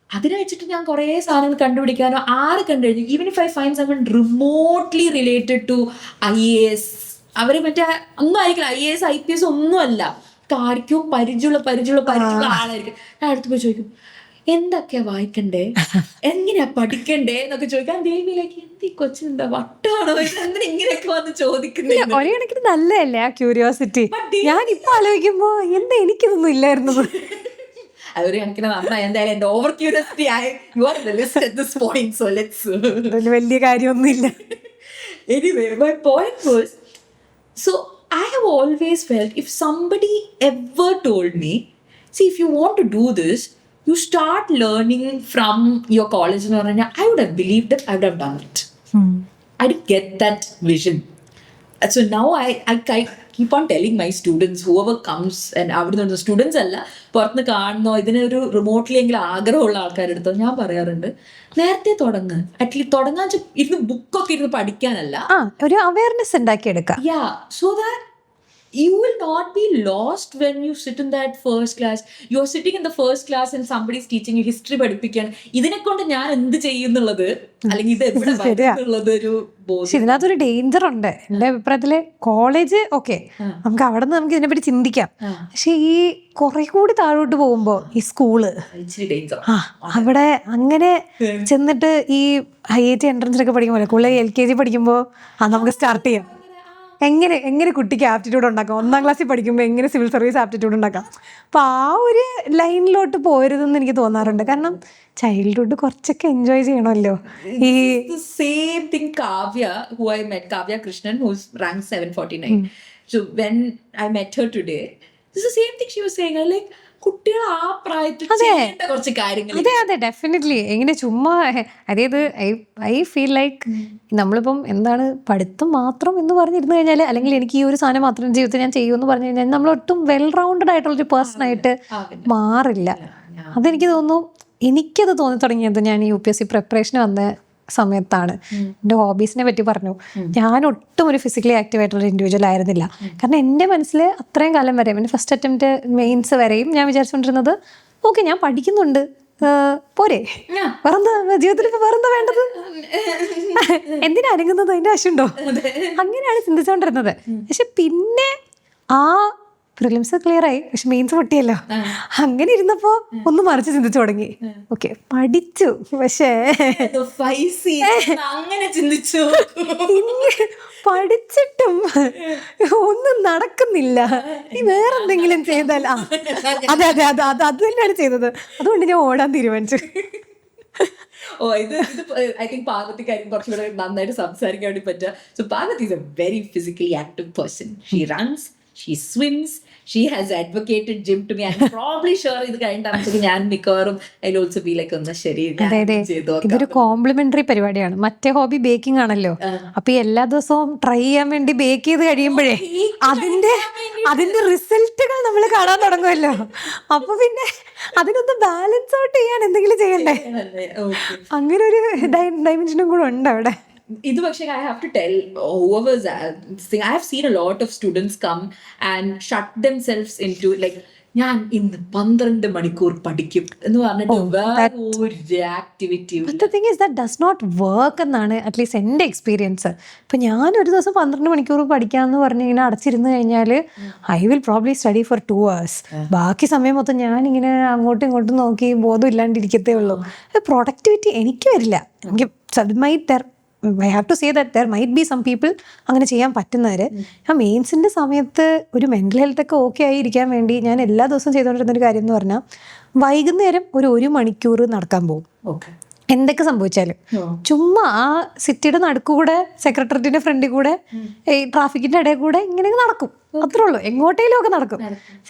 അതിനെ വെച്ചിട്ട് ഞാൻ കുറേ സാധനങ്ങൾ കണ്ടുപിടിക്കാനോ കണ്ടുകഴിഞ്ഞു. Even if I find someone remotely related to IAS, അവർ മറ്റേ ഒന്നും ആയിരിക്കില്ല, IAS IPS ഒന്നും അല്ല, ആർക്കും പരിചയമുള്ള ആളായിരിക്കും. ഞാൻ അടുത്ത് പോയി ചോദിക്കും എന്തൊക്കെയാ വായിക്കണ്ടേ, എങ്ങനെയാ പഠിക്കണ്ടേ എന്നൊക്കെ ചോദിക്കാൻ. ദേവിയിലേക്ക് എന്ത് കൊച്ചിനെന്താ വട്ടാണോ എന്തിനാ ഇങ്ങനെയൊക്കെ വന്ന് ചോദിക്കുന്നത്. ഒരേ കണക്കിന് നല്ലതല്ലേ ആ ക്യൂരിയോസിറ്റി. ഞാൻ ഇപ്പൊ ആലോചിക്കുമ്പോ എന്താ എനിക്കിതൊന്നും ഇല്ലായിരുന്നത്. അതൊരു കണക്കിന് നന്നായി. എന്തായാലും എന്റെ ഓവർ ക്യൂരിയോസിറ്റി ആയി. You are the list at this point, so let's. വലിയ കാര്യമൊന്നുമില്ല. Anyway, my point was, so I have always felt if somebody ever told me, see, if you want to do this, you start learning from your college, and I would have believed that I would have done it. I didn't get that vision. So now I keep on telling my students, whoever comes, and അവിടുന്ന് students അല്ല പുറത്തുനിന്ന് കാണുന്നോ ഇതിനൊരു remotely എങ്കിലും ആഗ്രഹമുള്ള ആൾക്കാരെടുത്തോ ഞാൻ പറയാറുണ്ട്, നേരത്തെ തുടങ്ങ്. At least തുടങ്ങാൻ ഇരുന്ന് ബുക്കൊക്കെ ഇരുന്ന് പഠിക്കാനല്ല, ഒരു അവയർനെസ് ഉണ്ടാക്കിയെടുക്കാം. so that you will not be lost when you sit in that first class. You are sitting in the first class and somebody is teaching you history പഠിപ്പിക്കാൻ. ഇതിനെ കൊണ്ട് ഞാൻ എന്ത് ചെയ്യുന്നുള്ളത് അല്ലെങ്കിൽ ഇത് എവിടെ വരുന്നുള്ളത് ഒരു ബോധം. പക്ഷെ ഇതിനകത്തൊരു ഡേഞ്ചർ ഉണ്ട് എൻ്റെ അഭിപ്രായത്തില്. കോളേജ് ഓക്കെ, നമുക്ക് അവിടെ നിന്ന് നമുക്ക് ഇതിനെപ്പറ്റി ചിന്തിക്കാം. പക്ഷെ ഈ കുറെ കൂടി താഴോട്ട് പോകുമ്പോ ഈ സ്കൂള്, അവിടെ അങ്ങനെ ചെന്നിട്ട് ഈ IIT എൻട്രൻസിലൊക്കെ പഠിക്കുമ്പോൾ കൂടുതൽ LKG പഠിക്കുമ്പോൾ നമുക്ക് സ്റ്റാർട്ട് ചെയ്യാം എങ്ങനെ കുട്ടിക്ക് ആപ്റ്റിറ്റ്യൂഡ് ഉണ്ടാക്കാം. 1ാം ക്ലാസ്സിൽ പഠിക്കുമ്പോൾ എങ്ങനെ സിവിൽ സർവീസ് ആപ്റ്റിറ്റ്യൂഡ് ഉണ്ടാക്കാം. അപ്പോൾ ആ ഒരു ലൈനിലോട്ട് പോരുതെന്ന് എനിക്ക് തോന്നാറുണ്ട്. കാരണം ചൈൽഡ്ഹുഡ് കുറച്ചൊക്കെ എൻജോയ് ചെയ്യണമല്ലോ. ഈ same thing Kavya, who I met, Kavya Krishnan, who's ranked 749. So when I met her today, this is the same thing she was saying. Like, കുട്ടികൾ ആ പ്രായത്തിൽ ചെയ്യേണ്ട കുറച്ച് കാര്യങ്ങൾ. അതെ ഡെഫിനറ്റ്ലി. എങ്ങനെ ചുമ്മാ, അതായത് ഐ ഫീൽ ലൈക്ക് നമ്മളിപ്പം എന്താണ് പഠിത്തം മാത്രം എന്ന് പറഞ്ഞിരുന്നു കഴിഞ്ഞാൽ, അല്ലെങ്കിൽ എനിക്ക് ഈ ഒരു സാധനം മാത്രം ജീവിതത്തിൽ ഞാൻ ചെയ്യുമെന്ന് പറഞ്ഞു കഴിഞ്ഞാൽ നമ്മൾ ഒട്ടും വെൽ റൗണ്ടഡ് ആയിട്ടുള്ളൊരു പേഴ്സൺ ആയിട്ട് മാറില്ല. അതെനിക്ക് തോന്നുന്നു, എനിക്കത് തോന്നി തുടങ്ങിയത് ഞാൻ UPSC പ്രിപ്പറേഷന് വന്ന സമയത്താണ്. എൻ്റെ ഹോബീസിനെ പറ്റി പറഞ്ഞു. ഞാൻ ഒട്ടും ഒരു ഫിസിക്കലി ആക്റ്റീവ് ആയിട്ടുള്ള ഇൻഡിവിജ്വൽ ആയിരുന്നില്ല. കാരണം എൻ്റെ മനസ്സിൽ അത്രയും കാലം വരെയും, എൻ്റെ ഫസ്റ്റ് അറ്റംപ്റ്റ് മെയിൻസ് വരെയും ഞാൻ വിചാരിച്ചുകൊണ്ടിരുന്നത് ഓക്കെ ഞാൻ പഠിക്കുന്നുണ്ട്, പോരെ, വേറെന്താ ജീവിതത്തിൽ ഇപ്പൊ വേറെന്താ വേണ്ടത്, എന്തിനാ അനങ്ങുന്നത്, അതിൻ്റെ ആവശ്യമുണ്ടോ, അങ്ങനെയാണ് ചിന്തിച്ചുകൊണ്ടിരുന്നത്. പക്ഷെ പിന്നെ ആ പ്രിലിംസ് ക്ലിയർ ആയി, പക്ഷെ മെയിൻസ് പൊട്ടിയല്ലോ. അങ്ങനെ ഇരുന്നപ്പോ ഒന്ന് മറിച്ച് ചിന്തിച്ചു തുടങ്ങി. ഓക്കെ പഠിച്ചു, പക്ഷേ അങ്ങനെ ചിന്തിച്ചു, പഠിച്ചിട്ടും ഒന്നും നടക്കുന്നില്ല, നീ വേറെന്തെങ്കിലും ചെയ്താൽ. അതെ അത് തന്നെയാണ് ചെയ്തത്. അതുകൊണ്ട് ഞാൻ ഓടാൻ തീരുമാനിച്ചു. ഇത് ഐ തിങ്ക് പാർവതി കാര്യം കുറച്ചുകൂടെ നന്നായിട്ട് സംസാരിക്കാൻ വേണ്ടി പറ്റുക. So Parvati is a very physically active person. She runs, she swims, she has advocated gym to me. I'm probably sure ഇത് കഴിഞ്ഞിട്ട് ഞാൻ മിക്കവാറും I'll also be like ഒന്ന് ശരി. ഇതൊരു കോംപ്ലിമെന്ററി പരിപാടിയാണ്. മറ്റേ ഹോബി ബേക്കിംഗ് ആണല്ലോ. അപ്പൊ എല്ലാ ദിവസവും ട്രൈ ചെയ്യാൻ വേണ്ടി ബേക്ക് ചെയ്ത് കഴിയുമ്പോഴേ അതിന്റെ റിസൾട്ടുകൾ നമ്മൾ കാണാൻ തുടങ്ങുമല്ലോ. അപ്പൊ പിന്നെ അതിനൊന്ന് ബാലൻസ് ഔട്ട് ചെയ്യാൻ എന്തെങ്കിലും ചെയ്യണ്ടേ. അങ്ങനെ ഒരു ഡൈമെൻഷനും കൂടെ ഉണ്ട് അവിടെ. ഇത് പക്ഷേ I have to tell whoever's thing, I have seen a lot of students come and shut themselves into like ഞാൻ ഇന്ന് 12 മണിക്കൂർ പഠിക്കും എന്ന് പറഞ്ഞിട്ട് വേറെ activity. The thing is that does not work എന്നാണ് അറ്റ്ലീസ്റ്റ് എൻ്റെ എക്സ്പീരിയൻസ്. ഇപ്പം ഞാൻ ഒരു ദിവസം 12 മണിക്കൂർ പഠിക്കാമെന്ന് പറഞ്ഞ് ഇങ്ങനെ അടച്ചിരുന്ന് കഴിഞ്ഞാൽ I will probably study four 2 hours. ബാക്കി സമയം മൊത്തം ഞാനിങ്ങനെ അങ്ങോട്ടും ഇങ്ങോട്ടും നോക്കി ബോധം ഇല്ലാണ്ടിരിക്കത്തേ ഉള്ളൂ. പ്രൊഡക്ടിവിറ്റി എനിക്ക് വരില്ല. എനിക്ക് I have to say that there might be some people അങ്ങനെ ചെയ്യാൻ പറ്റുന്നവർ. ആ മെയിൻസിൻ്റെ സമയത്ത് ഒരു മെൻ്റൽ ഹെൽത്ത് ഒക്കെ ഓക്കെ ആയിരിക്കാൻ വേണ്ടി ഞാൻ എല്ലാ ദിവസവും ചെയ്തുകൊണ്ടിരുന്നൊരു കാര്യം എന്ന് പറഞ്ഞാൽ വൈകുന്നേരം ഒരു 1 മണിക്കൂർ നടക്കാൻ പോകും. എന്തൊക്കെ സംഭവിച്ചാലും ചുമ്മാ ആ സിറ്റിയുടെ നടുക്കൂടെ സെക്രട്ടറിയേറ്റിന്റെ ഫ്രണ്ടിൽ കൂടെ ഈ ട്രാഫിക്കിന്റെ ഇടയിൽ കൂടെ ഇങ്ങനെ നടക്കും. അത്രേ ഉള്ളൂ. എങ്ങോട്ടേലും ഒക്കെ നടക്കും.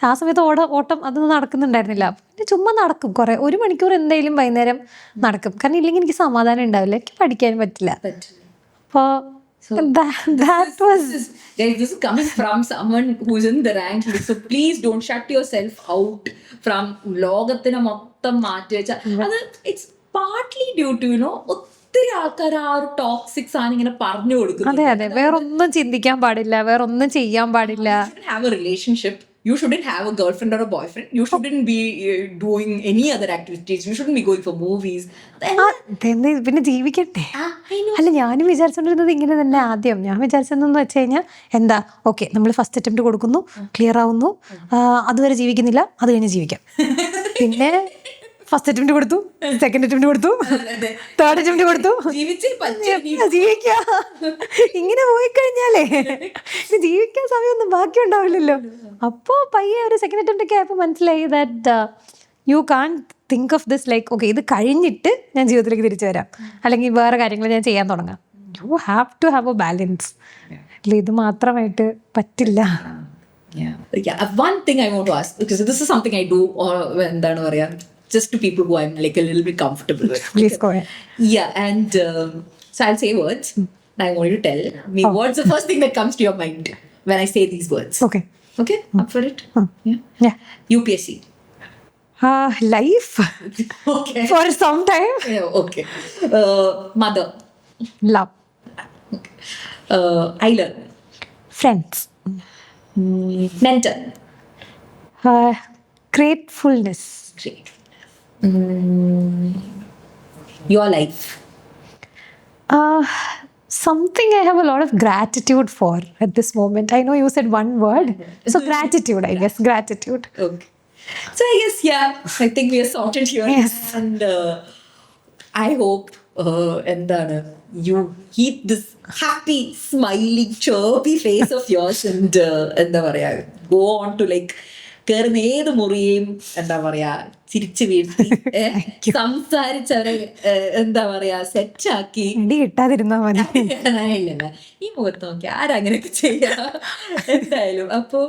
ആ സമയത്ത് ഓട്ടം അതൊന്നും നടക്കുന്നുണ്ടായിരുന്നില്ല. പിന്നെ ചുമ്മാ നടക്കും. 1 മണിക്കൂർ എന്തായാലും വൈകുന്നേരം നടക്കും. കാരണം ഇല്ലെങ്കിൽ എനിക്ക് സമാധാനം ഉണ്ടാവില്ല, എനിക്ക് പഠിക്കാനും പറ്റില്ല. അപ്പോൾ that was this is coming from someone who's in the rank list. So please don't shut yourself out from ലോകത്തിനെ മൊത്തം മാറ്റി വെച്ച അത്. It's partly due to ഒത്തിരി ആൾക്കാർ ആ ഒരു ടോക്സിക് സാധനം ഇങ്ങനെ പറഞ്ഞു കൊടുക്കുന്നു. അതെ വേറൊന്നും ചിന്തിക്കാൻ പാടില്ല, വേറൊന്നും ചെയ്യാൻ പാടില്ല. Have A relationship. You shouldn't have a girlfriend or a boyfriend. You shouldn't be doing any other activities. You shouldn't be going for movies. പിന്നെ ജീവിക്കട്ടെ. അല്ല, ഞാനും വിചാരിച്ചോണ്ടിരുന്നത് ഇങ്ങനെ തന്നെ. ആദ്യം ഞാൻ വിചാരിച്ചതെന്ന് വെച്ച് കഴിഞ്ഞാൽ എന്താ, ഓക്കെ നമ്മൾ ഫസ്റ്റ് അറ്റംപ്റ്റ് കൊടുക്കുന്നു, ക്ലിയർ ആവുന്നു, അതുവരെ ജീവിക്കുന്നില്ല, അത് കഴിഞ്ഞ് ജീവിക്കാം. പിന്നെ ഫസ്റ്റ് അറ്റംപ്റ്റ് കൊടുത്തു, സെക്കൻഡ് അറ്റംപ്റ്റ് കൊടുത്തു, തേർഡ് അറ്റംപ്റ്റ് കൊടുത്തു, ജീവിക്കാം. ഇങ്ങനെ പോയി കഴിഞ്ഞാലേ ജീവിക്കാൻ സമയമൊന്നും ബാക്കി ഉണ്ടാവില്ലല്ലോ. അപ്പോൾ പയ്യെ ഒരു സെക്കൻഡ് അറ്റംപ്റ്റ് ഒക്കെ ആയപ്പോൾ മനസ്സിലായി that you can think of this like okay ഇത് കഴിഞ്ഞിട്ട് ഞാൻ ജീവിതത്തിലേക്ക് തിരിച്ചു വരാം, അല്ലെങ്കിൽ വേറെ കാര്യങ്ങൾ ഞാൻ ചെയ്യാൻ തുടങ്ങാം. You have to have a balance. ഇത് മാത്രമായിട്ട് പറ്റില്ല. One thing I want to ask, because this is something I do, or എന്താണ് പറയാ, just to people who I'm like a little bit comfortable with. Please go ahead. Yeah, and so I'll say words. I want you to tell me what's the first thing that comes to your mind when I say these words. Okay. Up for it? Yeah. UPSC. Life. Okay. For some time. Yeah, okay. Mother. Love. Okay. I learn. Friends. Mentor. Gratefulness. Great. Your life. Something I have a lot of gratitude for at this moment. I know you said one word. So gratitude, I guess. Gratitude. Okay. So I guess, I think we are sorted here. Yes. And I hope you keep this happy, smiling, chirpy face of yours and go on to like കയറുന്ന ഏത് മുറിയും എന്താ പറയാ ചിരിച്ചു വീഴ്ത്തി സംസാരിച്ചവരെ എന്താ പറയാ സെറ്റാക്കി ഇടി കിട്ടാതിരുന്നാ മതി. ഇല്ലല്ല ഈ മുഖത്ത് നോക്കി ആരങ്ങനെയൊക്കെ ചെയ്യാം എന്തായാലും അപ്പോ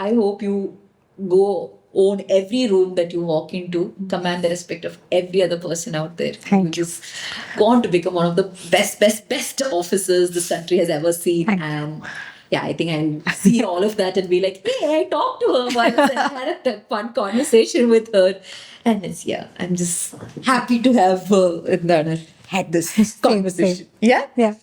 I hope you go own every room that you walk into, command the respect of every other person out there. Thank you. Just go on to become one of the best officers this country has ever seen. And I think I'll see all of that and be like, hey, I talked to her once and I had a fun conversation with her. And it's, I'm just happy to have had this conversation. Same. Yeah? Yeah.